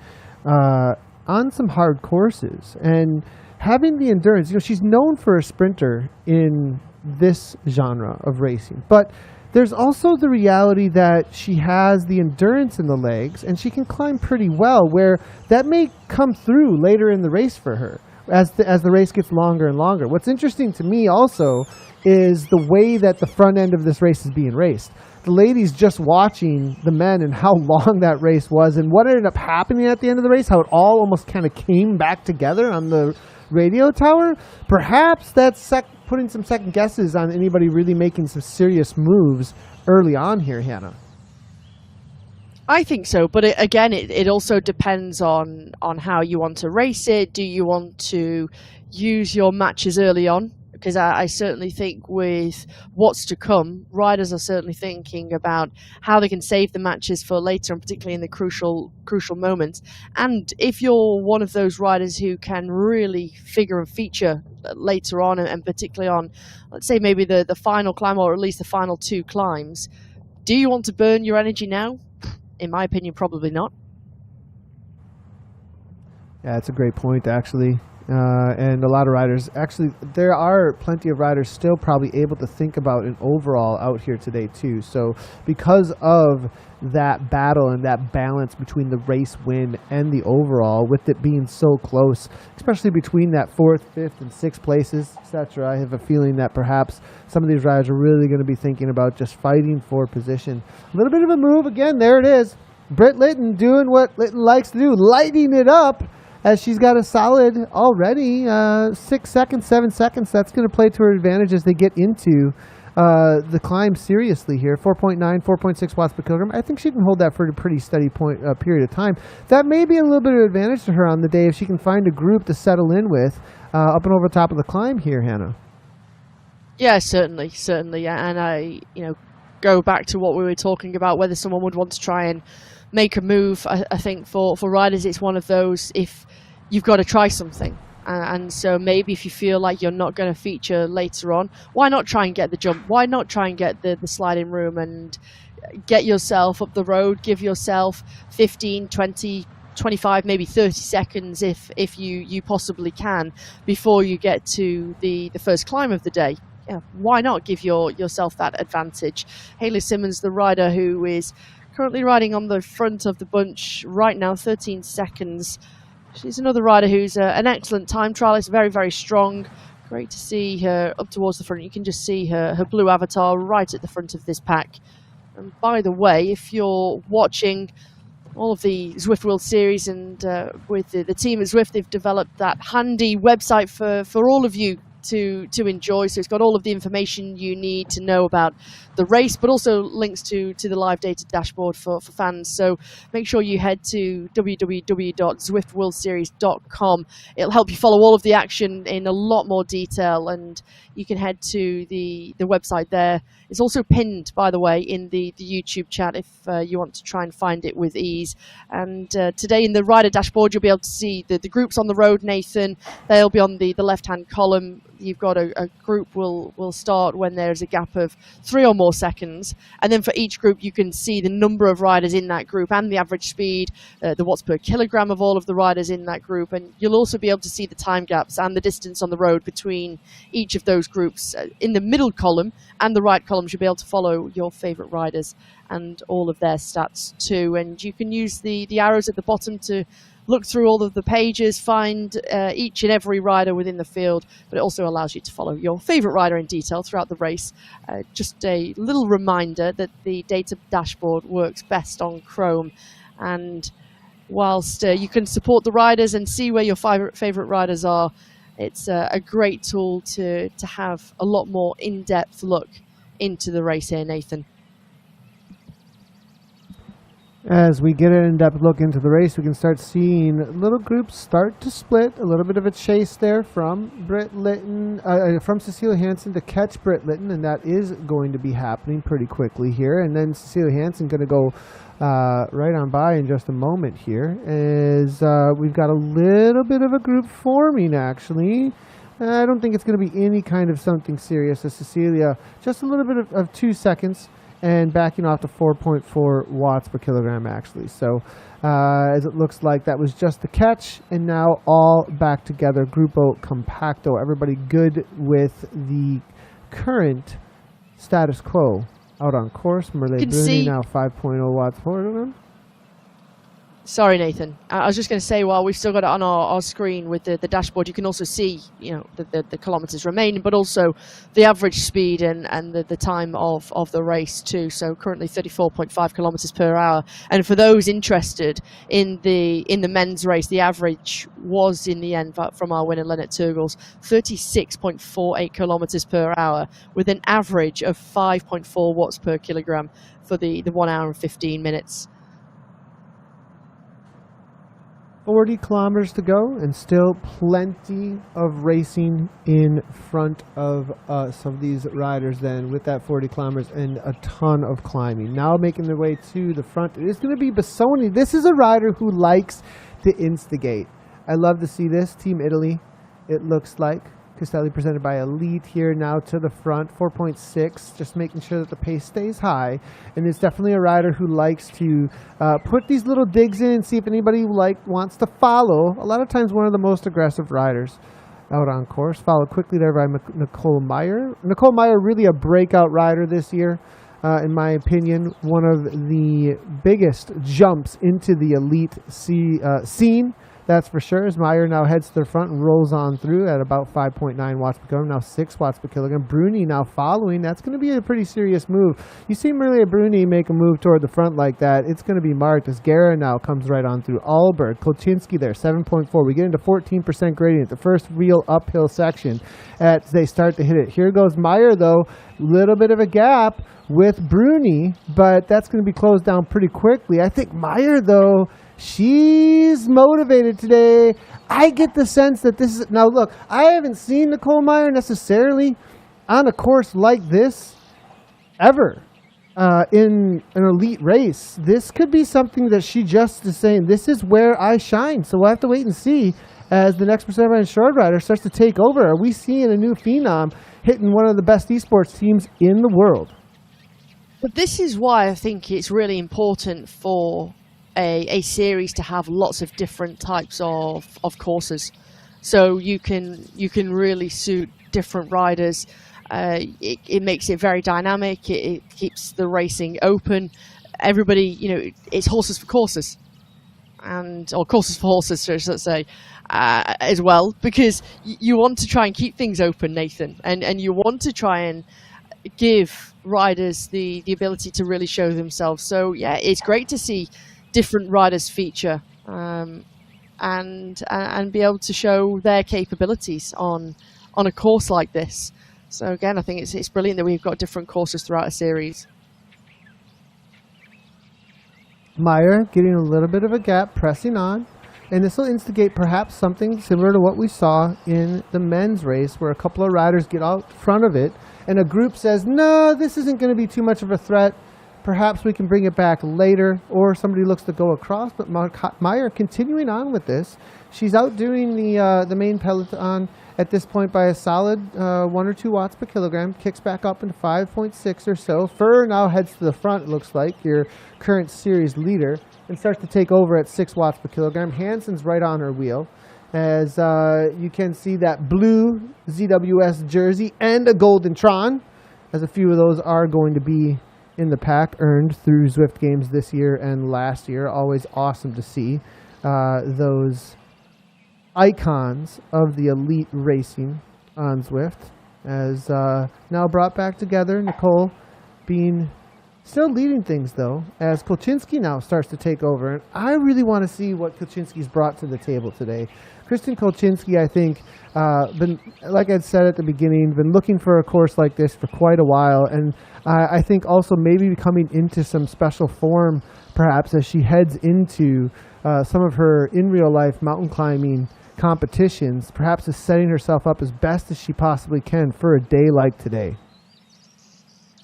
on some hard courses, and having the endurance, she's known for a sprinter in this genre of racing, but there's also the reality that she has the endurance in the legs and she can climb pretty well, where that may come through later in the race for her as the race gets longer and longer. What's interesting to me also is the way that the front end of this race is being raced. The ladies just watching the men and how long that race was and what ended up happening at the end of the race, how it all almost kind of came back together on the radio tower. Perhaps that's putting some second guesses on anybody really making some serious moves early on here, Hannah. I think so, but it also depends on how you want to race it. Do you want to use your matches early on? Because I certainly think with what's to come, riders are certainly thinking about how they can save the matches for later, and particularly in the crucial moments. And if you're one of those riders who can really figure and feature later on, and particularly on, let's say, maybe the final climb, or at least the final two climbs, do you want to burn your energy now? In my opinion, probably not. Yeah, that's a great point, actually. And a lot of riders, actually, there are plenty of riders still probably able to think about an overall out here today, too. So because of that battle and that balance between the race win and the overall, with it being so close, especially between that 4th, 5th, and 6th places, etc., I have a feeling that perhaps some of these riders are really going to be thinking about just fighting for position. A little bit of a move. Again, there it is. Britt Lytton doing what Lytton likes to do, lighting it up, as she's got a solid already 6 seconds, 7 seconds. That's going to play to her advantage as they get into the climb seriously here. 4.9, 4.6 watts per kilogram. I think she can hold that for a pretty steady period of time. That may be a little bit of advantage to her on the day if she can find a group to settle in with up and over the top of the climb here, Hannah. Yeah, certainly. And I, go back to what we were talking about, whether someone would want to try and make a move. I think for riders, it's one of those, if you've got to try something. And so maybe if you feel like you're not going to feature later on, why not try and get the jump? Why not try and get the sliding room and get yourself up the road? Give yourself 15, 20, 25, maybe 30 seconds if you possibly can before you get to the first climb of the day. Yeah, why not give yourself that advantage? Hayley Simmons, the rider who is currently riding on the front of the bunch right now, 13 seconds. She's another rider who's an excellent time trialist, very, very strong. Great to see her up towards the front. You can just see her blue avatar right at the front of this pack. And by the way, if you're watching all of the Zwift World Series and with the team at Zwift, they've developed that handy website for all of you to enjoy. So it's got all of the information you need to know about the race, but also links to the live data dashboard for fans. So make sure you head to www.zwiftworldseries.com. It'll help you follow all of the action in a lot more detail, and you can head to the website there. It's also pinned, by the way, in the YouTube chat if you want to try and find it with ease. And today in the rider dashboard, you'll be able to see the groups on the road, Nathan. They'll be on the left-hand column. You've got a group will start when there's a gap of 3 or more seconds. And then for each group, you can see the number of riders in that group and the average speed, the watts per kilogram of all of the riders in that group. And you'll also be able to see the time gaps and the distance on the road between each of those groups. In the middle column and the right column, you'll be able to follow your favorite riders and all of their stats too. And you can use the arrows at the bottom to look through all of the pages, find each and every rider within the field, but it also allows you to follow your favorite rider in detail throughout the race. Just a little reminder that the data dashboard works best on Chrome, and whilst you can support the riders and see where your favorite riders are, it's a great tool to have a lot more in-depth look into the race here, Nathan. As we get an in-depth look into the race, we can start seeing little groups start to split. A little bit of a chase there from Britt Lytton, from Cecilia Hansen to catch Britt Lytton, and that is going to be happening pretty quickly here. And then Cecilia Hansen going to go right on by in just a moment here, as we've got a little bit of a group forming actually. I don't think it's going to be any kind of something serious, as Cecilia just a little bit of 2 seconds and backing off to 4.4 watts per kilogram actually. So as it looks like that was just the catch, and now all back together, Grupo Compacto. Everybody good with the current status quo out on course. Merle Bruni now 5.0 watts per kilogram. Sorry, Nathan. I was just going to say, while we've still got it on our screen with the dashboard, you can also see, the kilometres remaining, but also the average speed and the time of the race too. So currently 34.5 kilometres per hour. And for those interested in the men's race, the average was in the end from our winner Lennart Teugels 36.48 kilometres per hour, with an average of 5.4 watts per kilogram for the 1 hour and 15 minutes. 40 kilometers to go, and still plenty of racing in front of some of these riders then, with that 40 kilometers and a ton of climbing. Now making their way to the front, it is going to be Vasin. This is a rider who likes to instigate. I love to see this. Team Italy, it looks like. Castelli presented by Elite here now to the front, 4.6, just making sure that the pace stays high. And it's definitely a rider who likes to put these little digs in and see if anybody wants to follow. A lot of times one of the most aggressive riders out on course. Followed quickly there by Nicole Meyer. Nicole Meyer, really a breakout rider this year. In my opinion, one of the biggest jumps into the Elite scene. That's for sure, as Meyer now heads to the front and rolls on through at about 5.9 watts per kilogram, now 6 watts per kilogram. Bruni now following. That's going to be a pretty serious move. You see Maria Bruni make a move toward the front like that, it's going to be marked, as Guerra now comes right on through. Alberg, Kocinski there, 7.4. We get into 14% gradient, the first real uphill section as they start to hit it. Here goes Meyer, though. Little bit of a gap with Bruni, but that's going to be closed down pretty quickly. I think Meyer, though, she's motivated today. I get the sense that this is... Now, look, I haven't seen Nicole Meyer necessarily on a course like this ever in an Elite race. This could be something that she just is saying, this is where I shine. So we'll have to wait and see as the next percent and short rider starts to take over. Are we seeing a new phenom hitting one of the best esports teams in the world? But this is why I think it's really important for a series to have lots of different types of courses, so you can really suit different riders. It makes it very dynamic. It keeps the racing open. Everybody, it's horses for courses, or courses for horses, let's say, as well, because you want to try and keep things open, Nathan, and you want to try and give riders the ability to really show themselves. So yeah, it's great to see different riders feature and be able to show their capabilities on a course like this. So again, I think it's brilliant that we've got different courses throughout a series. Meyer getting a little bit of a gap, pressing on, and this will instigate perhaps something similar to what we saw in the men's race, where a couple of riders get out front of it and a group says, no, this isn't going to be too much of a threat. Perhaps we can bring it back later, or somebody looks to go across. But Meyer continuing on with this. She's outdoing the main peloton at this point by a solid 1 or 2 watts per kilogram. Kicks back up into 5.6 or so. Furr now heads to the front, it looks like, your current series leader, and starts to take over at 6 watts per kilogram. Hansen's right on her wheel, as you can see that blue ZWS jersey and a golden Tron, as a few of those are going to be in the pack, earned through Zwift games this year and last year. Always awesome to see those icons of the Elite racing on Zwift, as now brought back together. Nicole being Still leading things, though, as Kolchinsky now starts to take over. And I really want to see what Kolchinsky's brought to the table today. Kristen Kolchinsky, I think, been, like I said at the beginning, been looking for a course like this for quite a while. And I think also maybe coming into some special form, perhaps, as she heads into some of her in real life mountain climbing competitions, perhaps is setting herself up as best as she possibly can for a day like today.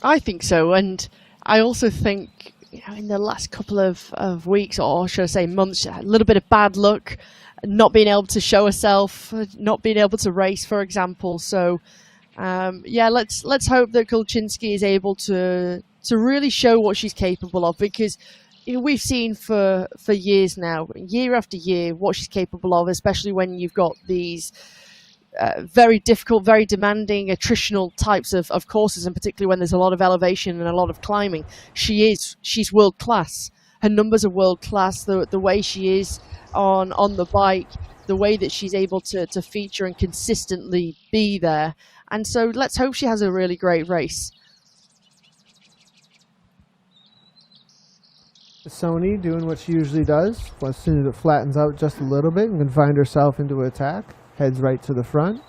I think so. And I also think, in the last couple of weeks, or should I say months, a little bit of bad luck, not being able to show herself, not being able to race, for example. So, let's hope that Kolchinsky is able to really show what she's capable of, because we've seen for years now, year after year, what she's capable of, especially when you've got these very difficult, very demanding, attritional types of courses, and particularly when there's a lot of elevation and a lot of climbing. She's world class. Her numbers are world class. The way she is on the bike, the way that she's able to feature and consistently be there. And so let's hope she has a really great race. Sony doing what she usually does. As soon as it flattens out just a little bit and can find herself into attack, heads right to the front.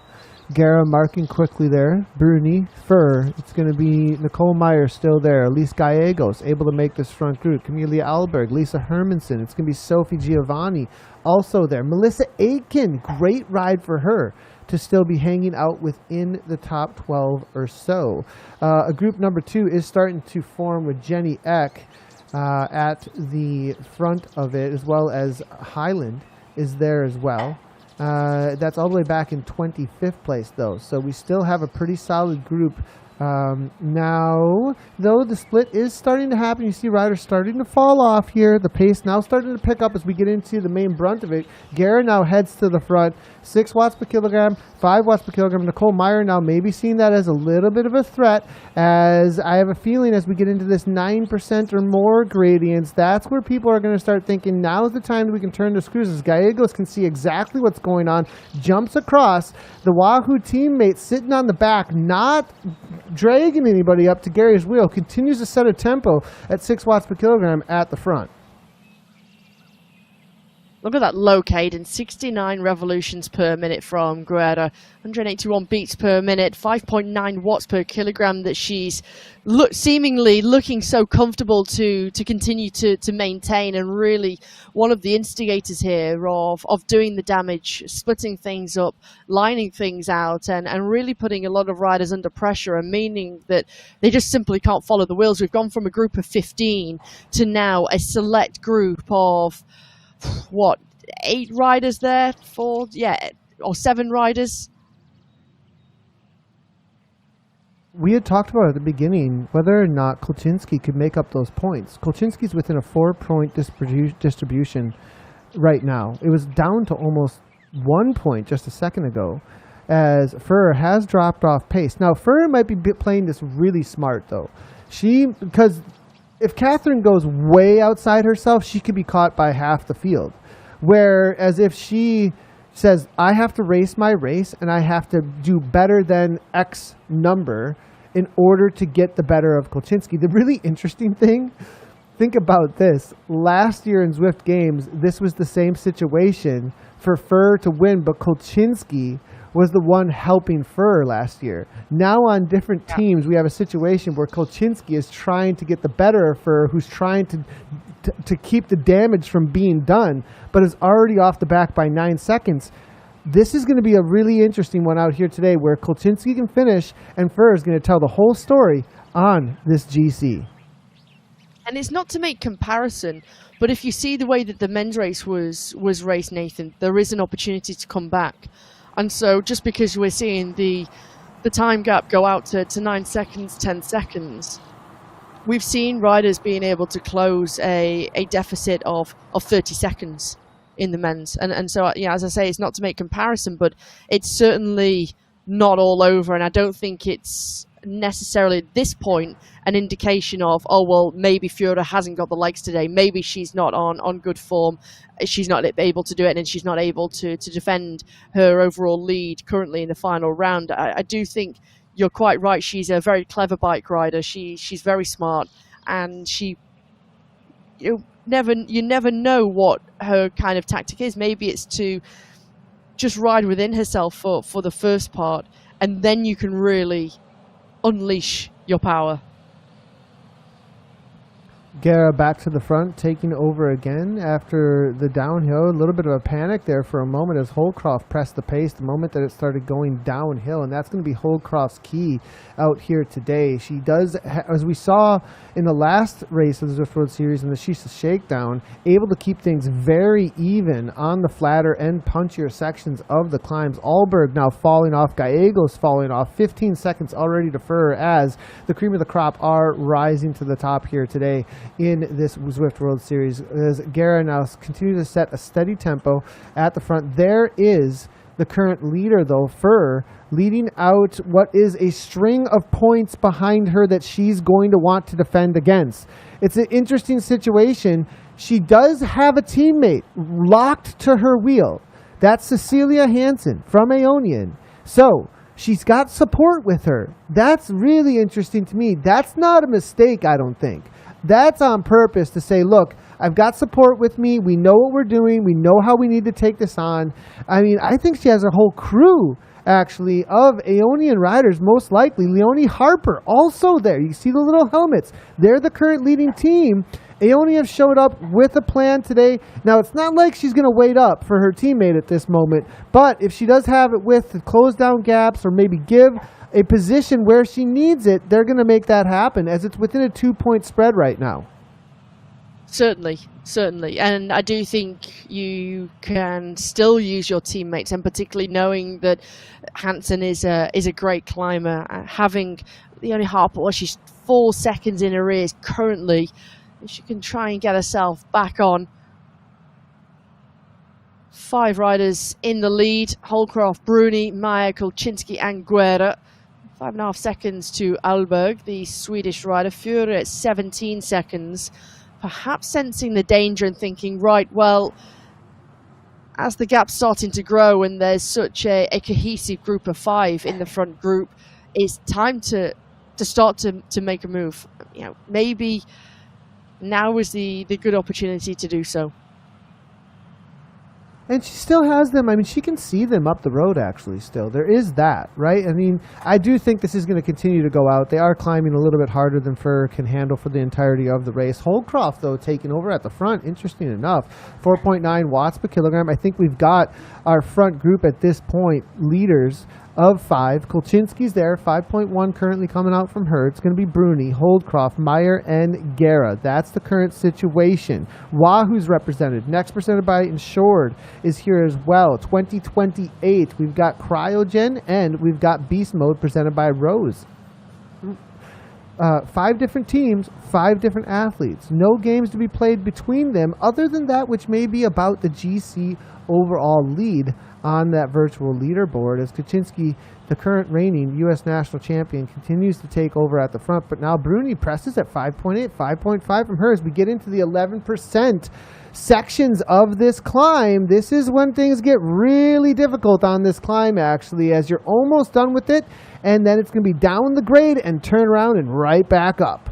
Gara marking quickly there. Bruni, Fur. It's going to be Nicole Meyer still there. Elise Gallegos able to make this front group. Camelia Alberg, Lisa Hermanson. It's going to be Sophie Giovanni also there. Melissa Aitken, great ride for her to still be hanging out within the top 12 or so. A group number 2 is starting to form with Jenny Eck at the front of it, as well as Highland is there as well. That's all the way back in 25th place, though. So we still have a pretty solid group. Now, though, the split is starting to happen. You see riders starting to fall off here. The pace now starting to pick up as we get into the main brunt of it. Gara now heads to the front. 6 watts per kilogram, 5 watts per kilogram. Nicole Meyer now maybe seeing that as a little bit of a threat, as I have a feeling as we get into this 9% or more gradients, that's where people are going to start thinking, now's the time that we can turn the screws, as Gallegos can see exactly what's going on, jumps across. The Wahoo teammate sitting on the back, not dragging anybody up to Gary's wheel, continues to set a tempo at 6 watts per kilogram at the front. Look at that low cadence, 69 revolutions per minute from Guerra, 181 beats per minute, 5.9 watts per kilogram that she's seemingly looking so comfortable to continue to maintain, and really one of the instigators here of doing the damage, splitting things up, lining things out, and really putting a lot of riders under pressure, and meaning that they just simply can't follow the wheels. We've gone from a group of 15 to now a select group of 8 riders there, or 7 riders. We had talked about at the beginning whether or not Kolchinsky could make up those points. Kolchinsky's within a 4-point distribution right now. It was down to almost 1 point just a second ago, as Fur has dropped off pace. Now, Fur might be playing this really smart, though. Because if Catherine goes way outside herself, she could be caught by half the field. Whereas if she says, I have to race my race and I have to do better than X number in order to get the better of Kolchinsky. The really interesting thing, think about this. Last year in Zwift Games, this was the same situation for Fur to win, but Kolchinsky was the one helping Fur last year. Now on different teams, we have a situation where Kolchinsky is trying to get the better of Fur, who's trying to keep the damage from being done, but is already off the back by 9 seconds. This is going to be a really interesting one out here today, where Kolchinsky can finish and Fur is going to tell the whole story on this GC. And it's not to make comparison, but if you see the way that the men's race was raced, Nathan, there is an opportunity to come back. And so just because we're seeing the time gap go out to 9 seconds, 10 seconds, we've seen riders being able to close a deficit of 30 seconds in the men's. And so, as I say, it's not to make comparison, but it's certainly not all over. And I don't think it's necessarily at this point an indication of, oh, well, maybe Fiora hasn't got the legs today. Maybe she's not on good form. She's not able to do it, and she's not able to defend her overall lead currently in the final round. I do think you're quite right. She's a very clever bike rider. She's very smart, and you never know what her kind of tactic is. Maybe it's to just ride within herself for the first part, and then you can really unleash your power. Guerra back to the front, taking over again after the downhill. A little bit of a panic there for a moment as Holcroft pressed the pace the moment that it started going downhill, and that's going to be Holcroft's key out here today. She does, as we saw in the last race of the Zwift World Series in the Shisha Shakedown, able to keep things very even on the flatter and punchier sections of the climbs. Alberg now falling off, Gallegos falling off, 15 seconds already to Furr as the cream of the crop are rising to the top here today in this Zwift World Series. As Guerra now continues to set a steady tempo at the front. There is the current leader, though, Furr, leading out what is a string of points behind her that she's going to want to defend against. It's an interesting situation. She does have a teammate locked to her wheel. That's Cecilia Hansen from Aeonian. So she's got support with her. That's really interesting to me. That's not a mistake, I don't think. That's on purpose to say, look, I've got support with me. We know what we're doing. We know how we need to take this on. I mean, I think she has a whole crew, actually, of Aeonian riders, most likely. Leonie Harper also there. You see the little helmets. They're the current leading team. Aeonian showed up with a plan today. Now, it's not like she's going to wait up for her teammate at this moment, but if she does have it with the close down gaps or maybe give a position where she needs it, they're going to make that happen, as it's within a 2-point spread right now. Certainly. And I do think you can still use your teammates, and particularly knowing that Hansen is a great climber. Having Leonie Harper, well, she's 4 seconds in arrears currently. She can try and get herself back on. 5 riders in the lead: Holcroft, Bruni, Meyer, Kolczynski and Guerra. 5.5 seconds to Alberg, the Swedish rider. Furr at 17 seconds. Perhaps sensing the danger and thinking, right, well, as the gap's starting to grow and there's such a cohesive group of 5 in the front group, it's time to start to make a move. You know, maybe now is the good opportunity to do so. And she still has them. I mean, she can see them up the road, actually, still. There is that, right? I mean, I do think this is going to continue to go out. They are climbing a little bit harder than Furr can handle for the entirety of the race. Holcroft, though, taking over at the front, interesting enough. 4.9 watts per kilogram. I think we've got our front group at this point, leaders of 5. Kolczynski's there, 5.1 currently coming out from her. It's going to be Bruni, Holdcroft, Meyer, and Guerra. That's the current situation. Wahoo's represented. Next presented by Insured is here as well. 2028. We've got Cryogen and we've got Beast Mode presented by Rose. 5 different teams, 5 different athletes. No games to be played between them other than that which may be about the GC overall lead on that virtual leaderboard, as Kolczynski, the current reigning U.S. national champion, continues to take over at the front. But now Bruni presses at 5.8, 5.5 from her as we get into the 11% sections of this climb. This is when things get really difficult on this climb, actually, as you're almost done with it, and then it's going to be down the grade and turn around and right back up.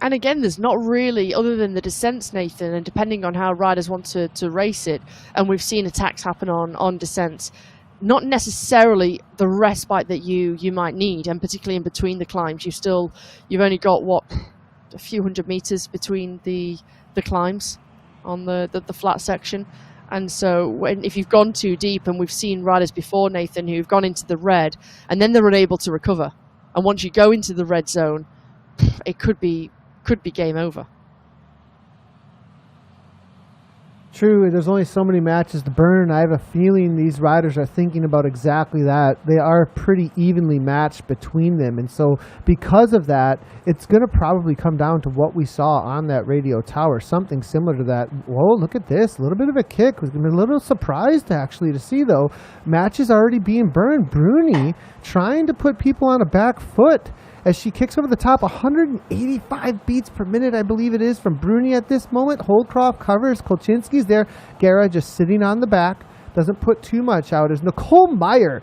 And again, there's not really, other than the descents, Nathan, and depending on how riders want to race it, and we've seen attacks happen on descents, not necessarily the respite that you might need, and particularly in between the climbs. You've only got, what, a few hundred meters between the climbs on the flat section. And so if you've gone too deep, and we've seen riders before, Nathan, who've gone into the red, and then they're unable to recover. And once you go into the red zone, it could be game over. True, there's only so many matches to burn. I have a feeling these riders are thinking about exactly that. They are pretty evenly matched between them, and so because of that, it's going to probably come down to what we saw on that radio tower, something similar to that. Whoa, look at this, a little bit of a kick. I'm a little surprised actually to see, though, matches already being burned. Bruni trying to put people on a back foot as she kicks over the top. 185 beats per minute, I believe it is, from Bruni at this moment. Holdcroft covers. Kolczynski's there. Guerra just sitting on the back. Doesn't put too much out. As Nicole Meyer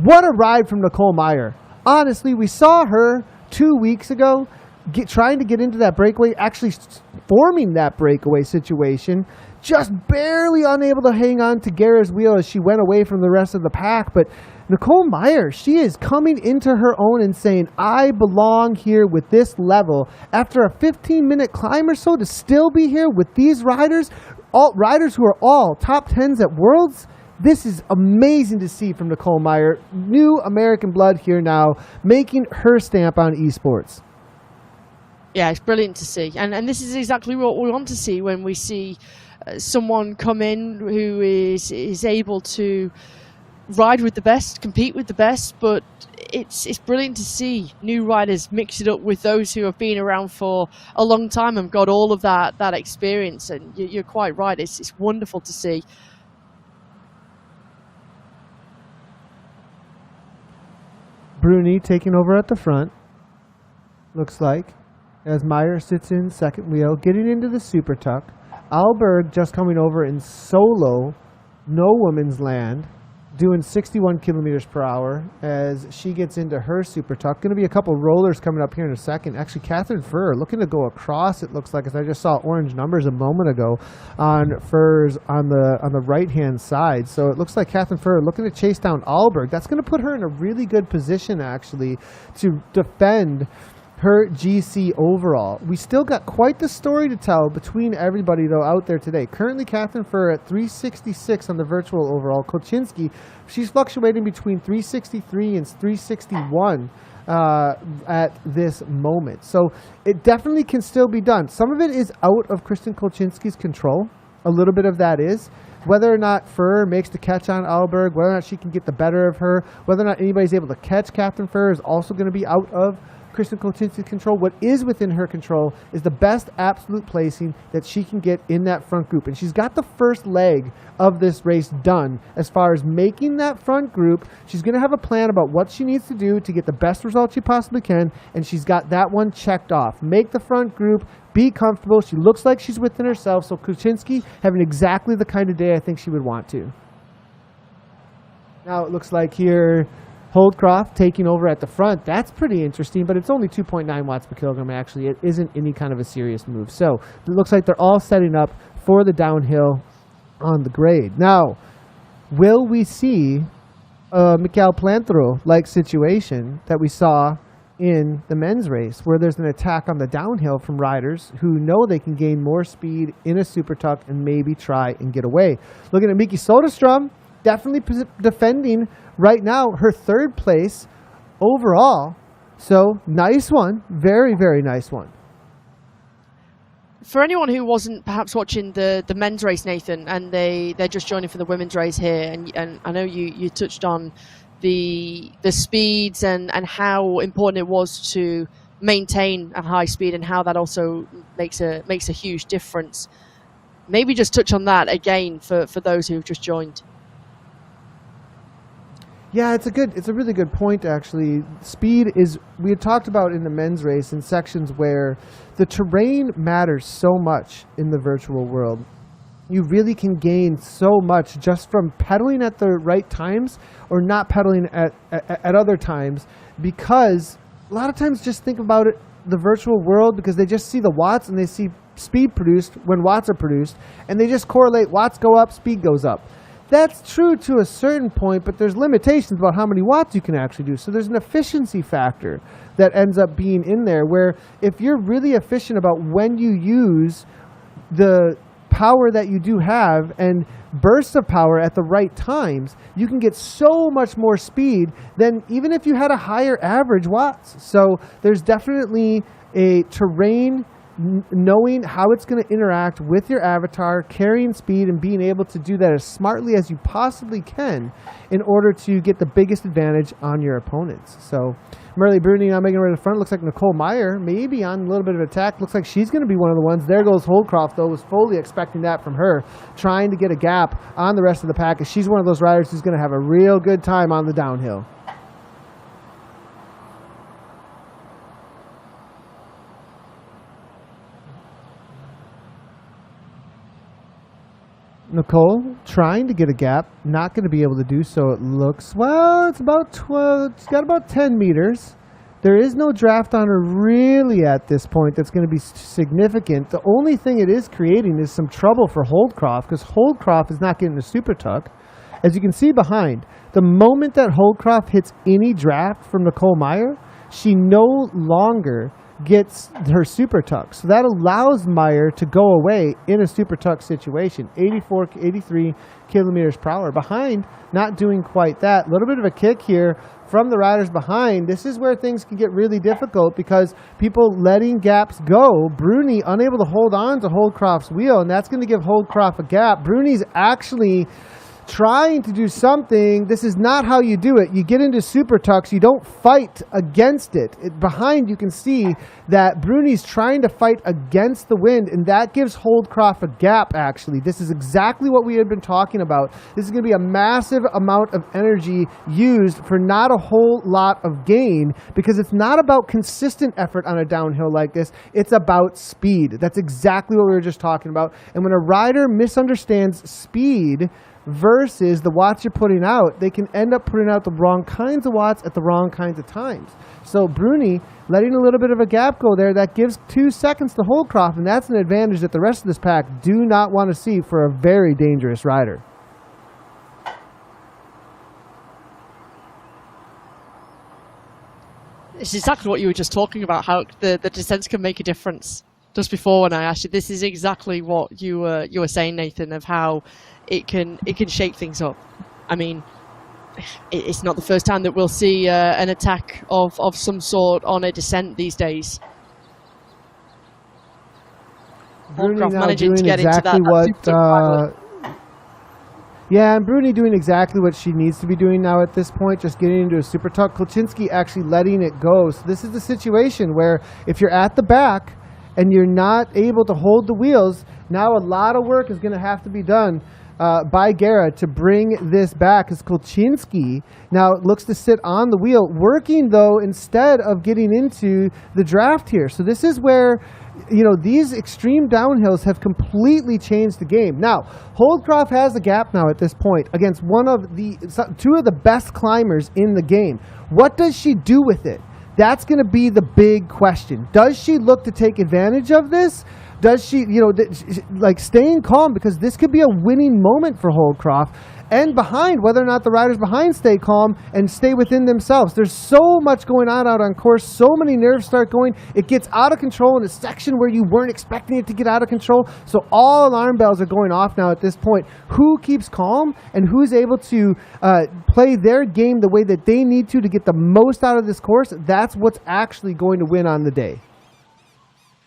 What a ride from Nicole Meyer. Honestly, we saw her 2 weeks ago trying to get into that breakaway, actually forming that breakaway situation, just barely unable to hang on to Guerra's wheel as she went away from the rest of the pack. But Nicole Meyer, she is coming into her own and saying, I belong here with this level. After a 15-minute climb or so, to still be here with these riders, all riders who are all top 10s at Worlds, this is amazing to see from Nicole Meyer. New American blood here now, making her stamp on esports. Yeah, it's brilliant to see. And this is exactly what we want to see when we see someone come in who is able to ride with the best, compete with the best, but it's brilliant to see new riders mix it up with those who have been around for a long time and got all of that experience. And you're quite right, it's wonderful to see. Bruni taking over at the front, looks like, as Meyer sits in second wheel, getting into the super tuck. Alberg just coming over in solo, no woman's land, doing 61 kilometers per hour as she gets into her super tuck. Going to be a couple rollers coming up here in a second. Actually, Catherine Furr looking to go across, it looks like, as I just saw orange numbers a moment ago on Furr's on the right-hand side. So it looks like Catherine Furr looking to chase down Alberg. That's going to put her in a really good position, actually, to defend her GC overall. We still got quite the story to tell between everybody, though, out there today. Currently, Catherine Furr at 366 on the virtual overall. Kolchinski, she's fluctuating between 363 and 361 at this moment. So it definitely can still be done. Some of it is out of Kristen Kolchinski's control. A little bit of that is. Whether or not Furr makes the catch on Alberg, whether or not she can get the better of her, whether or not anybody's able to catch Catherine Furr is also going to be out of Kristen Kolchinski's control. What is within her control is the best absolute placing that she can get in that front group. And she's got the first leg of this race done as far as making that front group. She's going to have a plan about what she needs to do to get the best result she possibly can. And she's got that one checked off. Make the front group, be comfortable. She looks like she's within herself. So Kolchinski having exactly the kind of day I think she would want to. Now it looks like here Holdcroft taking over at the front. That's pretty interesting, but it's only 2.9 watts per kilogram, actually. It isn't any kind of a serious move. So it looks like they're all setting up for the downhill on the grade. Now, will we see a Michael Plantero-like situation that we saw in the men's race, where there's an attack on the downhill from riders who know they can gain more speed in a super tuck and maybe try and get away? Looking at Miki Soderstrom, definitely defending right now her third place overall. So nice one. Very, very nice one. For anyone who wasn't perhaps watching the men's race, Nathan, and they're just joining for the women's race here, and I know you touched on the speeds and how important it was to maintain a high speed and how that also makes a huge difference. Maybe just touch on that again for those who've just joined. Yeah, it's a really good point, actually. Speed is, we had talked about in the men's race in sections where the terrain matters so much in the virtual world. You really can gain so much just from pedaling at the right times or not pedaling at other times, because a lot of times just think about it, the virtual world, because they just see the watts and they see speed produced when watts are produced, and they just correlate watts go up, speed goes up. That's true to a certain point, but there's limitations about how many watts you can actually do. So there's an efficiency factor that ends up being in there, where if you're really efficient about when you use the power that you do have and bursts of power at the right times, you can get so much more speed than even if you had a higher average watts. So there's definitely a terrain, knowing how it's going to interact with your avatar, carrying speed, and being able to do that as smartly as you possibly can in order to get the biggest advantage on your opponents. So Merle Bruni now making her way to the front. Looks like Nicole Meyer maybe on a little bit of attack. Looks like she's going to be one of the ones. There goes Holdcroft, though. Was fully expecting that from her, trying to get a gap on the rest of the pack, as she's one of those riders who's going to have a real good time on the downhill. Nicole trying to get a gap, not going to be able to do so. It looks, well, it's about 12, it's got about 10 meters. There is no draft on her really at this point that's going to be significant. The only thing it is creating is some trouble for Holdcroft, because Holdcroft is not getting a super tuck. As you can see behind, the moment that Holdcroft hits any draft from Nicole Meyer, she no longer gets her super tuck. So that allows Meyer to go away in a super tuck situation. 83 kilometers per hour. Behind, not doing quite that. A little bit of a kick here from the riders behind. This is where things can get really difficult because people letting gaps go. Bruni unable to hold on to Holdcroft's wheel, and that's going to give Holdcroft a gap. Bruni's actually trying to do something. This is not how you do it. You get into super tucks. You don't fight against it. Behind, you can see that Bruni's trying to fight against the wind, and that gives Holdcroft a gap, actually. This is exactly what we had been talking about. This is going to be a massive amount of energy used for not a whole lot of gain, because it's not about consistent effort on a downhill like this. It's about speed. That's exactly what we were just talking about. And when a rider misunderstands speed versus the watts you're putting out, they can end up putting out the wrong kinds of watts at the wrong kinds of times. So Bruni letting a little bit of a gap go there, that gives 2 seconds to Holdcroft, and that's an advantage that the rest of this pack do not want to see for a very dangerous rider. It's exactly what you were just talking about, how the descents can make a difference. Just before when I asked you, this is exactly what you were saying, Nathan, of how it can shake things up. I mean, it's not the first time that we'll see an attack of some sort on a descent these days. Holdcroft managing to get exactly into that yeah, and Bruni doing exactly what she needs to be doing now at this point, just getting into a super tuck. Kolchinsky actually letting it go. So this is the situation where if you're at the back and you're not able to hold the wheels, now a lot of work is going to have to be done by Guerra to bring this back, as Kolchinsky now looks to sit on the wheel, working though instead of getting into the draft here. So this is where, you know, these extreme downhills have completely changed the game. Now, Holdcroft has a gap now at this point against two of the best climbers in the game. What does she do with it? That's going to be the big question. Does she look to take advantage of this? Does she, you know, like staying calm, because this could be a winning moment for Holdcroft, and behind, whether or not the riders behind stay calm and stay within themselves. There's so much going on out on course. So many nerves start going. It gets out of control in a section where you weren't expecting it to get out of control. So all alarm bells are going off now at this point. Who keeps calm and who's able to play their game the way that they need to get the most out of this course? That's what's actually going to win on the day.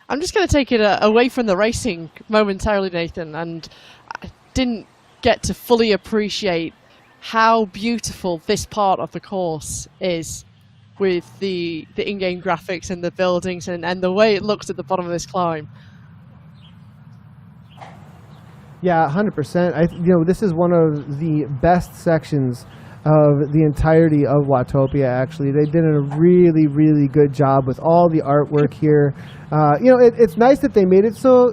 I'm just going to take it away from the racing momentarily, Nathan, and I didn't get to fully appreciate how beautiful this part of the course is with the in-game graphics and the buildings and the way it looks at the bottom of this climb. Yeah, 100%. You know, this is one of the best sections of the entirety of Watopia, actually. They did a really, really good job with all the artwork here. You know, it's nice that they made it so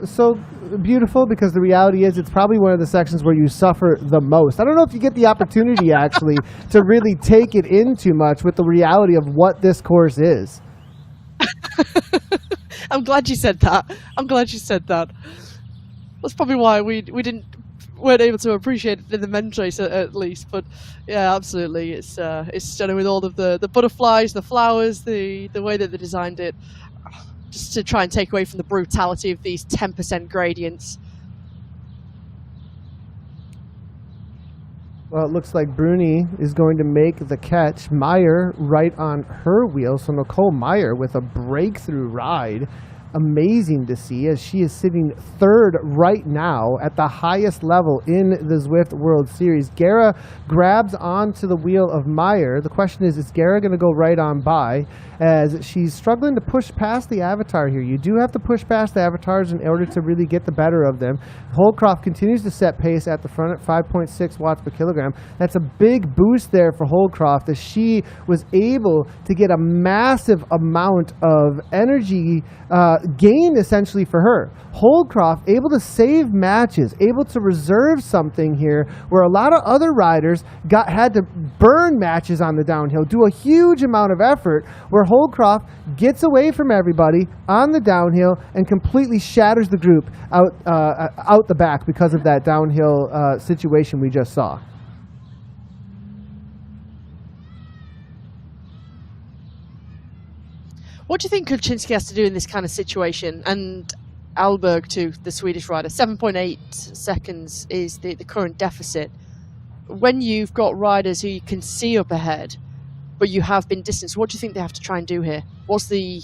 beautiful, because the reality is it's probably one of the sections where you suffer the most. I don't know if you get the opportunity, actually, to really take it in too much with the reality of what this course is. I'm glad you said that. That's probably why we weren't able to appreciate it in the men's race at least. But yeah, absolutely, it's stunning with all of the butterflies, the flowers, the way that they designed it, just to try and take away from the brutality of these 10% gradients. Well, it looks like Bruni is going to make the catch. Meyer right on her wheel. So Nicole Meyer with a breakthrough ride. Amazing to see, as she is sitting third right now at the highest level in the Zwift World Series. Guerra grabs onto the wheel of Meyer. The question is Guerra going to go right on by, as she's struggling to push past the avatar here? You do have to push past the avatars in order to really get the better of them. Holdcroft continues to set pace at the front at 5.6 watts per kilogram. That's a big boost there for Holdcroft, as she was able to get a massive amount of energy gain essentially for her. Holdcroft able to save matches, able to reserve something here where a lot of other riders had to burn matches on the downhill, do a huge amount of effort, where Holdcroft gets away from everybody on the downhill and completely shatters the group out the back because of that downhill situation we just saw. What do you think Kulczynski has to do in this kind of situation? And Alberg too, the Swedish rider. 7.8 seconds is the current deficit. When you've got riders who you can see up ahead, but you have been distanced, what do you think they have to try and do here? What's the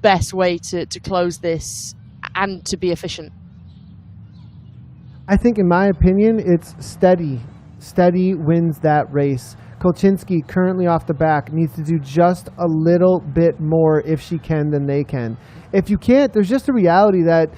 best way to close this and to be efficient? I think, in my opinion, it's steady. Steady wins that race. Kulczynski, currently off the back, needs to do just a little bit more if she can than they can. If you can't, there's just a reality that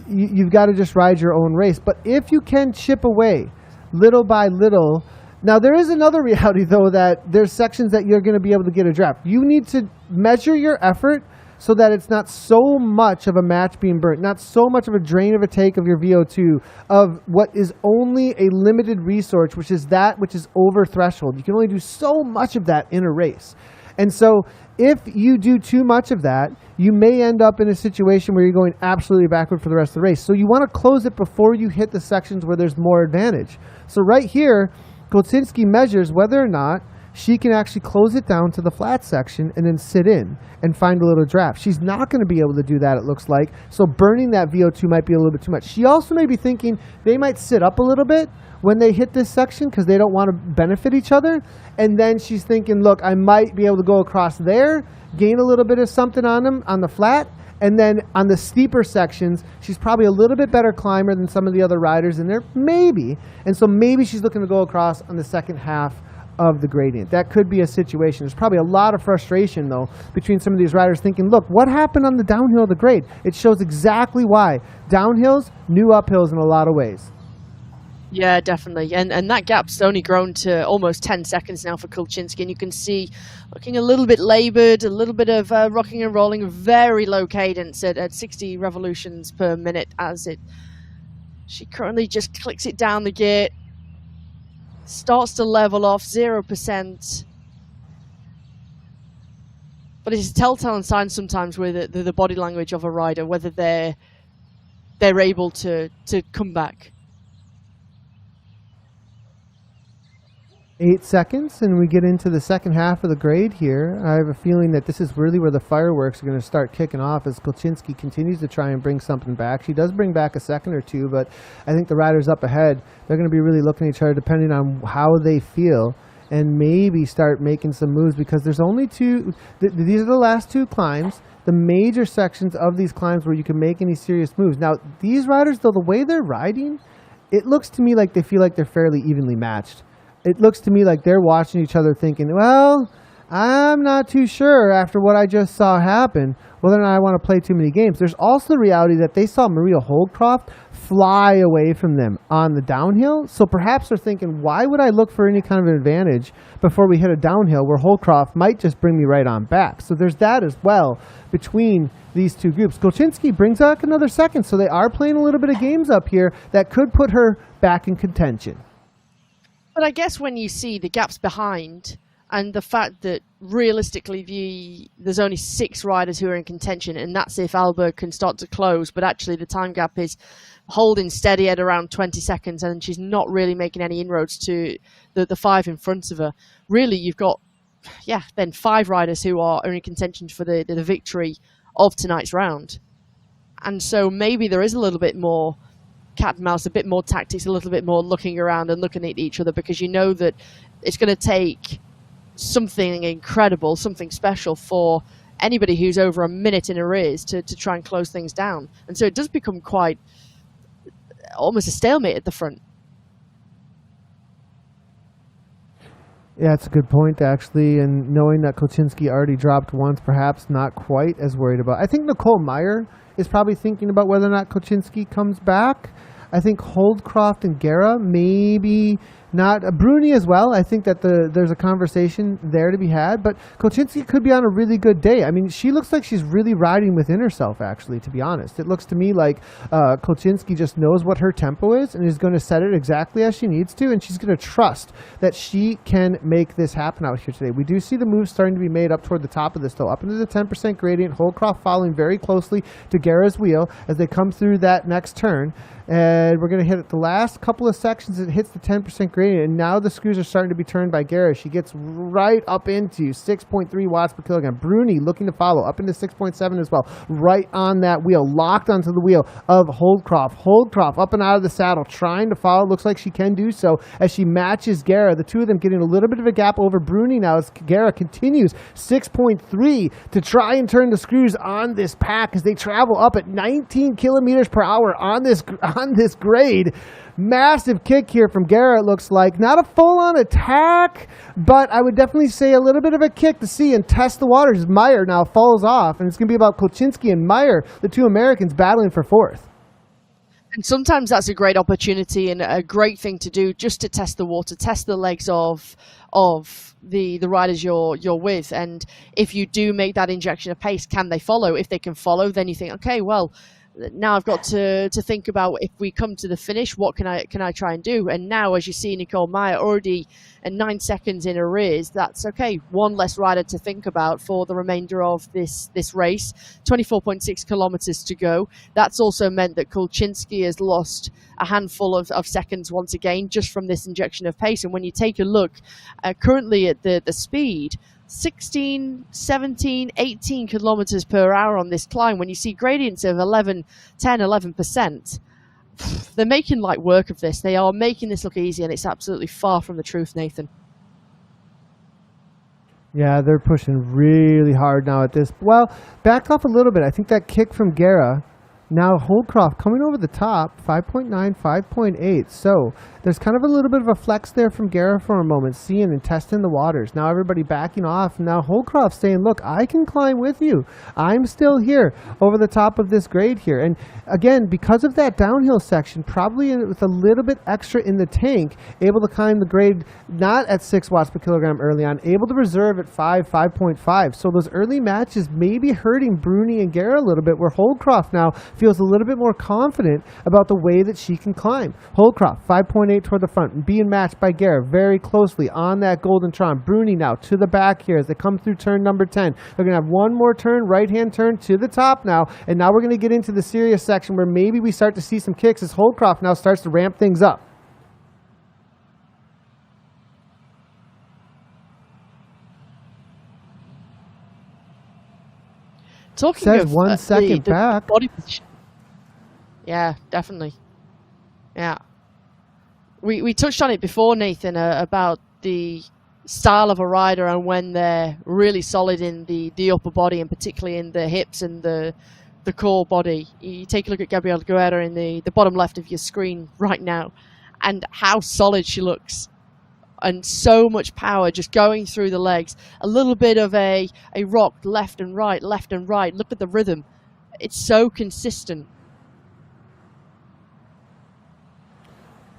you've got to just ride your own race. But if you can chip away little by little. Now, there is another reality, though, that there's sections that you're going to be able to get a draft. You need to measure your effort so that it's not so much of a match being burnt, not so much of a drain of a take of your VO2, of what is only a limited resource, which is that which is over threshold. You can only do so much of that in a race. And so if you do too much of that, you may end up in a situation where you're going absolutely backward for the rest of the race. So you want to close it before you hit the sections where there's more advantage. So right here, Kulczynski measures whether or not she can actually close it down to the flat section and then sit in and find a little draft. She's not going to be able to do that, it looks like. So burning that VO2 might be a little bit too much. She also may be thinking they might sit up a little bit when they hit this section because they don't want to benefit each other. And then she's thinking, look, I might be able to go across there, gain a little bit of something on them on the flat. And then on the steeper sections, she's probably a little bit better climber than some of the other riders in there, maybe. And so maybe she's looking to go across on the second half of the gradient. That could be a situation. There's probably a lot of frustration, though, between some of these riders thinking, look, what happened on the downhill of the grade? It shows exactly why. Downhills, new uphills in a lot of ways. Yeah, definitely. And that gap's only grown to almost 10 seconds now for Kulczynski. And you can see looking a little bit laboured, a little bit of rocking and rolling, very low cadence at 60 revolutions per minute as she currently just clicks it down the gate, starts to level off 0%. But it's a telltale sign sometimes with the body language of a rider, whether they're able to come back. 8 seconds, and we get into the second half of the grade here. I have a feeling that this is really where the fireworks are going to start kicking off as Kulczynski continues to try and bring something back. She does bring back a second or two, but I think the riders up ahead, they're going to be really looking at each other depending on how they feel and maybe start making some moves because there's only two. These are the last two climbs, the major sections of these climbs where you can make any serious moves. Now, these riders, though, the way they're riding, it looks to me like they feel like they're fairly evenly matched. It looks to me like they're watching each other thinking, well, I'm not too sure after what I just saw happen whether or not I want to play too many games. There's also the reality that they saw Maria Holdcroft fly away from them on the downhill. So perhaps they're thinking, why would I look for any kind of an advantage before we hit a downhill where Holdcroft might just bring me right on back? So there's that as well between these two groups. Kulczynski brings back another second, so they are playing a little bit of games up here that could put her back in contention. But I guess when you see the gaps behind and the fact that realistically there's only 6 riders who are in contention, and that's if Alberg can start to close, but actually the time gap is holding steady at around 20 seconds and she's not really making any inroads to the 5 in front of her. Really, you've got, then 5 riders who are in contention for the victory of tonight's round. And so maybe there is a little bit more cat and mouse, a bit more tactics, a little bit more looking around and looking at each other, because you know that it's going to take something incredible, something special for anybody who's over a minute in arrears to try and close things down. And so it does become quite almost a stalemate at the front. Yeah, it's a good point, actually. And knowing that Kulczynski already dropped once, perhaps not quite as worried about. I think Nicole Meyer is probably thinking about whether or not Kulczynski comes back. I think Holdcroft and Guerra maybe Not Bruni as well. I think that there's a conversation there to be had, but Kolczynski could be on a really good day. I mean, she looks like she's really riding within herself, actually, to be honest. It looks to me like Kolczynski just knows what her tempo is and is going to set it exactly as she needs to, and she's going to trust that she can make this happen out here today. We do see the moves starting to be made up toward the top of this, though, up into the 10% gradient. Holdcroft following very closely to Guerra's wheel as they come through that next turn. And we're going to hit it the last couple of sections. It hits the 10% gradient, and now the screws are starting to be turned by Guerra. She gets right up into 6.3 watts per kilogram. Bruni looking to follow up into 6.7 as well. Right on that wheel, locked onto the wheel of Holdcroft. Holdcroft up and out of the saddle, trying to follow. Looks like she can do so as she matches Guerra. The two of them getting a little bit of a gap over Bruni now as Guerra continues 6.3 to try and turn the screws on this pack as they travel up at 19 kilometers per hour on this grade. Massive kick here from Guerra, it looks like. Not a full-on attack, but I would definitely say a little bit of a kick to see and test the waters. Meyer now falls off, and it's going to be about Kolczynski and Meyer, the two Americans, battling for fourth. And sometimes that's a great opportunity and a great thing to do, just to test the water, test the legs of the riders you're with. And if you do make that injection of pace, can they follow? If they can follow, then you think, okay, well, now I've got to think about, if we come to the finish, what can I try and do? And now, as you see, Nicole Meyer already at 9 seconds in arrears. That's okay. One less rider to think about for the remainder of this race. 24.6 kilometers to go. That's also meant that Kolczynski has lost a handful of seconds once again, just from this injection of pace. And when you take a look currently at the speed, 16, 17, 18 kilometers per hour on this climb, when you see gradients of 11%, they're making light work of this. They are making this look easy, and it's absolutely far from the truth, Nathan. Yeah, they're pushing really hard now at this. Well, backed off a little bit. I think that kick from Guerra. Now Holdcroft coming over the top, 5.9, 5.8. So there's kind of a little bit of a flex there from Guerra for a moment, seeing and testing the waters. Now everybody backing off. Now Holdcroft saying, look, I can climb with you. I'm still here over the top of this grade here. And again, because of that downhill section, probably with a little bit extra in the tank, able to climb the grade not at 6 watts per kilogram early on, able to reserve at 5.5. So those early matches may be hurting Bruni and Guerra a little bit, where Holdcroft now feels a little bit more confident about the way that she can climb. Holdcroft, 5.8 toward the front, being matched by Guerra very closely on that golden Tron. Bruni now to the back here as they come through turn number 10. They're going to have one more turn, right-hand turn to the top now, and now we're going to get into the serious section where maybe we start to see some kicks as Holdcroft now starts to ramp things up. Talking Says of 1 second the back. body position. Yeah, definitely. Yeah. We touched on it before, Nathan, about the style of a rider and when they're really solid in the upper body, and particularly in the hips and the core body. You take a look at Gabrielle Guerra in the bottom left of your screen right now, and how solid she looks. And so much power just going through the legs. A little bit of a rock left and right, left and right. Look at the rhythm. It's so consistent.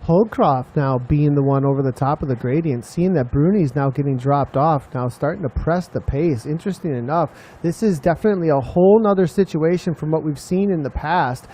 Holdcroft now being the one over the top of the gradient, seeing that Bruni's now getting dropped off, now starting to press the pace. Interesting enough, this is definitely a whole nother situation from what we've seen in the past,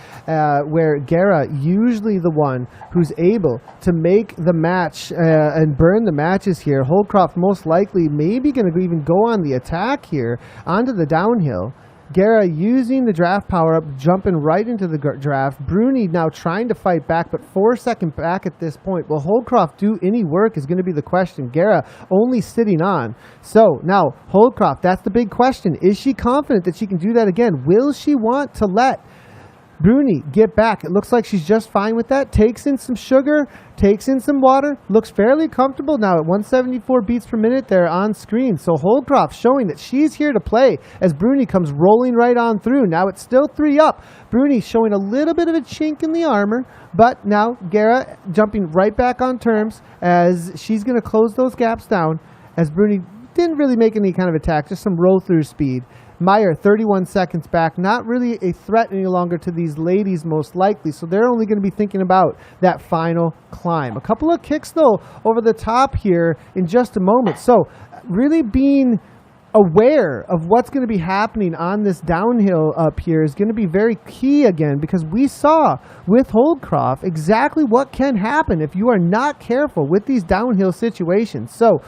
where Guerra, usually the one who's able to make the match and burn the matches here. Holdcroft most likely maybe going to even go on the attack here onto the downhill. Guerra using the draft power-up, jumping right into the draft. Bruni now trying to fight back, but 4 seconds back at this point. Will Holdcroft do any work is going to be the question. Guerra only sitting on. So now, Holdcroft, that's the big question. Is she confident that she can do that again? Will she want to let Bruni get back? It looks like she's just fine with that. Takes in some sugar, takes in some water, looks fairly comfortable now at 174 beats per minute there on screen. So Holdcroft showing that she's here to play as Bruni comes rolling right on through. Now it's still 3 up. Bruni showing a little bit of a chink in the armor, but now Guerra jumping right back on terms as she's going to close those gaps down, as Bruni didn't really make any kind of attack, just some roll through speed. Meyer, 31 seconds back, not really a threat any longer to these ladies, most likely. So they're only going to be thinking about that final climb. A couple of kicks, though, over the top here in just a moment. So really being aware of what's going to be happening on this downhill up here is going to be very key again, because we saw with Holdcroft exactly what can happen if you are not careful with these downhill situations. So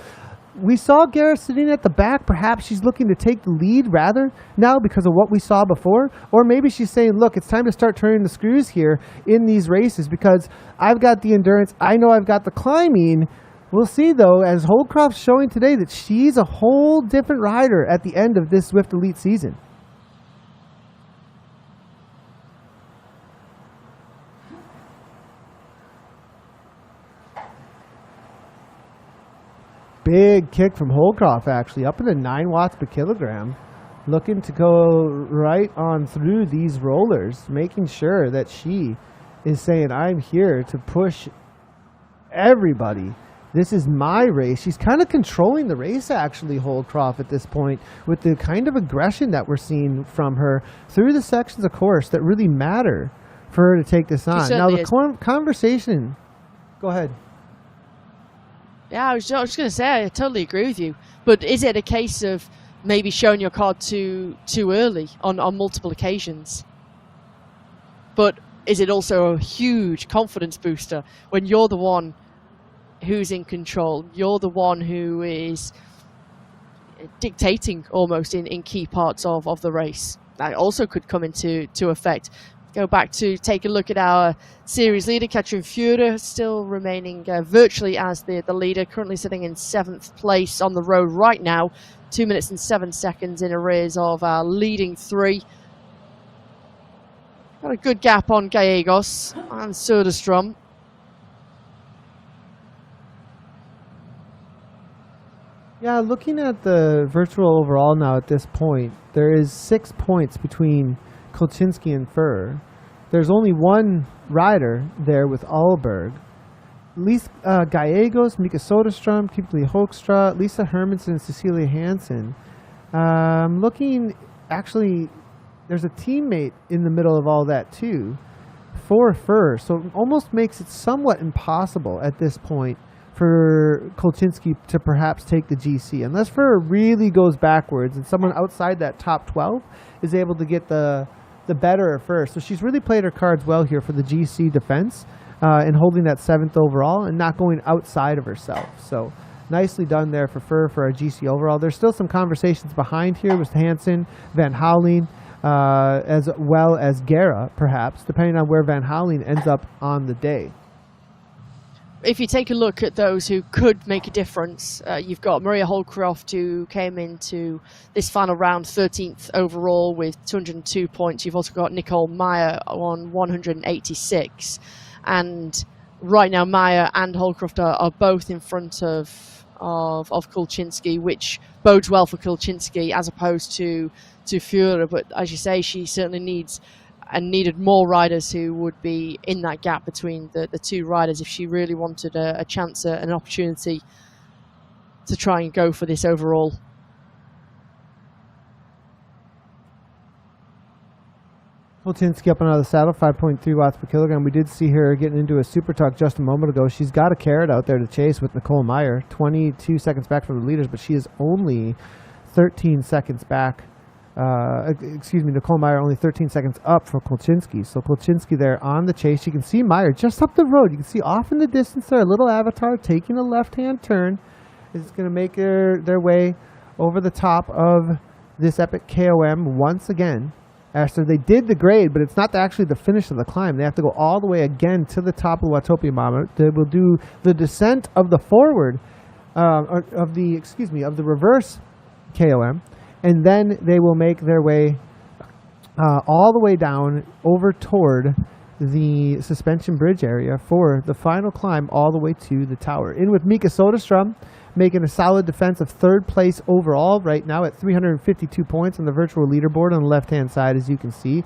we saw Gara sitting at the back. Perhaps she's looking to take the lead rather now because of what we saw before. Or maybe she's saying, look, it's time to start turning the screws here in these races because I've got the endurance. I know I've got the climbing. We'll see, though, as Holdcroft's showing today that she's a whole different rider at the end of this Zwift Elite season. Big kick from Holdcroft, actually, up into 9 watts per kilogram. Looking to go right on through these rollers, making sure that she is saying, I'm here to push everybody. This is my race. She's kind of controlling the race, actually, Holdcroft, at this point, with the kind of aggression that we're seeing from her through the sections of course that really matter for her to take this on. Now, the conversation... Go ahead. Yeah, I was just going to say, I totally agree with you. But is it a case of maybe showing your card too early on multiple occasions? But is it also a huge confidence booster when you're the one who's in control? You're the one who is dictating almost in key parts of the race. That also could come into effect. Go back to take a look at our series leader, Katrin Führer, still remaining virtually as the leader, currently sitting in 7th place on the road right now, 2 minutes and 7 seconds in arrears of our leading 3. Got a good gap on Gallegos and Söderström. Yeah, looking at the virtual overall now at this point, there is 6 points between Kolczynski and Furr. There's only one rider there with Alberg. Gallegos, Mika Söderström, Kimberly Hoekstra, Lisa Hermansen, and Cecilia Hansen. Looking, actually, there's a teammate in the middle of all that too, for Furr. So it almost makes it somewhat impossible at this point for Kolczynski to perhaps take the GC, unless Furr really goes backwards and someone outside that top 12 is able to get the better of Furr. So she's really played her cards well here for the GC defense and holding that 7th overall and not going outside of herself. So nicely done there for Furr for our GC overall. There's still some conversations behind here with Hansen, Van Houweling, as well as Gara, perhaps, depending on where Van Houweling ends up on the day. If you take a look at those who could make a difference, you've got Maria Holdcroft, who came into this final round 13th overall with 202 points. You've also got Nicole Meyer on 186. And right now, Meyer and Holdcroft are both in front of Kolczynski, which bodes well for Kolczynski as opposed to Führer. But as you say, she certainly needed more riders who would be in that gap between the two riders if she really wanted a chance, an opportunity to try and go for this overall. Kolczynski up and out of the saddle, 5.3 watts per kilogram. We did see her getting into a super tuck just a moment ago. She's got a carrot out there to chase with Nicole Meyer, 22 seconds back from the leaders, but she is only 13 seconds back. Nicole Meyer only 13 seconds up for Kolczynski. So Kolczynski there on the chase. You can see Meyer just up the road. You can see off in the distance there, a little avatar taking a left-hand turn. Is going to make their way over the top of this epic KOM once again. After they did the grade, but it's not actually the finish of the climb. They have to go all the way again to the top of the Watopia Mama. They will do the descent of the forward, of the reverse KOM. And then they will make their way all the way down over toward the suspension bridge area for the final climb all the way to the tower. In with Mika Söderström, making a solid defense of 3rd place overall right now at 352 points on the virtual leaderboard on the left-hand side, as you can see.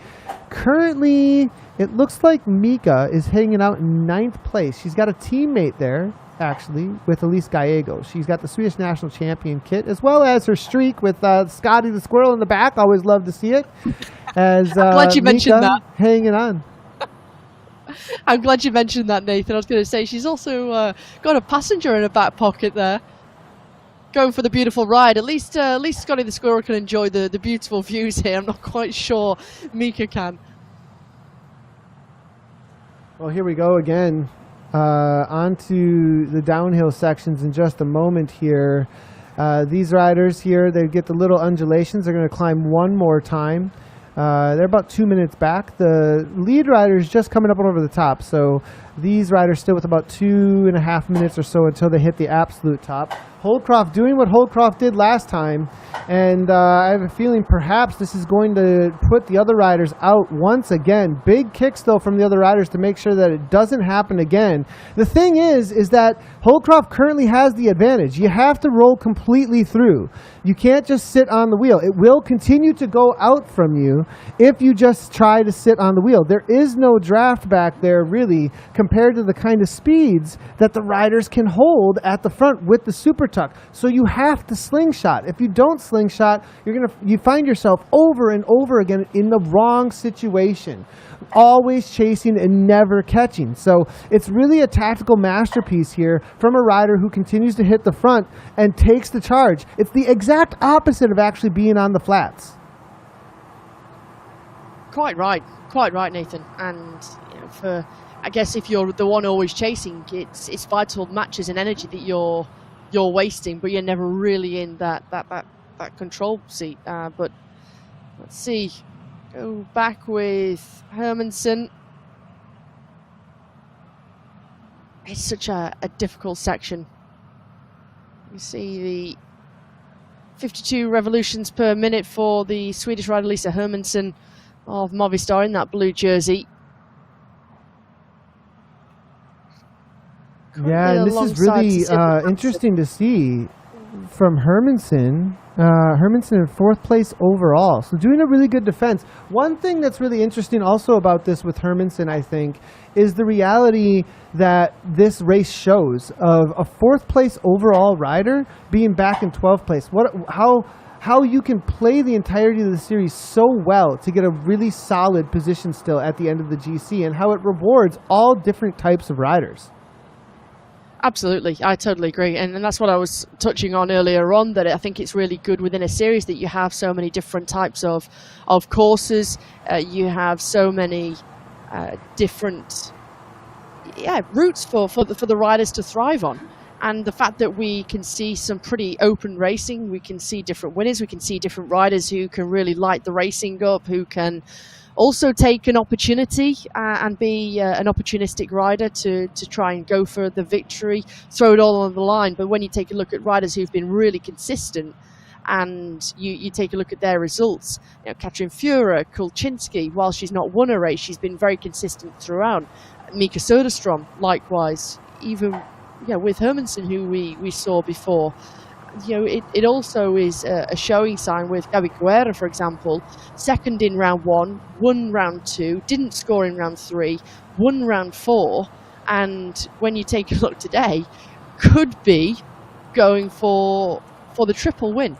Currently, it looks like Mika is hanging out in 9th place. She's got a teammate there actually, with Elise Gallego. She's got the Swedish national champion kit, as well as her streak with Scotty the squirrel in the back. Always love to see it. As I'm glad you mentioned Mika that. hanging on. I'm glad you mentioned that, Nathan. I was going to say she's also got a passenger in her back pocket there, going for the beautiful ride. At least Scotty the squirrel can enjoy the beautiful views here. I'm not quite sure Mika can. Well, here we go again. Onto the downhill sections in just a moment here. These riders here, they get the little undulations. They're going to climb one more time. They're about 2 minutes back. The lead rider is just coming up and over the top. So these riders still with about 2.5 minutes or so until they hit the absolute top. Holdcroft doing what Holdcroft did last time. And I have a feeling perhaps this is going to put the other riders out once again. Big kicks, though, from the other riders to make sure that it doesn't happen again. The thing is that Holdcroft currently has the advantage. You have to roll completely through. You can't just sit on the wheel. It will continue to go out from you if you just try to sit on the wheel. There is no draft back there, really, compared to the kind of speeds that the riders can hold at the front with the super tuck. So you have to slingshot. If you don't slingshot, you find yourself over and over again in the wrong situation, always chasing and never catching. So it's really a tactical masterpiece here from a rider who continues to hit the front and takes the charge. It's the exact opposite of actually being on the flats. Quite right, Nathan. And I guess if you're the one always chasing, it's vital matches and energy that you're wasting, but you're never really in that control seat. But let's see, go back with Hermansen. It's such a difficult section. You see the 52 revolutions per minute for the Swedish rider Lisa Hermansen of Movistar in that blue jersey. Yeah, and this is really interesting to see from Hermansen. Hermansen in 4th place overall, so doing a really good defense. One thing that's really interesting also about this with Hermansen, I think, is the reality that this race shows of a 4th place overall rider being back in 12th place. How you can play the entirety of the series so well to get a really solid position still at the end of the GC, and how it rewards all different types of riders. Absolutely, I totally agree, and that's what I was touching on earlier on, that I think it's really good within a series that you have so many different types of courses. You have so many different routes for the riders to thrive on. And the fact that we can see some pretty open racing, we can see different winners, we can see different riders who can really light the racing up, who can also take an opportunity and be an opportunistic rider to try and go for the victory, throw it all on the line. But when you take a look at riders who've been really consistent and you take a look at their results, Katrin Fuhrer, Kulczynski, while she's not won a race, she's been very consistent throughout. Mika Söderström, likewise, even with Hermansen, who we saw before. It also is a showing sign with Gabi Guerra, for example, second in round 1, won round 2, didn't score in round 3, won round 4, and when you take a look today, could be going for the triple win.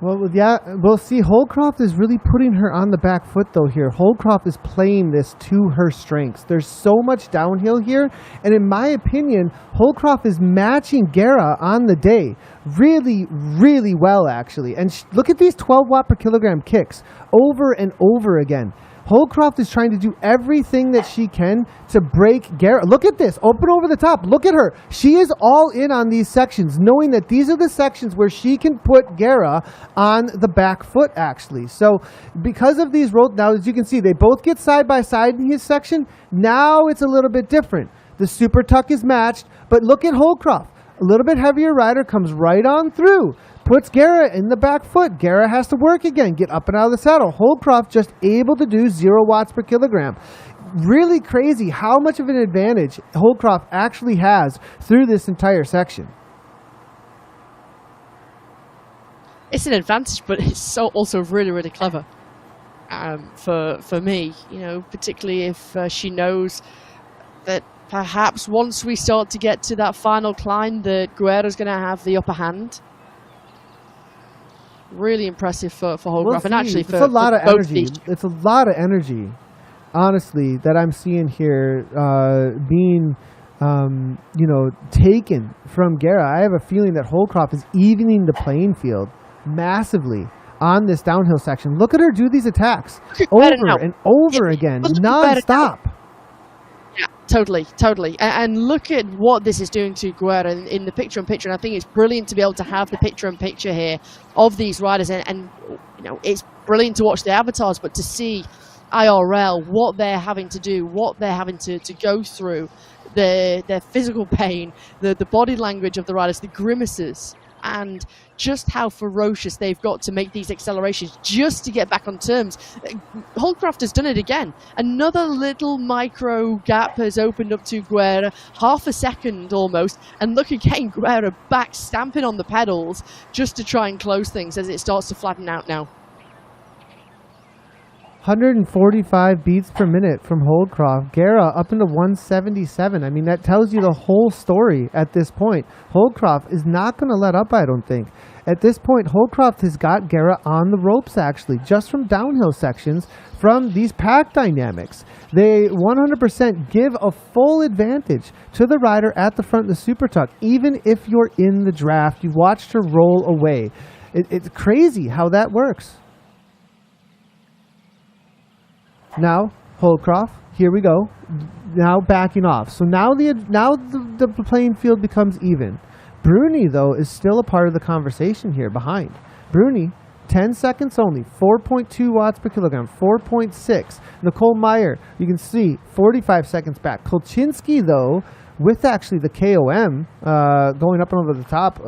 Well, yeah, we'll see. Holdcroft is really putting her on the back foot, though, here. Holdcroft is playing this to her strengths. There's so much downhill here, and in my opinion, Holdcroft is matching Guerra on the day really, really well, actually. And look at these 12 watt per kilogram kicks over and over again. Holdcroft is trying to do everything that she can to break Guerra. Look at this, open over the top. Look at her. She is all in on these sections, knowing that these are the sections where she can put Guerra on the back foot, actually. So because of these roads, now as you can see, they both get side by side in his section. Now it's a little bit different. The super tuck is matched, but look at Holdcroft. A little bit heavier rider comes right on through, puts Guerra in the back foot. Guerra has to work again, get up and out of the saddle. Holdcroft just able to do 0 watts per kilogram. Really crazy how much of an advantage Holdcroft actually has through this entire section. It's an advantage, but it's also really, really clever for me, particularly if she knows that perhaps once we start to get to that final climb, that Guerra's going to have the upper hand. Really impressive for Holdcroft, and actually for it's a lot of both energy. these. It's a lot of energy, honestly, that I'm seeing here being, taken from Guerra. I have a feeling that Holdcroft is evening the playing field massively on this downhill section. Look at her do these attacks over and over again, non-stop. Yeah, totally. And look at what this is doing to Guerra in the picture-in-picture. And I think it's brilliant to be able to have the picture-in-picture here of these riders. And it's brilliant to watch the avatars, but to see IRL, what they're having to do, what they're having to go through, their physical pain, the body language of the riders, the grimaces, and just how ferocious they've got to make these accelerations just to get back on terms. Holdcroft has done it again. Another little micro gap has opened up to Guerra, half a second almost, and look again, Guerra back stamping on the pedals just to try and close things as it starts to flatten out now. 145 beats per minute from Holdcroft. Guerra up into 177. I mean, that tells you the whole story at this point. Holdcroft is not going to let up, I don't think. At this point, Holdcroft has got Guerra on the ropes, actually, just from downhill sections, from these pack dynamics. They 100% give a full advantage to the rider at the front of the Super Tuck, even if you're in the draft. You watched her roll away. It's crazy how that works. Now, Holdcroft, here we go. Now backing off. So now the playing field becomes even. Bruni, though, is still a part of the conversation here behind. Bruni, 10 seconds only, 4.2 watts per kilogram, 4.6. Nicole Meyer, you can see, 45 seconds back. Kolchinsky, though, with actually the KOM going up and over the top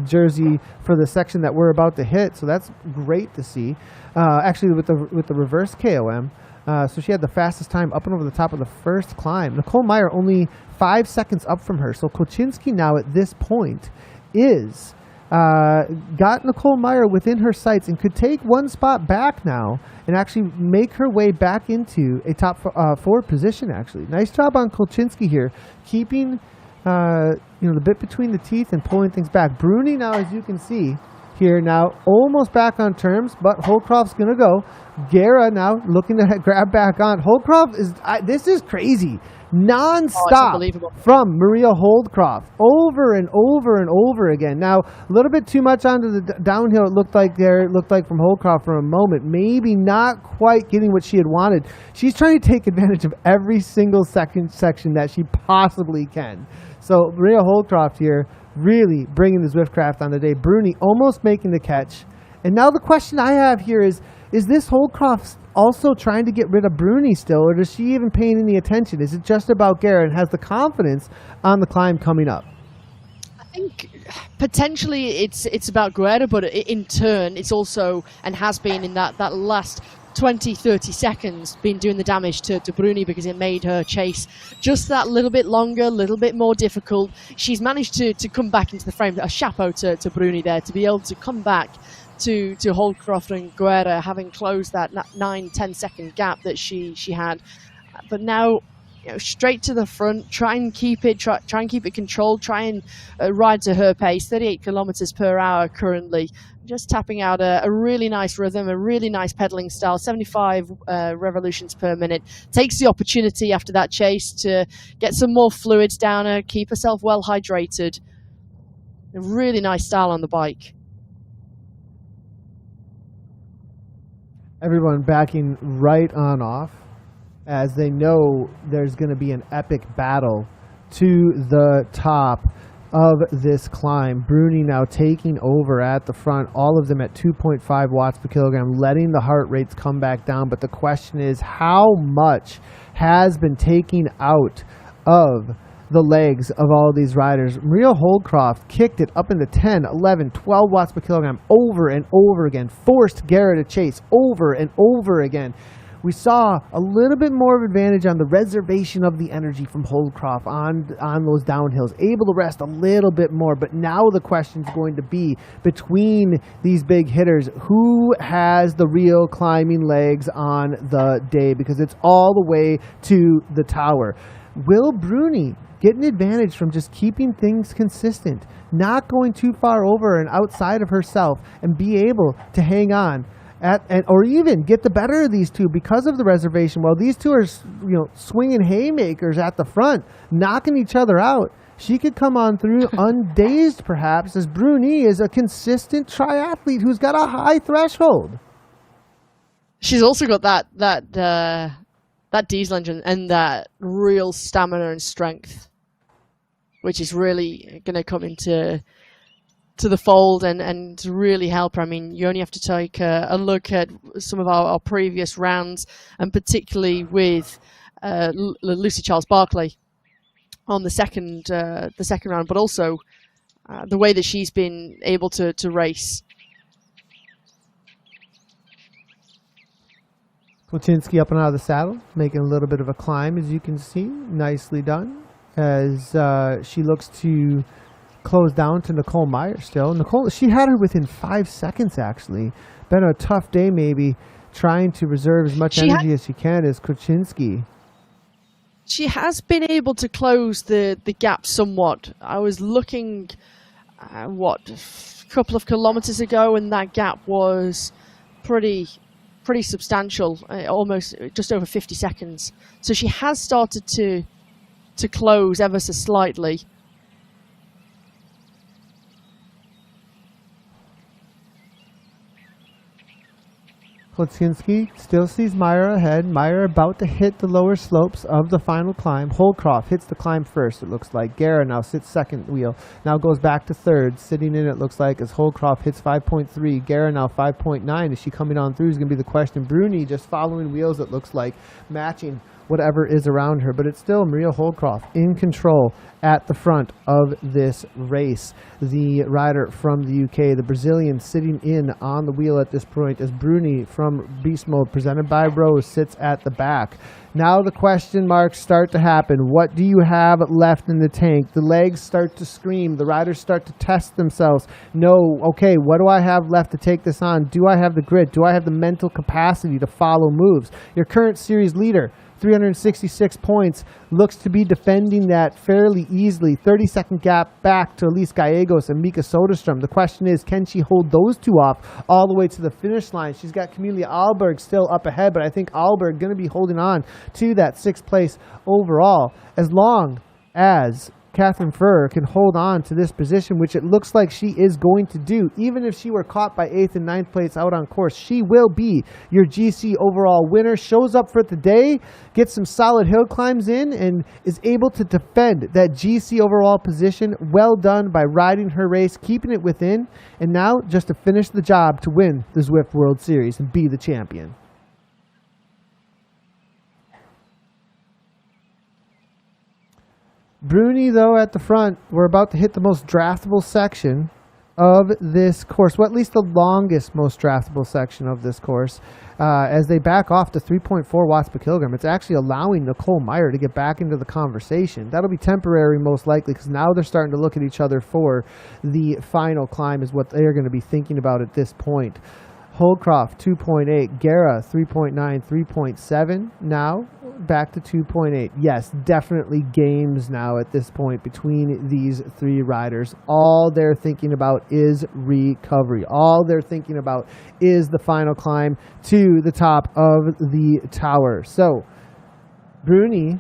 jersey for the section that we're about to hit. So that's great to see. Actually, with the reverse KOM. So she had the fastest time up and over the top of the first climb. Nicole Meyer only 5 seconds up from her. So Kolchinsky now at this point is got Nicole Meyer within her sights and could take one spot back now and actually make her way back into a top four position, actually. Nice job on Kolchinsky here, keeping the bit between the teeth and pulling things back. Bruni now, as you can see, here now almost back on terms, but Holdcroft's gonna go. Guerra now looking to grab back on. Holdcroft is this is crazy, non-stop from Maria Holdcroft over and over and over again. Now a little bit too much onto the downhill. It looked like from Holdcroft for a moment, maybe not quite getting what she had wanted. She's trying to take advantage of every single section that she possibly can. So Maria Holdcroft here really bringing the Zwiftcraft on the day. Bruni almost making the catch. And now the question I have here is this Holdcroft also trying to get rid of Bruni still, or does she even pay any attention? Is it just about Garrett and has the confidence on the climb coming up? I think potentially it's about Guerra, but in turn it's also, and has been in that last 20-30 seconds, been doing the damage to Bruni, because it made her chase just that little bit longer, a little bit more difficult. She's managed to come back into the frame. A chapeau to Bruni there, to be able to come back to Holdcroft and Guerra, having closed that 9-10 second gap that she had. But now, straight to the front, try and keep it controlled, try and ride to her pace, 38 kilometers per hour currently. Just tapping out a really nice rhythm, a really nice pedaling style, 75 revolutions per minute. Takes the opportunity after that chase to get some more fluids down her, keep herself well hydrated. A really nice style on the bike. Everyone backing right on off as they know there's going to be an epic battle to the top of this climb. Bruni now taking over at the front, all of them at 2.5 watts per kilogram, letting the heart rates come back down. But the question is, how much has been taken out of the legs of all of these riders? Maria Holdcroft kicked it up into 10, 11, 12 watts per kilogram over and over again, forced Guerra to chase over and over again. We saw a little bit more of advantage on the reservation of the energy from Holdcroft on those downhills, able to rest a little bit more. But now the question is going to be, between these big hitters, who has the real climbing legs on the day? Because it's all the way to the tower. Will Bruni get an advantage from just keeping things consistent, not going too far over and outside of herself, and be able to hang on or even get the better of these two because of the reservation? While these two are, swinging haymakers at the front, knocking each other out, she could come on through undazed, perhaps, as Bruni is a consistent triathlete who's got a high threshold. She's also got that diesel engine and that real stamina and strength, which is really going to come into the fold and really help her. I mean, you only have to take a look at some of our previous rounds, and particularly with Lucy Charles Barclay on the second round, but also the way that she's been able to race. Kluczynski up and out of the saddle, making a little bit of a climb, as you can see. Nicely done, as she looks to close down to Nicole Meyer still. Nicole, she had her within 5 seconds, actually. Been a tough day, maybe, trying to reserve as much energy as she can as Kluczynski. She has been able to close the gap somewhat. I was looking, a couple of kilometers ago, and that gap was pretty substantial, almost just over 50 seconds. So she has started to close ever so slightly. Kluczynski still sees Meyer ahead. Meyer about to hit the lower slopes of the final climb. Holdcroft hits the climb first, it looks like. Guerra now sits second wheel. Now goes back to third. Sitting in, it looks like, as Holdcroft hits 5.3. Guerra now 5.9. Is she coming on through is going to be the question. Bruni just following wheels, it looks like, matching whatever is around her. But it's still Maria Holdcroft in control at the front of this race. The rider from the UK, the Brazilian, sitting in on the wheel at this point, as Bruni from Beast Mode, presented by Rose, sits at the back. Now the question marks start to happen. What do you have left in the tank? The legs start to scream. The riders start to test themselves. No, okay, what do I have left to take this on? Do I have the grit? Do I have the mental capacity to follow moves? Your current series leader, 366 points, looks to be defending that fairly easily. 30-second gap back to Elise Gallegos and Mika Soderstrom. The question is, can she hold those two off all the way to the finish line? She's got Camelia Ahlberg still up ahead, but I think Ahlberg going to be holding on to that 6th place overall, as long as Catherine Furrer can hold on to this position, which it looks like she is going to do. Even if she were caught by 8th and 9th place out on course, she will be your GC overall winner. Shows up for the day, gets some solid hill climbs in, and is able to defend that GC overall position. Well done by riding her race, keeping it within, and now just to finish the job to win the Zwift World Series and be the champion. Bruni, though, at the front, we're about to hit the most draftable section of this course, well, at least the longest, most draftable section of this course, as they back off to 3.4 watts per kilogram. It's actually allowing Nicole Meyer to get back into the conversation. That'll be temporary, most likely, because now they're starting to look at each other for the final climb is what they're going to be thinking about at this point. Holdcroft 2.8, Guerra 3.9, 3.7 now, back to 2.8. Yes, definitely games now at this point between these three riders. All they're thinking about is recovery. All they're thinking about is the final climb to the top of the tower. So, Bruni,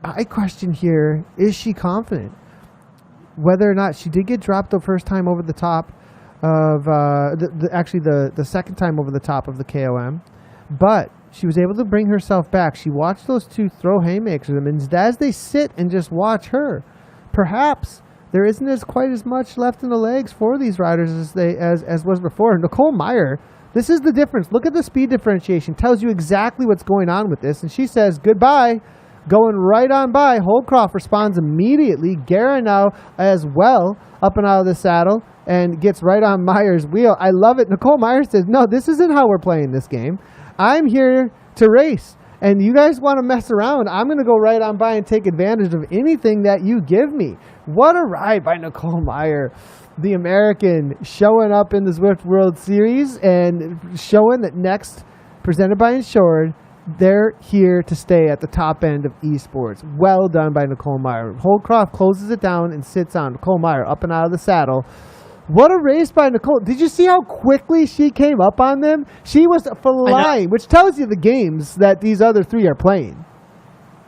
I question here, is she confident? Whether or not she did get dropped the first time over the top of the second time over the top of the KOM, but she was able to bring herself back. She watched those two throw haymakers at them, and as they sit and just watch her, perhaps there isn't quite as much left in the legs for these riders as was before. Nicole Meyer, this is the difference. Look at the speed differentiation. Tells you exactly what's going on with this, and she says goodbye, going right on by. Holdcroft responds immediately. Guerra now as well, up and out of the saddle, and gets right on Meyer's wheel. I love it. Nicole Meyer says, no, this isn't how we're playing this game. I'm here to race. And you guys want to mess around, I'm going to go right on by and take advantage of anything that you give me. What a ride by Nicole Meyer, the American, showing up in the Zwift World Series and showing that next, presented by Insured, they're here to stay at the top end of esports. Well done by Nicole Meyer. Holdcroft closes it down and sits on Nicole Meyer up and out of the saddle. What a race by Nicole. Did you see how quickly she came up on them? She was flying, which tells you the games that these other three are playing.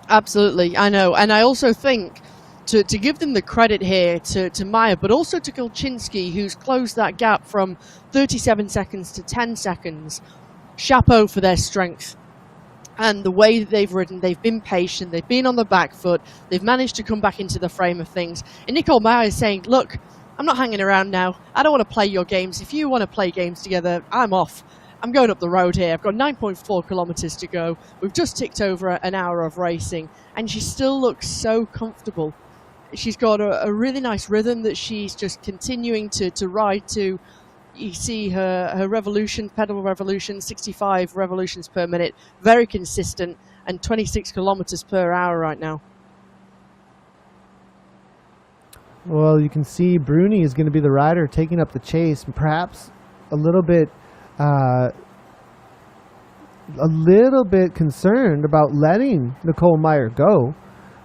Absolutely, I know. And I also think to give them the credit here to Meyer, but also to Kolczynski, who's closed that gap from 37 seconds to 10 seconds. Chapeau for their strength. And the way that they've ridden, they've been patient, they've been on the back foot, they've managed to come back into the frame of things. And Nicole Meyer is saying, look, I'm not hanging around now. I don't want to play your games. If you want to play games together, I'm off. I'm going up the road here. I've got 9.4 kilometers to go. We've just ticked over an hour of racing, and she still looks so comfortable. She's got a really nice rhythm that she's just continuing to ride to. You see her revolution, pedal revolution, 65 revolutions per minute, very consistent, and 26 kilometers per hour right now. Well, you can see Bruni is going to be the rider taking up the chase, and perhaps a little bit concerned about letting Nicole Meyer go,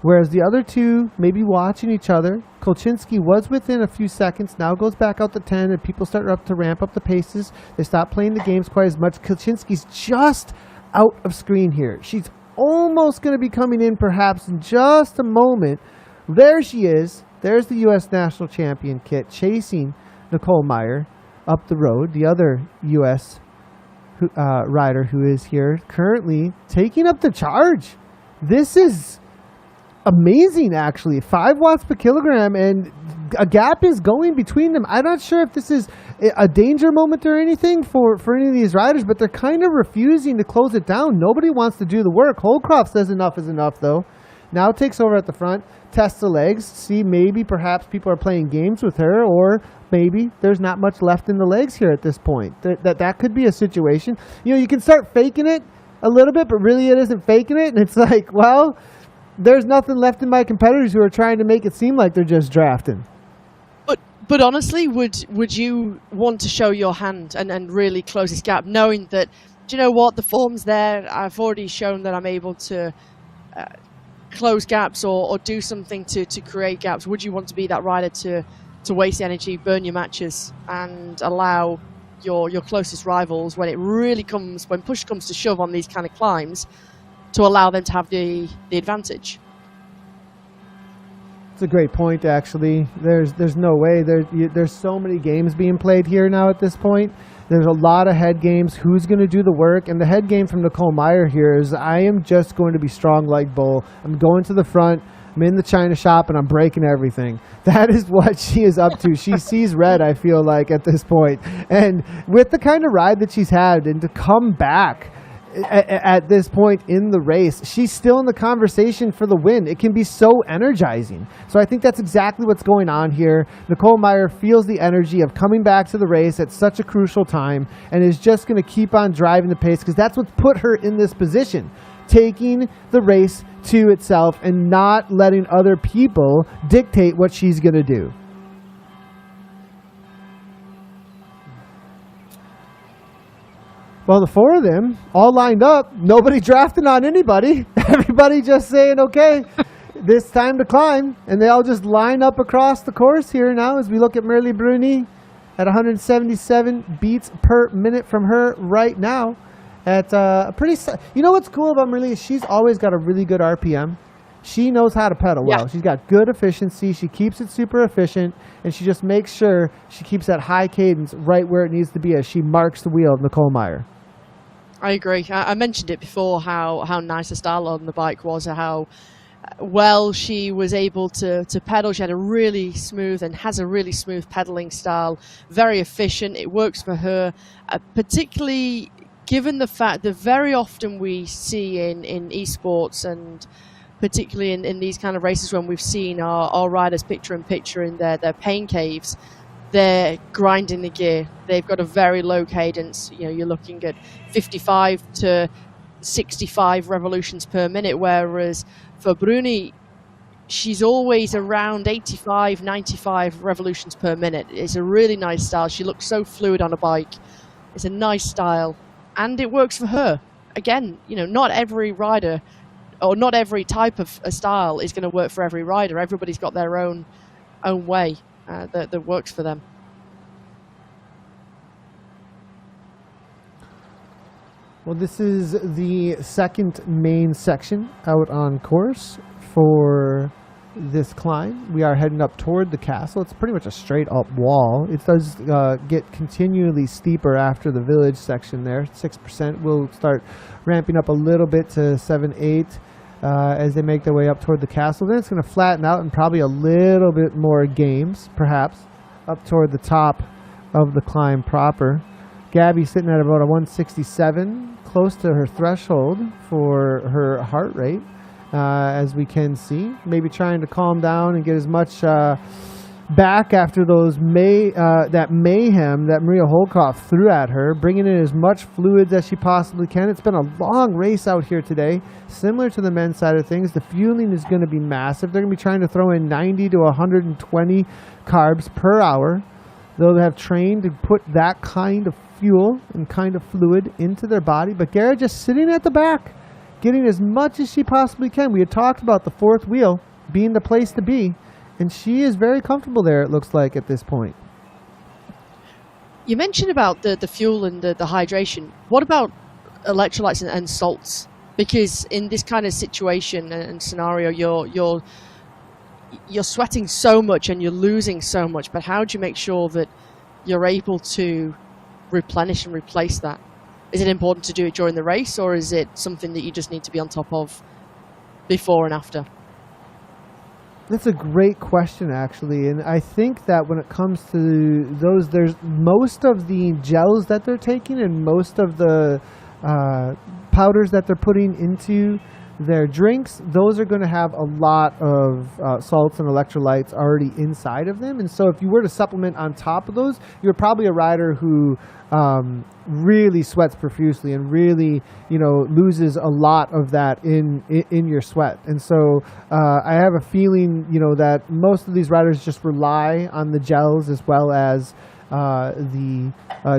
whereas the other two may be watching each other. Kolczynski was within a few seconds, now goes back out to 10, and people start up to ramp up the paces. They stop playing the games quite as much. Kolczynski's just out of screen here. She's almost going to be coming in perhaps in just a moment. There she is. There's the U.S. National Champion kit chasing Nicole Meyer up the road, the other U.S. rider who is here currently taking up the charge. This is amazing, actually. 5 watts per kilogram, and a gap is going between them. I'm not sure if this is a danger moment or anything for any of these riders, but they're kind of refusing to close it down. Nobody wants to do the work. Holdcroft says enough is enough, though. Now takes over at the front, tests the legs, see maybe perhaps people are playing games with her, or maybe there's not much left in the legs here at this point. That could be a situation. You know, you can start faking it a little bit, but really it isn't faking it. And it's like, well, there's nothing left in my competitors who are trying to make it seem like they're just drafting. But honestly, would you want to show your hand and really close this gap, knowing that, do you know what, the form's there, I've already shown that I'm able to close gaps or do something to create gaps? Would you want to be that rider to waste energy, burn your matches, and allow your closest rivals, when push comes to shove on these kind of climbs, to allow them to have the advantage? It's a great point, actually. There's no way. There's so many games being played here now at this point. There's a lot of head games. Who's going to do the work? And the head game from Nicole Meyer here is, I am just going to be strong like bull. I'm going to the front. I'm in the China shop, and I'm breaking everything. That is what she is up to. She sees red, I feel like, at this point. And with the kind of ride that she's had, and to come back at this point in the race, she's still in the conversation for the win. It can be so energizing. So I think that's exactly what's going on here. Nicole Meyer feels the energy of coming back to the race at such a crucial time, and is just going to keep on driving the pace, because that's what's put her in this position, taking the race to itself and not letting other people dictate what she's going to do. Well, the 4 of them all lined up, nobody drafting on anybody. Everybody just saying, okay, this time to climb. And they all just line up across the course here now as we look at Merle Bruni at 177 beats per minute from her right now. At you know what's cool about Merle? She's always got a really good RPM. She knows how to pedal well. Yeah. She's got good efficiency. She keeps it super efficient, and she just makes sure she keeps that high cadence right where it needs to be as she marks the wheel of Nicole Meyer. I agree. I mentioned it before, how nice the style on the bike was, how well she was able to pedal. She had a really smooth and has a really smooth pedaling style, very efficient. It works for her, particularly given the fact that very often we see in esports, and particularly in these kind of races when we've seen our riders picture-in-picture in their pain caves, they're grinding the gear. They've got a very low cadence. You know, you're looking at 55 to 65 revolutions per minute, whereas for Bruni, she's always around 85, 95 revolutions per minute. It's a really nice style. She looks so fluid on a bike. It's a nice style, and it works for her. Again, not every rider or not every type of a style is going to work for every rider. Everybody's got their own way that works for them. Well, this is the second main section out on course for this climb. We are heading up toward the castle. It's pretty much a straight up wall. It does get continually steeper after the village section there. 6% will start ramping up a little bit to 7, 8 as they make their way up toward the castle. Then it's going to flatten out and probably a little bit more games, perhaps, up toward the top of the climb proper. Gabby sitting at about a 167, close to her threshold for her heart rate, as we can see. Maybe trying to calm down and get as much back after those that mayhem that Maria Holkoff threw at her, bringing in as much fluids as she possibly can. It's been a long race out here today, similar to the men's side of things. The fueling is going to be massive. They're going to be trying to throw in 90 to 120 carbs per hour. They'll have trained to put that kind of fuel and kind of fluid into their body. But Garrett just sitting at the back, getting as much as she possibly can. We had talked about the fourth wheel being the place to be, and she is very comfortable there, it looks like, at this point. You mentioned about the fuel and the hydration. What about electrolytes and salts? Because in this kind of situation and scenario, you're sweating so much and you're losing so much, but how do you make sure that you're able to replenish and replace that? Is it important to do it during the race, or is it something that you just need to be on top of before and after? That's a great question, actually. And I think that when it comes to those, there's most of the gels that they're taking and most of the powders that they're putting into their drinks, those are going to have a lot of salts and electrolytes already inside of them. And so if you were to supplement on top of those, you're probably a rider who really sweats profusely and really, loses a lot of that in your sweat. And so I have a feeling, that most of these riders just rely on the gels as well as the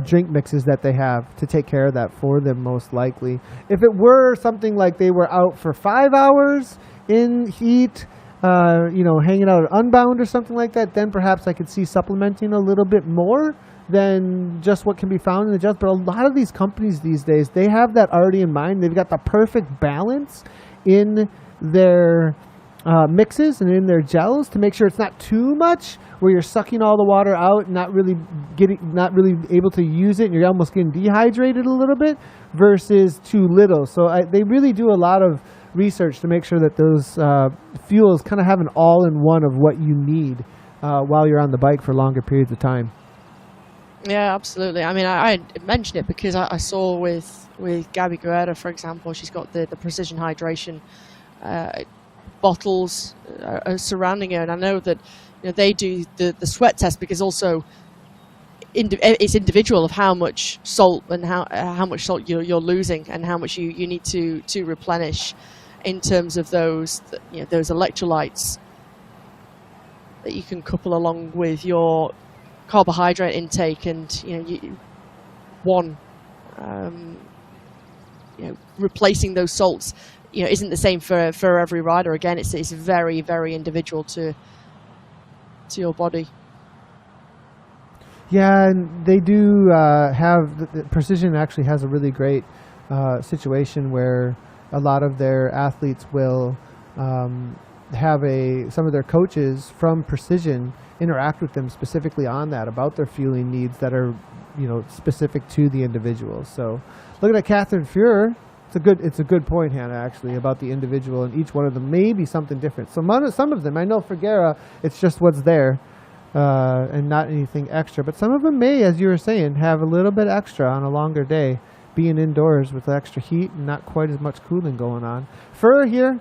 drink mixes that they have to take care of that for them, most likely. If it were something like they were out for 5 hours in heat, hanging out at Unbound or something like that, then perhaps I could see supplementing a little bit more than just what can be found in the gels. But a lot of these companies these days, they have that already in mind. They've got the perfect balance in their mixes and in their gels to make sure it's not too much where you're sucking all the water out and not really able to use it, and you're almost getting dehydrated a little bit, versus too little. So they really do a lot of research to make sure that those fuels kind of have an all-in-one of what you need while you're on the bike for longer periods of time. Yeah, absolutely. I mean, I mentioned it because I saw with Gabby Guerra, for example, she's got the precision hydration bottles surrounding her, and I know that they do the sweat test because also it's individual of how much salt and how much salt you're losing and how much you need to replenish in terms of those those electrolytes that you can couple along with your carbohydrate intake, and replacing those salts isn't the same for every rider. Again, it's very, very individual to your body. Yeah, and they do have the Precision actually has a really great situation where a lot of their athletes will have some of their coaches from Precision interact with them specifically on that, about their fueling needs that are specific to the individual. So looking at Catherine Fuhrer, it's a good point, Hannah, actually, about the individual, and each one of them may be something different. So some of them, I know for Guerra, it's just what's there and not anything extra. But some of them may, as you were saying, have a little bit extra on a longer day, being indoors with extra heat and not quite as much cooling going on. Fur here,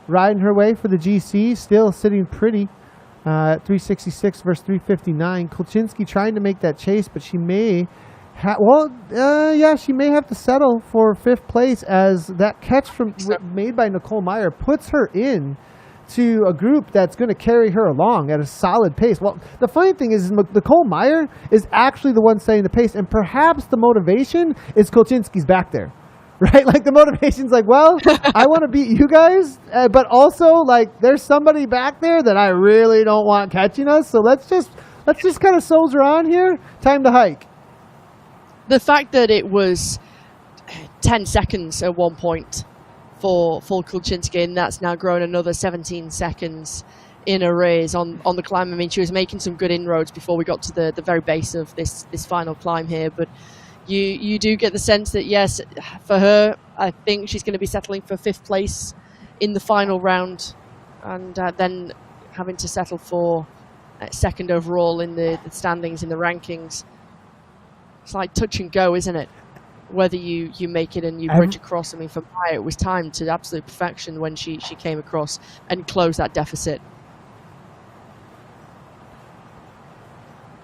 riding her way for the GC, still sitting pretty at 366 versus 359. Kolchinski trying to make that chase, but she may Yeah, she may have to settle for 5th place as that catch made by Nicole Meyer puts her in to a group that's going to carry her along at a solid pace. Well, the funny thing is Nicole Meyer is actually the one setting the pace, and perhaps the motivation is Kolchinsky's back there, right? Like the motivation's like, well, I want to beat you guys, but also like there's somebody back there that I really don't want catching us, so let's just kind of soldier on here. Time to hike. The fact that it was 10 seconds at one point for Kulczynski, and that's now grown another 17 seconds in a race on the climb. I mean, she was making some good inroads before we got to the very base of this final climb here, but you do get the sense that, yes, for her, I think she's going to be settling for 5th place in the final round, and then having to settle for 2nd overall in the standings, in the rankings. It's like touch and go, isn't it? Whether you make it and you bridge across. I mean, for Maya, it was timed to absolute perfection when she came across and closed that deficit.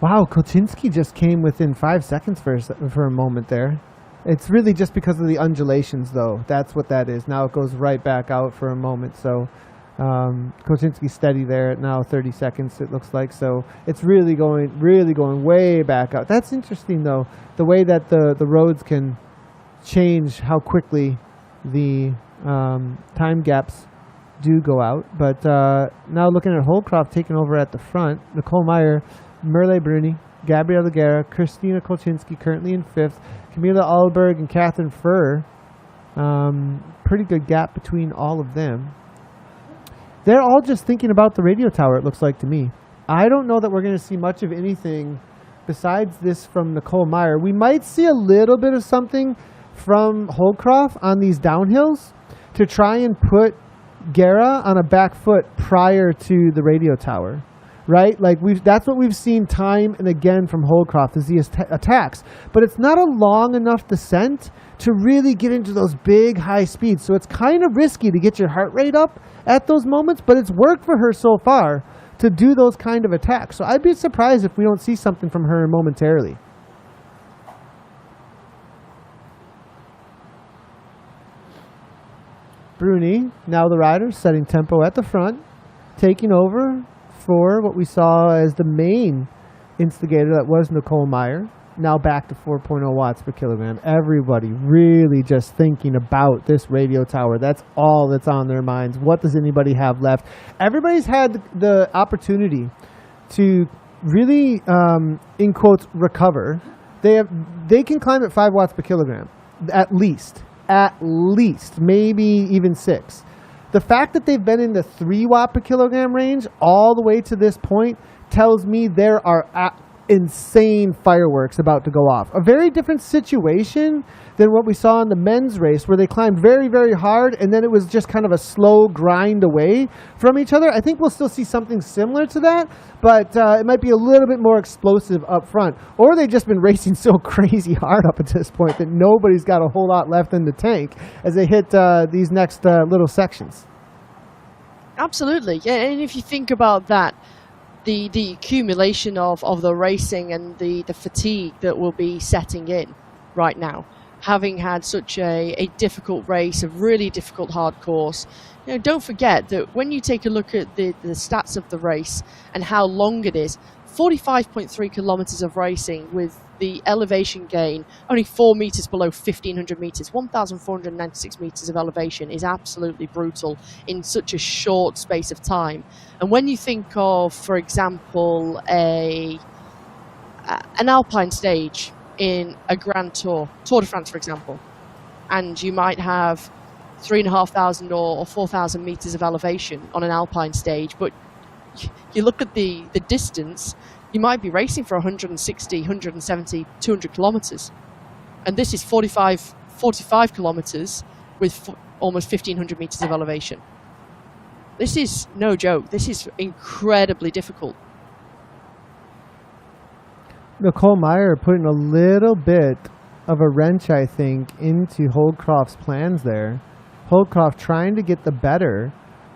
Wow, Kolchinsky just came within 5 seconds for a moment there. It's really just because of the undulations, though. That's what that is. Now it goes right back out for a moment. So Kolchinsky's steady there at now 30 seconds, it looks like. So it's really going way back out. That's interesting, though, the way that the roads can change how quickly the time gaps do go out. But now looking at Holcroft taking over at the front, Nicole Meyer, Merle Bruni, Gabriela Guerra, Christina Kolchinsky currently in 5th, Camila Alberg and Catherine Furr. Pretty good gap between all of them. They're all just thinking about the radio tower, it looks like to me. I don't know that we're going to see much of anything besides this from Nicole Meyer. We might see a little bit of something from Holcroft on these downhills to try and put Guerra on a back foot prior to the radio tower, right? Like that's what we've seen time and again from Holcroft is the attacks. But it's not a long enough descent to really get into those big high speeds. So it's kind of risky to get your heart rate up at those moments, but it's worked for her so far to do those kind of attacks. So I'd be surprised if we don't see something from her momentarily. Bruni, now the rider, setting tempo at the front, taking over for what we saw as the main instigator that was Nicole Meyer. Now back to 4.0 watts per kilogram. Everybody really just thinking about this radio tower. That's all that's on their minds. What does anybody have left? Everybody's had the opportunity to really, in quotes, recover. They can climb at 5 watts per kilogram, at least, maybe even 6. The fact that they've been in the 3 watt per kilogram range all the way to this point tells me there are insane fireworks about to go off. A very different situation than what we saw in the men's race where they climbed very, very hard and then it was just kind of a slow grind away from each other. I think we'll still see something similar to that, but it might be a little bit more explosive up front. Or they've just been racing so crazy hard up at this point that nobody's got a whole lot left in the tank as they hit these next little sections. Absolutely. Yeah, and if you think about that, the accumulation of the racing and the fatigue that will be setting in right now, having had such a difficult race, a really difficult hard course. You know, don't forget that when you take a look at the stats of the race and how long it is, 45.3 kilometers of racing with the elevation gain only 4 meters below 1,500 meters, 1,496 meters of elevation is absolutely brutal in such a short space of time. And when you think of, for example, an alpine stage in a Grand Tour de France, for example, and you might have 3,500 or 4,000 meters of elevation on an alpine stage, but you look at the distance, you might be racing for 160, 170, 200 kilometers. And this is 45 kilometers with almost 1,500 meters of elevation. This is no joke. This is incredibly difficult. Nicole Meyer putting a little bit of a wrench, I think, into Holcroft's plans there. Holcroft trying to get the better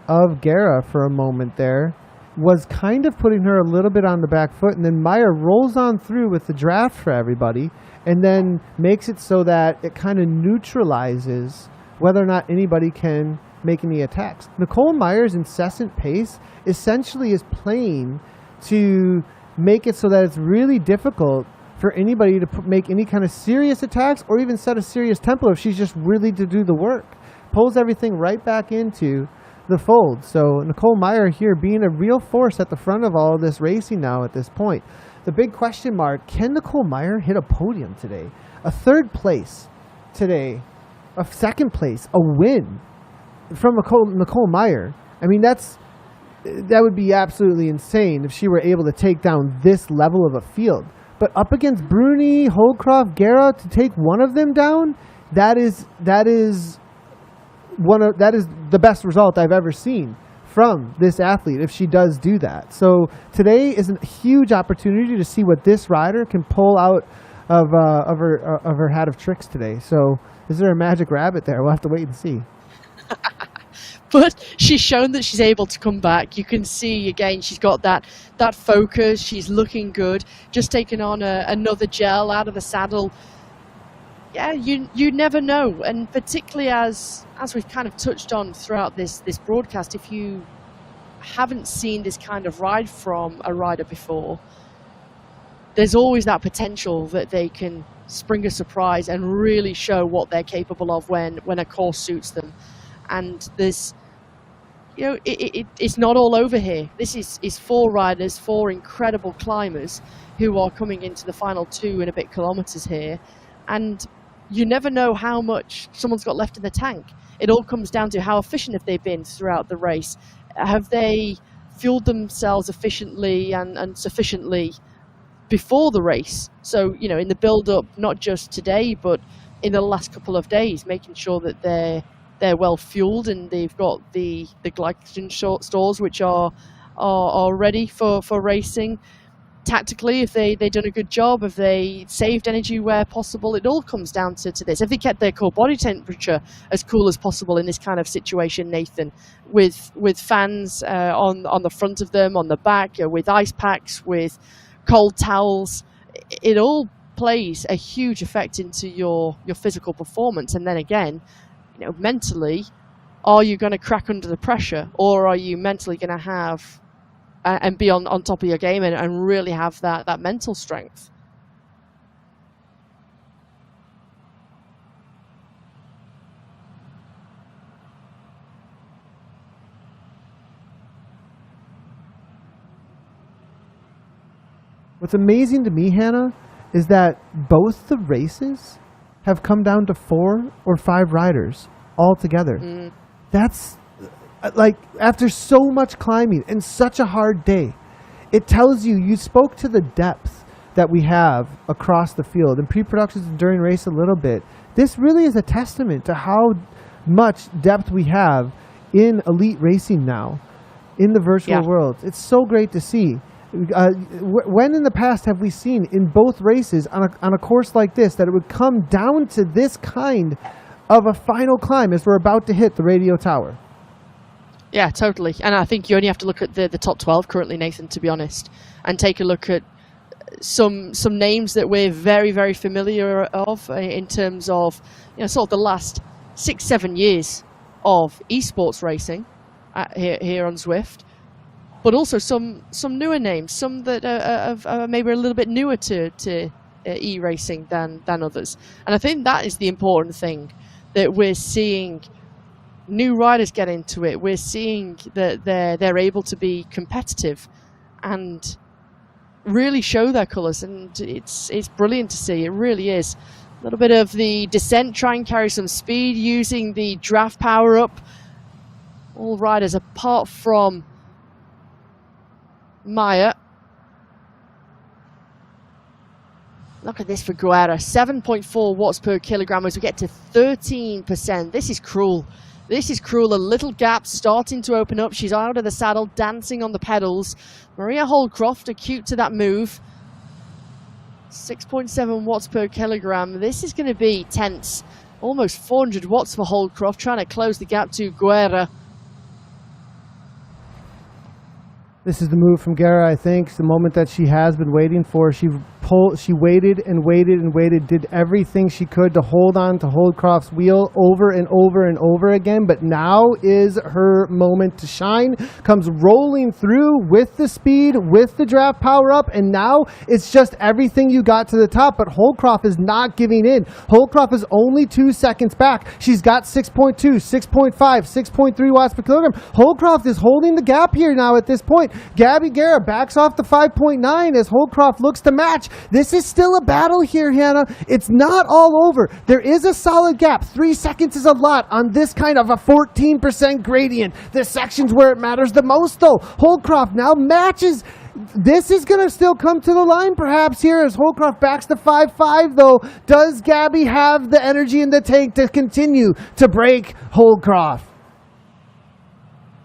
of Guerra for a moment there was kind of putting her a little bit on the back foot, and then Meyer rolls on through with the draft for everybody, and then makes it so that it kind of neutralizes whether or not anybody can make any attacks. Nicole Meyer's incessant pace essentially is playing to make it so that it's really difficult for anybody to make any kind of serious attacks or even set a serious tempo if she's just really to do the work. Pulls everything right back into the fold. So Nicole Meyer here being a real force at the front of all of this racing now at this point. The big question mark, can Nicole Meyer hit a podium today? A third place today, a second place, a win from Nicole Meyer. I mean, that would be absolutely insane if she were able to take down this level of a field. But up against Bruni, Holdcroft, Guerra, to take one of them down, that is the best result I've ever seen from this athlete if she does do that. So today is a huge opportunity to see what this rider can pull out of her hat of tricks today. So is there a magic rabbit there? We'll have to wait and see. But she's shown that she's able to come back. You can see, again, she's got that focus. She's looking good. Just taking on another gel out of the saddle. Yeah, you never know. And particularly as we've kind of touched on throughout this broadcast, if you haven't seen this kind of ride from a rider before, there's always that potential that they can spring a surprise and really show what they're capable of when a course suits them. And there's, it's not all over here. This is 4 riders, 4 incredible climbers who are coming into the final 2 and a bit kilometers here. And you never know how much someone's got left in the tank. It all comes down to how efficient have they been throughout the race. Have they fueled themselves efficiently and sufficiently before the race? So, in the build-up, not just today, but in the last couple of days, making sure that they're well fueled and they've got the glycogen stores which are ready for racing. Tactically, if they've done a good job, if they saved energy where possible, it all comes down to this. If they kept their core body temperature as cool as possible in this kind of situation, Nathan, with fans on the front of them, on the back, with ice packs, with cold towels, it all plays a huge effect into your physical performance. And then again, mentally, are you going to crack under the pressure, or are you mentally going to have and be on top of your game and really have that mental strength? What's amazing to me, Hannah, is that both the races have come down to 4 or 5 riders all together. That's like, after so much climbing and such a hard day, it tells you spoke to the depth that we have across the field in pre-productions and during race a little bit. This really is a testament to how much depth we have in elite racing now in the virtual world. It's so great to see. When in the past have we seen in both races on a course like this that it would come down to this kind of a final climb as we're about to hit the radio tower? Yeah, totally. And I think you only have to look at the top 12 currently, Nathan, to be honest, and take a look at some names that we're very, very familiar of in terms of sort of the last 6-7 years of esports racing here on Zwift. But also some newer names, some that are maybe a little bit newer to e-racing than others. And I think that is the important thing, that we're seeing new riders get into it. We're seeing that they're able to be competitive and really show their colours, and it's brilliant to see. It really is. A little bit of the descent, try and carry some speed using the draft power up. All riders apart from Maya. Look at this for Guerra, 7.4 watts per kilogram as we get to 13%. This is cruel. This is cruel. A little gap starting to open up. She's out of the saddle, dancing on the pedals. Maria Holdcroft, acute to that move. 6.7 watts per kilogram. This is going to be tense. Almost 400 watts for Holdcroft, trying to close the gap to Guerra. This is the move from Guerra, I think. It's the moment that she has been waiting for. She waited and waited and waited, did everything she could to hold on to Holdcroft's wheel over and over and over again. But now is her moment to shine. Comes rolling through with the speed, with the draft power up, and now it's just everything you got to the top. But Holdcroft is not giving in. Holdcroft is only 2 seconds back. She's got 6.2, 6.5, 6.3 watts per kilogram. Holdcroft is holding the gap here now at this point. Gabby Guerra backs off the 5.9 as Holdcroft looks to match. This is still a battle here, Hannah. It's not all over. There is a solid gap. 3 seconds is a lot on this kind of a 14% gradient. The sections where it matters the most, though. Holdcroft now matches. This is going to still come to the line perhaps here as Holdcroft backs the 5.5, though. Does Gabby have the energy in the tank to continue to break Holdcroft?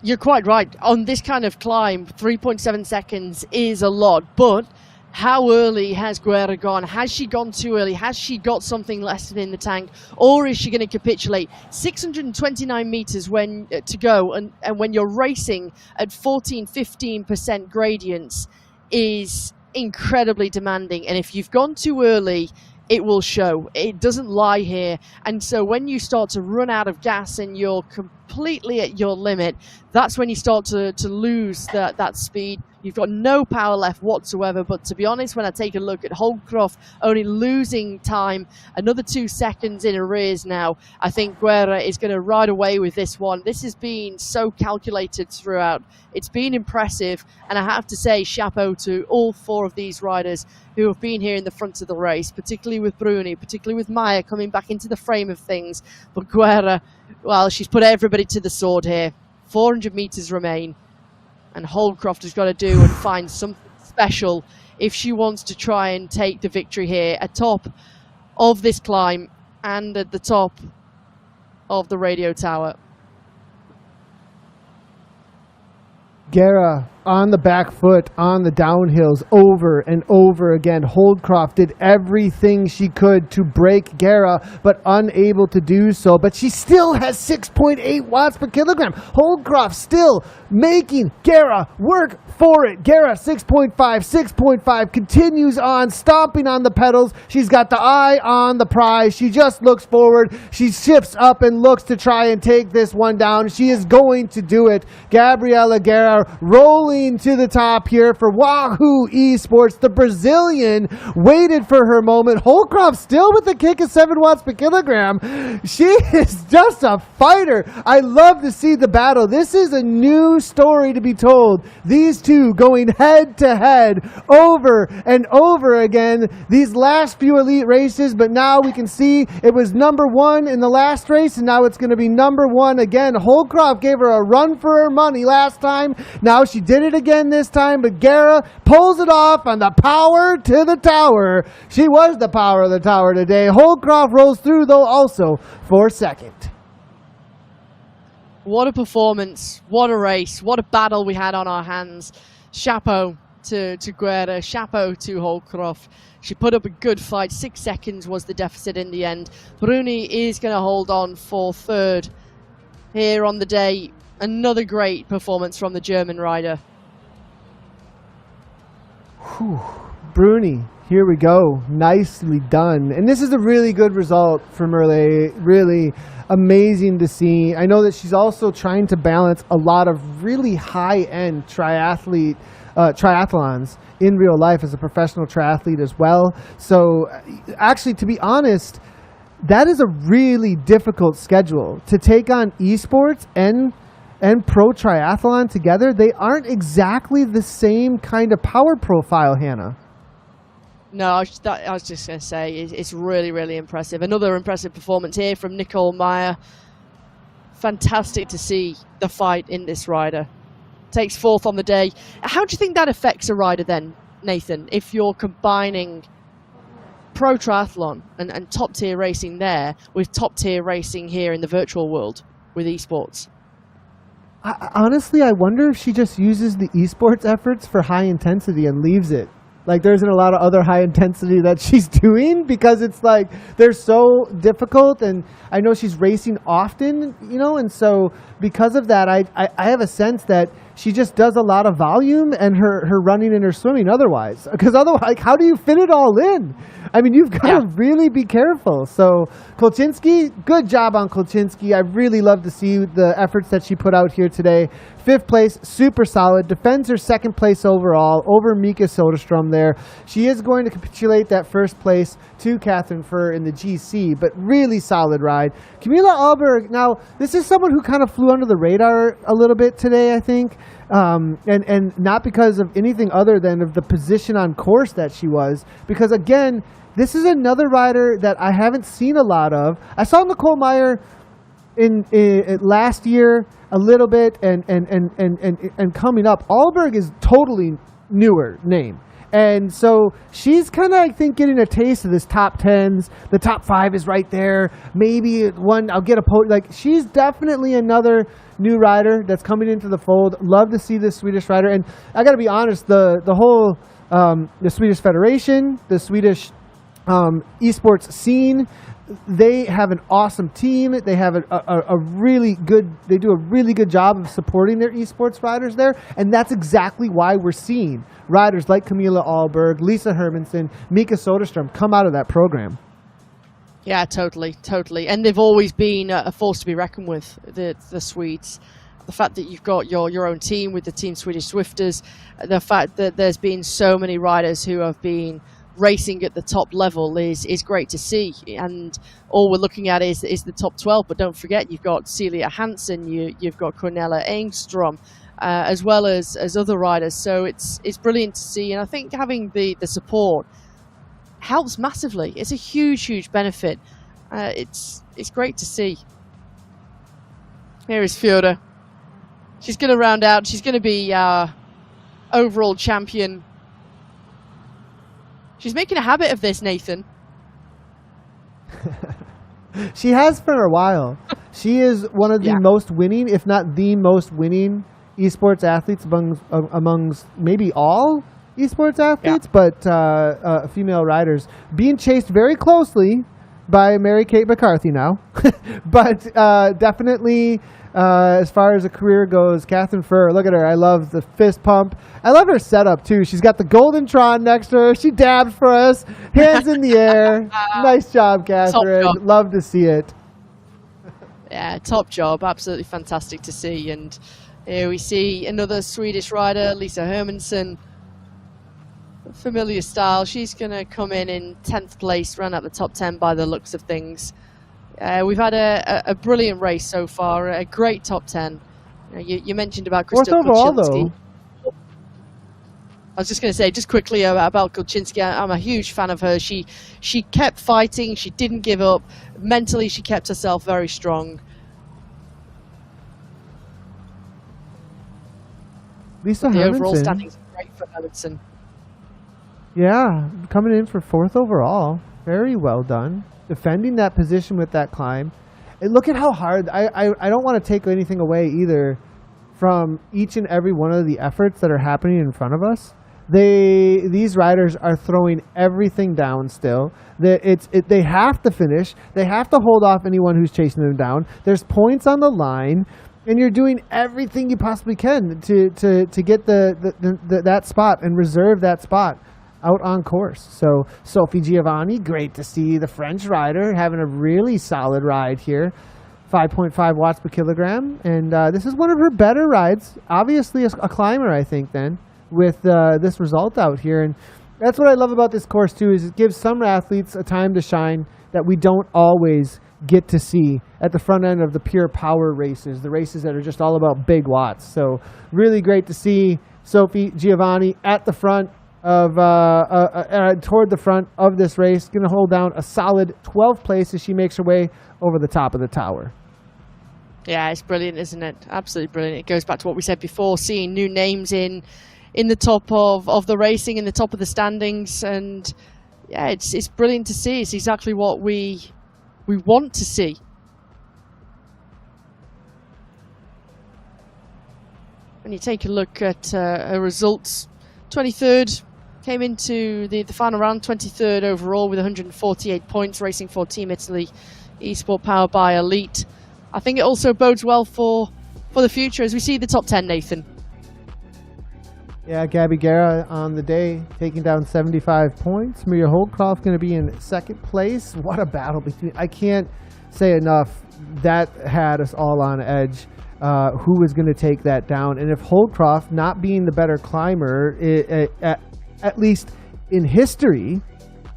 You're quite right. On this kind of climb, 3.7 seconds is a lot, but how early has Guerra gone? Has she gone too early? Has she got something less in the tank? Or is she going to capitulate? 629 meters to go, and when you're racing at 14-15% gradients is incredibly demanding. And if you've gone too early, it will show. It doesn't lie here. And so when you start to run out of gas and you're completely at your limit, that's when you start to lose that speed. You've got no power left whatsoever. But to be honest, when I take a look at Holdcroft only losing time, another 2 seconds in arrears now, I think Guerra is going to ride away with this one. This has been so calculated throughout. It's been impressive. And I have to say, chapeau to all 4 of these riders who have been here in the front of the race, particularly with Bruni, particularly with Maya coming back into the frame of things. But Guerra, well, she's put everybody to the sword here. 400 meters remain. And Holdcroft has got to do and find something special if she wants to try and take the victory here atop of this climb and at the top of the radio tower. Guerra on the back foot, on the downhills, over and over again. Holdcroft did everything she could to break Guerra, but unable to do so. But she still has 6.8 watts per kilogram. Holdcroft still making Guerra work for it. Guerra 6.5, 6.5, continues on, stomping on the pedals. She's got the eye on the prize. She just looks forward. She shifts up and looks to try and take this one down. She is going to do it. Gabriela Guerra rolling to the top here for Wahoo Esports. The Brazilian waited for her moment. Holdcroft still with the kick of 7 watts per kilogram. She is just a fighter. I love to see the battle. This is a new story to be told. These two going head to head over and over again. These last few elite races, but now we can see it was number 1 in the last race, and now it's going to be number 1 again. Holdcroft gave her a run for her money last time. Now she did it again this time, but Guerra pulls it off on the power to the tower. She was the power of the tower today. Holdcroft rolls through, though, also for second. What a performance, what a race, what a battle we had on our hands. Chapeau to Guerra, chapeau to Holdcroft. She put up a good fight. 6 seconds was the deficit in the end. Bruni is going to hold on for third here on the day. Another great performance from the German rider. Whew. Bruni, here we go. Nicely done. And this is a really good result for Merle. Really amazing to see. I know that she's also trying to balance a lot of really high-end triathlons in real life as a professional triathlete as well. So actually, to be honest, that is a really difficult schedule to take on esports and pro triathlon together. They aren't exactly the same kind of power profile, Hannah. No, I was just going to say, it's really, really impressive. Another impressive performance here from Nicole Meyer. Fantastic to see the fight in this rider. Takes 4th on the day. How do you think that affects a rider then, Nathan, if you're combining pro triathlon and top-tier racing there with top-tier racing here in the virtual world with esports? Honestly, I wonder if she just uses the esports efforts for high intensity and leaves it. Like, there isn't a lot of other high intensity that she's doing because it's like they're so difficult, and I know she's racing often, you know, and so because of that, I have a sense that she just does a lot of volume and her running and her swimming otherwise. Because otherwise, like, how do you fit it all in? I mean, you've got to really be careful. So Kolchinsky, good job on Kolchinsky. I really love to see the efforts that she put out here today. 5th place, super solid. Defends her 2nd place overall over Mika Soderstrom there. She is going to capitulate that 1st place to Catherine Furr in the GC, but really solid ride. Camilla Ahlberg, now this is someone who kind of flew under the radar a little bit today, I think. And not because of anything other than of the position on course that she was. Because again, this is another rider that I haven't seen a lot of. I saw Nicole Meyer in last year a little bit, and coming up. Ahlberg is totally newer name. And so she's kind of, I think, getting a taste of this top 10s. The top 5 is right there. Maybe one, I'll get a podium. Like, she's definitely another new rider that's coming into the fold. Love to see this Swedish rider. And I got to be honest, the whole, the Swedish Federation, the Swedish esports scene, they have an awesome team. They have a really good, they do a really good job of supporting their esports riders there. And that's exactly why we're seeing riders like Camilla Ahlberg, Lisa Hermansson, Mika Soderstrom come out of that program. Yeah, totally. And they've always been a force to be reckoned with, the Swedes. The fact that you've got your own team with the Team Swedish Swifters, the fact that there's been so many riders who have been racing at the top level is great to see. And all we're looking at is the top 12. But don't forget, you've got Celia Hansen, you've got Cornelia Engström, as well as other riders. So it's brilliant to see. And I think having the support helps massively. It's a huge benefit. It's great to see. Here is Fjorda. She's going to round out. She's going to be overall champion. She's making a habit of this, Nathan. She has for a while. She is one of the most winning, if not the most winning, esports athletes amongst maybe all esports athletes, but female riders. Being chased very closely by Mary-Kate McCarthy now. But definitely, as far as a career goes, Catherine Furr, look at her. I love the fist pump. I love her setup, too. She's got the Golden Tron next to her. She dabbed for us. Hands in the air. Nice job, Catherine. Job. Love to see it. Yeah, top job. Absolutely fantastic to see. And here we see another Swedish rider, Lisa Hermansson. Familiar style. She's going to come in 10th place, run at the top 10 by the looks of things. We've had a brilliant race so far, a great top 10. You mentioned about Krista Kolchinsky. I was just going to say, just quickly about Kolchinsky, I'm a huge fan of her. She kept fighting. She didn't give up. Mentally, she kept herself very strong. Lisa The Hermansson. overall standings are great for Hermansson. Yeah, coming in for 4th overall. Very well done. Defending that position with that climb. And look at how hard, I don't want to take anything away either from each and every one of the efforts that are happening in front of us. These riders are throwing everything down still. They have to finish. They have to hold off anyone who's chasing them down. There's points on the line, and you're doing everything you possibly can to get that spot and reserve that spot out on course. So Sophie Giovanni, great to see the French rider having a really solid ride here. 5.5 watts per kilogram. And this is one of her better rides. Obviously a climber, I think, then, with this result out here. And that's what I love about this course, too, is it gives some athletes a time to shine that we don't always get to see at the front end of the pure power races, the races that are just all about big watts. So really great to see Sophie Giovanni at the front of toward the front of this race, going to hold down a solid 12th place as she makes her way over the top of the tower. Yeah, it's brilliant, isn't it? Absolutely brilliant. It goes back to what we said before, seeing new names in the top of the racing, in the top of the standings, and yeah, it's brilliant to see. It's exactly what we want to see. When you take a look at her results, 23rd, came into the final round, 23rd overall with 148 points, racing for Team Italy, Esport powered by Elite. I think it also bodes well for the future as we see the top 10, Nathan. Yeah, Gabby Guerra on the day, taking down 75 points. Maria Holdcroft going to be in second place. What a battle between... I can't say enough. That had us all on edge. Who was going to take that down? And if Holdcroft, not being the better climber, at least in history,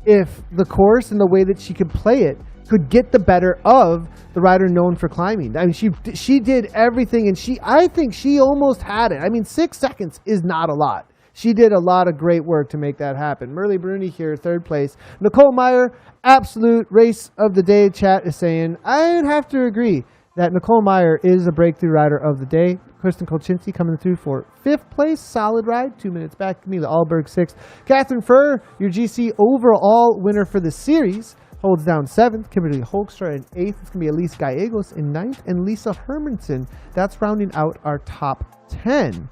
if the course and the way that she could play it could get the better of the rider known for climbing. I mean, she did everything, and I think she almost had it. I mean, 6 seconds is not a lot. She did a lot of great work to make that happen. Merle Bruni here, third place. Nicole Meyer, absolute race of the day. Chat is saying, I'd have to agree that Nicole Meyer is a breakthrough rider of the day. Kristen Kolchinski coming through for fifth place. Solid ride. 2 minutes back. Camila Alberg, sixth. Catherine Furr, your GC overall winner for the series, holds down seventh. Kimberly Holkstra in eighth. It's going to be Elise Gallegos in ninth. And Lisa Hermanson. That's rounding out our top 10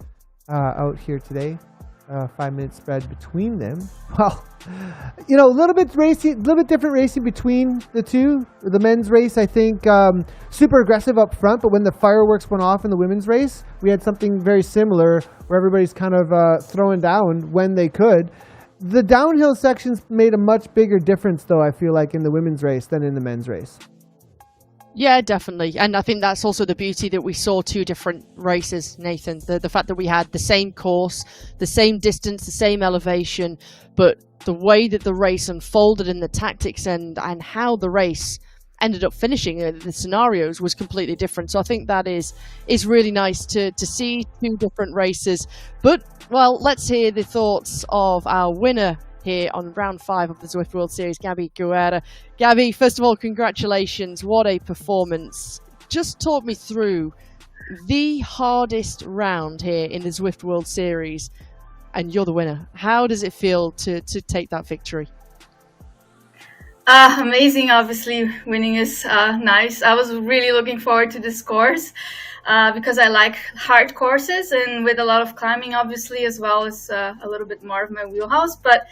out here today. 5 minute spread between them. Well, a little bit different racing between the two. The men's race, I think, super aggressive up front, but when the fireworks went off in the women's race, we had something very similar where everybody's kind of throwing down when they could. The downhill sections made a much bigger difference, though, I feel like, in the women's race than in the men's race. Yeah, definitely. And I think that's also the beauty that we saw two different races, Nathan. The fact that we had the same course, the same distance, the same elevation, but the way that the race unfolded and the tactics and how the race ended up finishing, the scenarios was completely different. So I think that is really nice to see two different races. But, well, let's hear the thoughts of our winner here on round 5 of the Zwift World Series, Gabby Guerra. Gabby, first of all, congratulations. What a performance. Just talk me through the hardest round here in the Zwift World Series, and you're the winner. How does it feel to take that victory? Amazing. Obviously, winning is nice. I was really looking forward to this course because I like hard courses, and with a lot of climbing, obviously, as well as a little bit more of my wheelhouse. But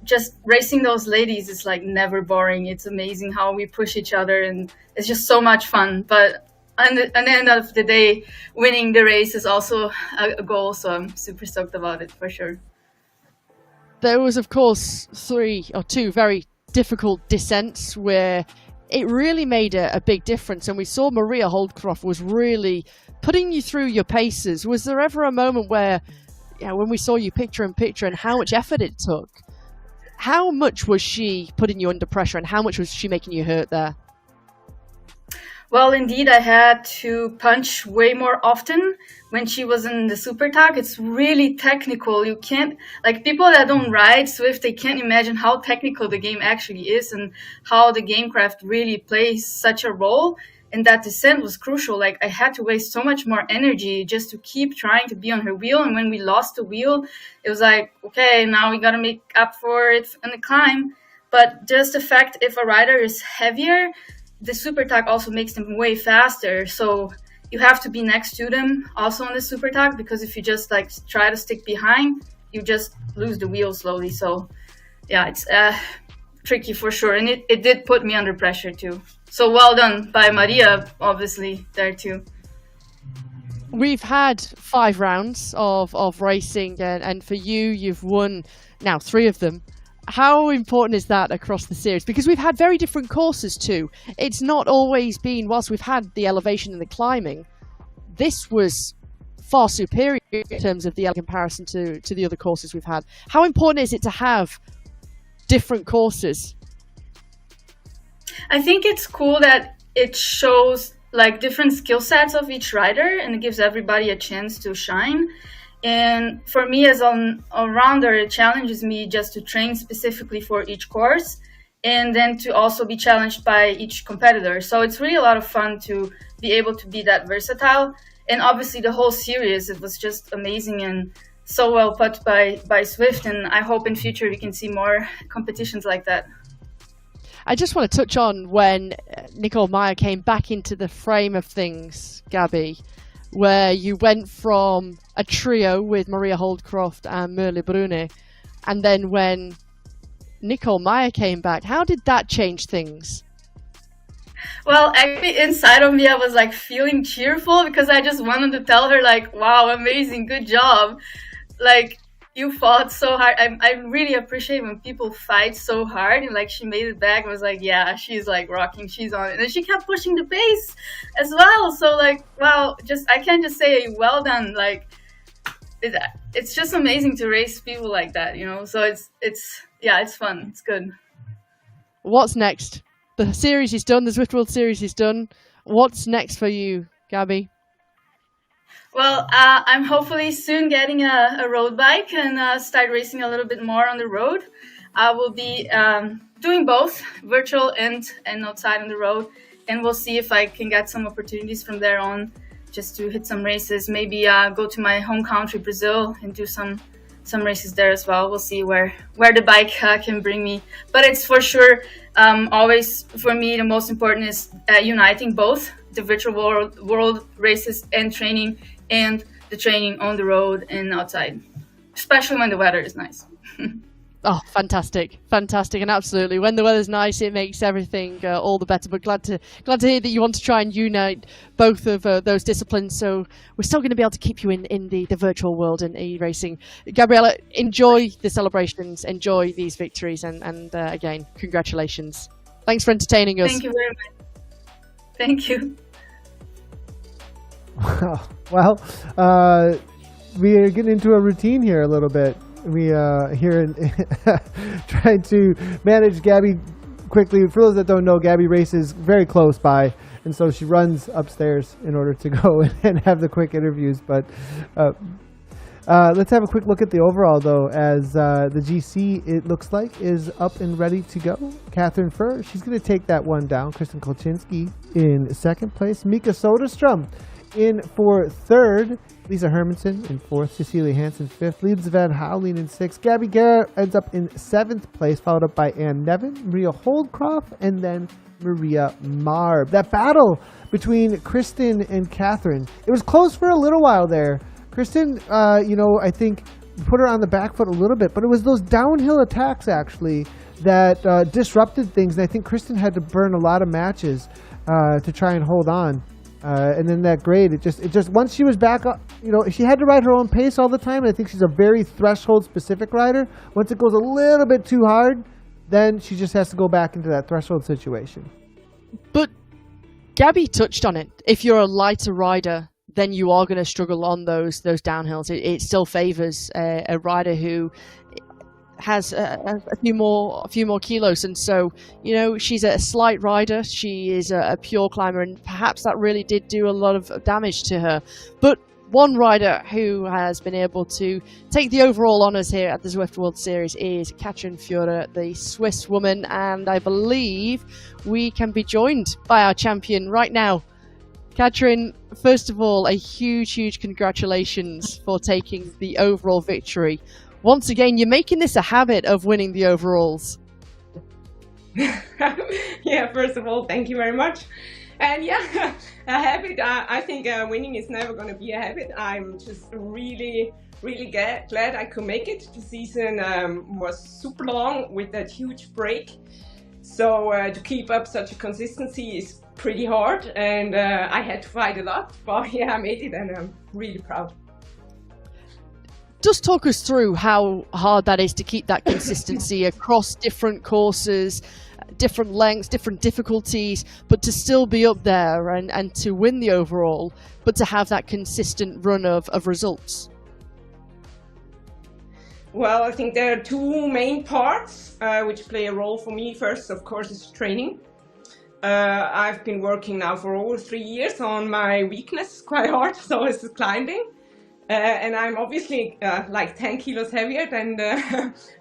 just racing those ladies is like never boring. It's amazing how we push each other, and it's just so much fun. But at the end of the day, winning the race is also a goal, so I'm super stoked about it for sure. There was, of course, 2 very difficult descents where it really made a big difference, and we saw Maria Holdcroft was really putting you through your paces. Was there ever a moment where, when we saw you picture in picture and how much effort it took, how much was she putting you under pressure and how much was she making you hurt there? Well, indeed, I had to punch way more often when she was in the super tag. It's really technical. You can't, like, people that don't ride Zwift, they can't imagine how technical the game actually is and how the gamecraft really plays such a role. And that descent was crucial. Like, I had to waste so much more energy just to keep trying to be on her wheel. And when we lost the wheel, it was like, okay, now we got to make up for it in the climb. But just the fact, if a rider is heavier, the super tag also makes them way faster. So you have to be next to them also on the super tag, because if you just like try to stick behind, you just lose the wheel slowly. So yeah, it's tricky for sure. And it did put me under pressure too. So well done by Maria, obviously, there too. We've had 5 rounds of racing, and for you, you've won now 3 of them. How important is that across the series? Because we've had very different courses too. It's not always been, whilst we've had the elevation and the climbing, this was far superior in terms of the comparison to the other courses we've had. How important is it to have different courses? I think it's cool that it shows like different skill sets of each rider, and it gives everybody a chance to shine. And for me as an all-rounder, it challenges me just to train specifically for each course, and then to also be challenged by each competitor. So it's really a lot of fun to be able to be that versatile. And obviously the whole series, it was just amazing and so well put by Zwift. And I hope in future we can see more competitions like that. I just want to touch on when Nicole Meyer came back into the frame of things, Gabby, where you went from a trio with Maria Holdcroft and Merle Brune, and then when Nicole Meyer came back, how did that change things? Well, actually, inside of me, I was like feeling cheerful because I just wanted to tell her like, wow, amazing, good job. like you fought so hard. I really appreciate when people fight so hard, and like she made it back and was like, yeah, she's like rocking, she's on it, and she kept pushing the pace as well. So like, wow, just I can't just say well done. Like it's just amazing to race people like that, you know. So it's fun, it's good. What's next? The series is done. The Zwift World Series is done. What's next for you, Gabby? Well, I'm hopefully soon getting a road bike and start racing a little bit more on the road. I will be doing both virtual and outside on the road, and we'll see if I can get some opportunities from there on, just to hit some races. Maybe go to my home country, Brazil, and do some races there as well. We'll see where the bike can bring me. But it's for sure always for me the most important is uniting both the virtual world races and training, and the training on the road and outside, especially when the weather is nice. Oh, fantastic. And absolutely, when the weather's nice, it makes everything all the better. But glad to hear that you want to try and unite both of those disciplines. So we're still going to be able to keep you in the virtual world in e-racing. Gabriella, enjoy the celebrations, enjoy these victories, and again, congratulations. Thanks for entertaining us. Thank you very much. Thank you. Well, we are getting into a routine here a little bit. We here trying to manage Gabby quickly. For those that don't know, Gabby races very close by, and so she runs upstairs in order to go and have the quick interviews. But let's have a quick look at the overall, though, as the GC, it looks like, is up and ready to go. Catherine Furr, she's going to take that one down. Kristen Kolczynski in second place. Mika Soderstrom in for third. Lisa Hermanson in fourth. Cecilia Hansen fifth. Liebs Van Houweling in sixth. Gabby Guerra ends up in seventh place, followed up by Ann Nevin, Maria Holdcroft, and then Maria Marb. That battle between Kristen and Catherine, it was close for a little while there. Kristen, I think put her on the back foot a little bit, but it was those downhill attacks actually that disrupted things. And I think Kristen had to burn a lot of matches to try and hold on. And then that grade, it just once she was back up, she had to ride her own pace all the time. And I think she's a very threshold specific rider. Once it goes a little bit too hard, then she just has to go back into that threshold situation. But Gabby touched on it. If you're a lighter rider, then you are going to struggle on those downhills. It still favors a rider who has a few more kilos, and so she's a slight rider. She is a pure climber, and perhaps that really did do a lot of damage to her. But one rider who has been able to take the overall honours here at the Zwift World Series is Katrin Führer, the Swiss woman, and I believe we can be joined by our champion right now. Katrin, first of all, a huge congratulations for taking the overall victory. Once again, you're making this a habit of winning the overalls. Yeah, first of all, thank you very much. And yeah, a habit, I think winning is never going to be a habit. I'm just really glad I could make it. The season was super long with that huge break. So to keep up such a consistency is pretty hard, and I had to fight a lot. But yeah, I made it, and I'm really proud. Just talk us through how hard that is to keep that consistency across different courses, different lengths, different difficulties, but to still be up there and to win the overall, but to have that consistent run of results. Well, I think there are two main parts which play a role for me. First, of course, is training. I've been working now for over 3 years on my weakness quite hard, so it's climbing. And I'm obviously like 10 kilos heavier than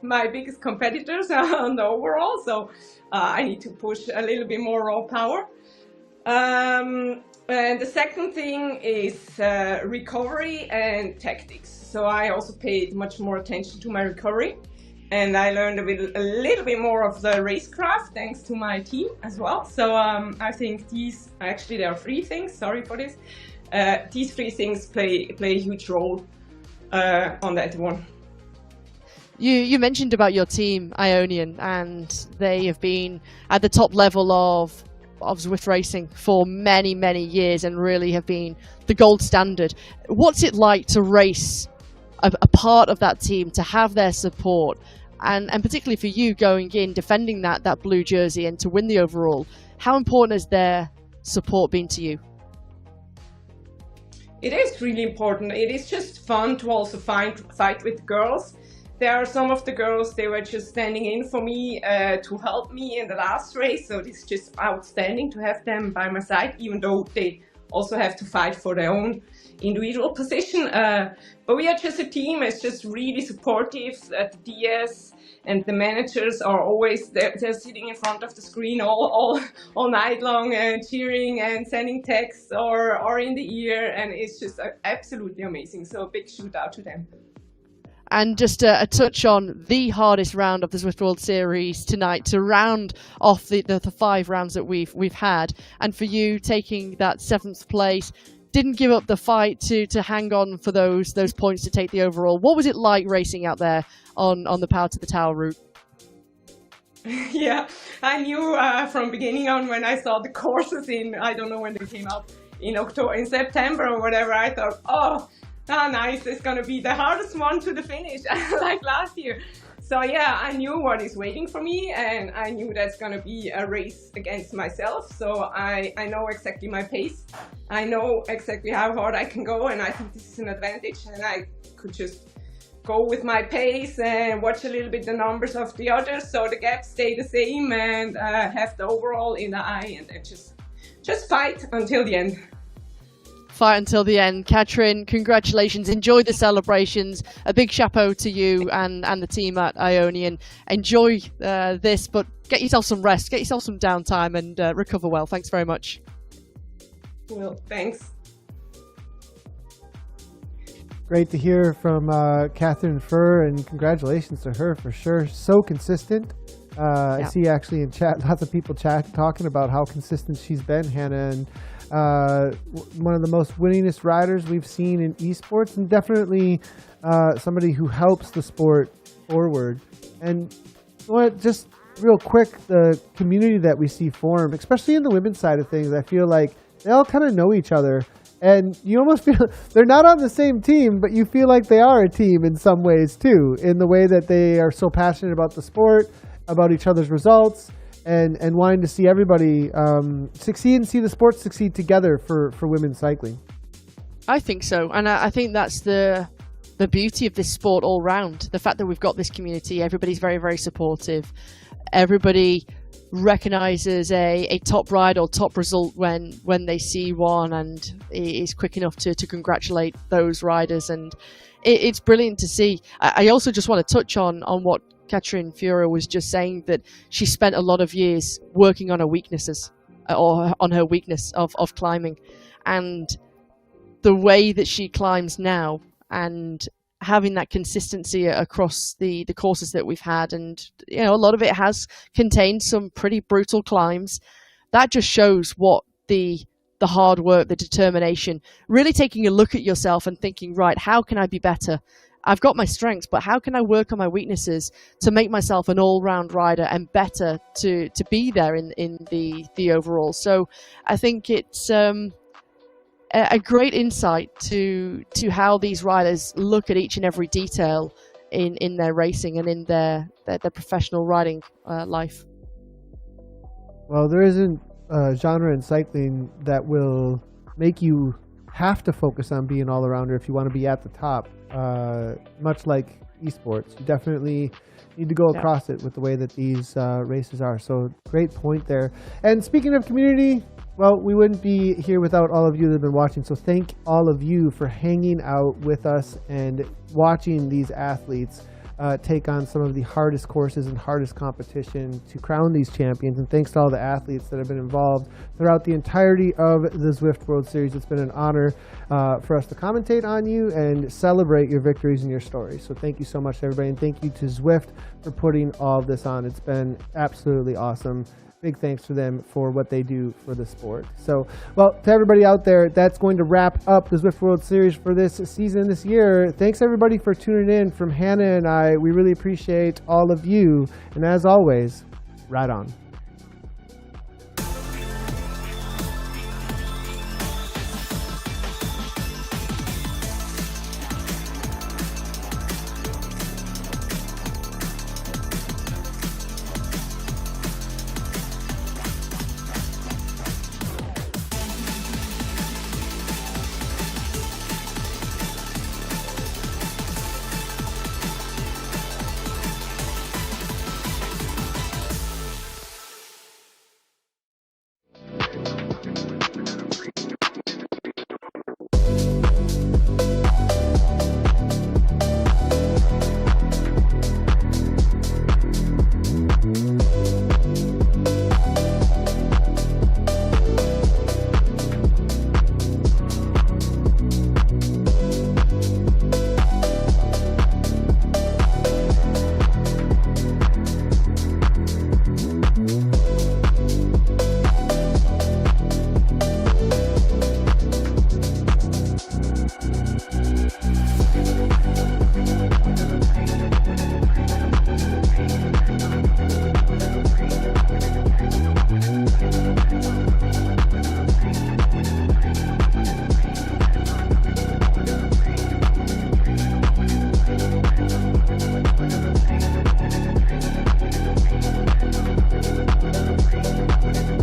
my biggest competitors on the overall, so I need to push a little bit more raw power. And the second thing is recovery and tactics. So I also paid much more attention to my recovery, and I learned a little bit more of the racecraft thanks to my team as well. So I think there are three things, sorry for this. These three things play a huge role on that one. You mentioned about your team, Ionian, and they have been at the top level of Zwift racing for many years and really have been the gold standard. What's it like to race a part of that team, to have their support, and particularly for you going in, defending that blue jersey and to win the overall, how important has their support been to you? It is really important. It is just fun to also fight with girls. There are some of the girls, they were just standing in for me to help me in the last race. So it's just outstanding to have them by my side, even though they also have to fight for their own individual position. But we are just a team. It's just really supportive. The DS and the managers are always they're sitting in front of the screen all night long and cheering and sending texts or in the ear, and it's just absolutely amazing. So a big shout out to them. And just a touch on the hardest round of the Zwift World Series tonight to round off the 5 rounds that we've had, and for you taking that 7th place. Didn't give up the fight to hang on for those points to take the overall. What was it like racing out there on the Power to the Tower route? Yeah, I knew from beginning on when I saw the courses I don't know when they came out, in September or whatever, I thought, oh nice, it's gonna be the hardest one to the finish, like last year. So yeah, I knew what is waiting for me, and I knew that's gonna be a race against myself. So I know exactly my pace. I know exactly how hard I can go, and I think this is an advantage. And I could just go with my pace and watch a little bit the numbers of the others, so the gaps stay the same, and have the overall in the eye, and then just fight until the end. Fight until the end. Katrin, congratulations. Enjoy the celebrations. A big chapeau to you and the team at Ionian. Enjoy this, but get yourself some rest, get yourself some downtime, and recover well. Thanks very much. Well, thanks. Great to hear from Catherine Furr, and congratulations to her for sure. So consistent. I see actually in chat, lots of people talking about how consistent she's been, Hannah, and one of the most winningest riders we've seen in esports, and definitely somebody who helps the sport forward. And just real quick, the community that we see form, especially in the women's side of things, I feel like they all kind of know each other. And you almost feel they're not on the same team, but you feel like they are a team in some ways too, in the way that they are so passionate about the sport, about each other's results, and wanting to see everybody succeed and see the sport succeed together for women's cycling. I think so, and I think that's the beauty of this sport all round. The fact that we've got this community, everybody's very, very supportive. Everybody recognizes a top ride or top result when they see one, and is quick enough to congratulate those riders, and it's brilliant to see. I also just want to touch on what Katrin Furr was just saying, that she spent a lot of years working on her weaknesses, or on her weakness of climbing, and the way that she climbs now, and having that consistency across the courses that we've had, and a lot of it has contained some pretty brutal climbs. That just shows what the hard work, the determination, really taking a look at yourself and thinking, right, how can I be better? I've got my strengths, but how can I work on my weaknesses to make myself an all-round rider and better to be there in the overall? So I think it's a great insight to how these riders look at each and every detail in their racing and in their professional riding life. Well, there isn't a genre in cycling that will make you have to focus on being all-arounder if you want to be at the top. Much like esports, you definitely need to go across it with the way that these races are. So great point there. And speaking of community, well, we wouldn't be here without all of you that have been watching. So thank all of you for hanging out with us and watching these athletes take on some of the hardest courses and hardest competition to crown these champions. And thanks to all the athletes that have been involved throughout the entirety of the Zwift World Series. It's been an honor for us to commentate on you and celebrate your victories and your stories. So thank you so much to everybody, and thank you to Zwift for putting all of this on. It's been absolutely awesome. Big thanks to them for what they do for the sport. So, well, to everybody out there, that's going to wrap up the Zwift World Series for this season, this year. Thanks everybody for tuning in. From Hannah and I, we really appreciate all of you. And as always, ride on.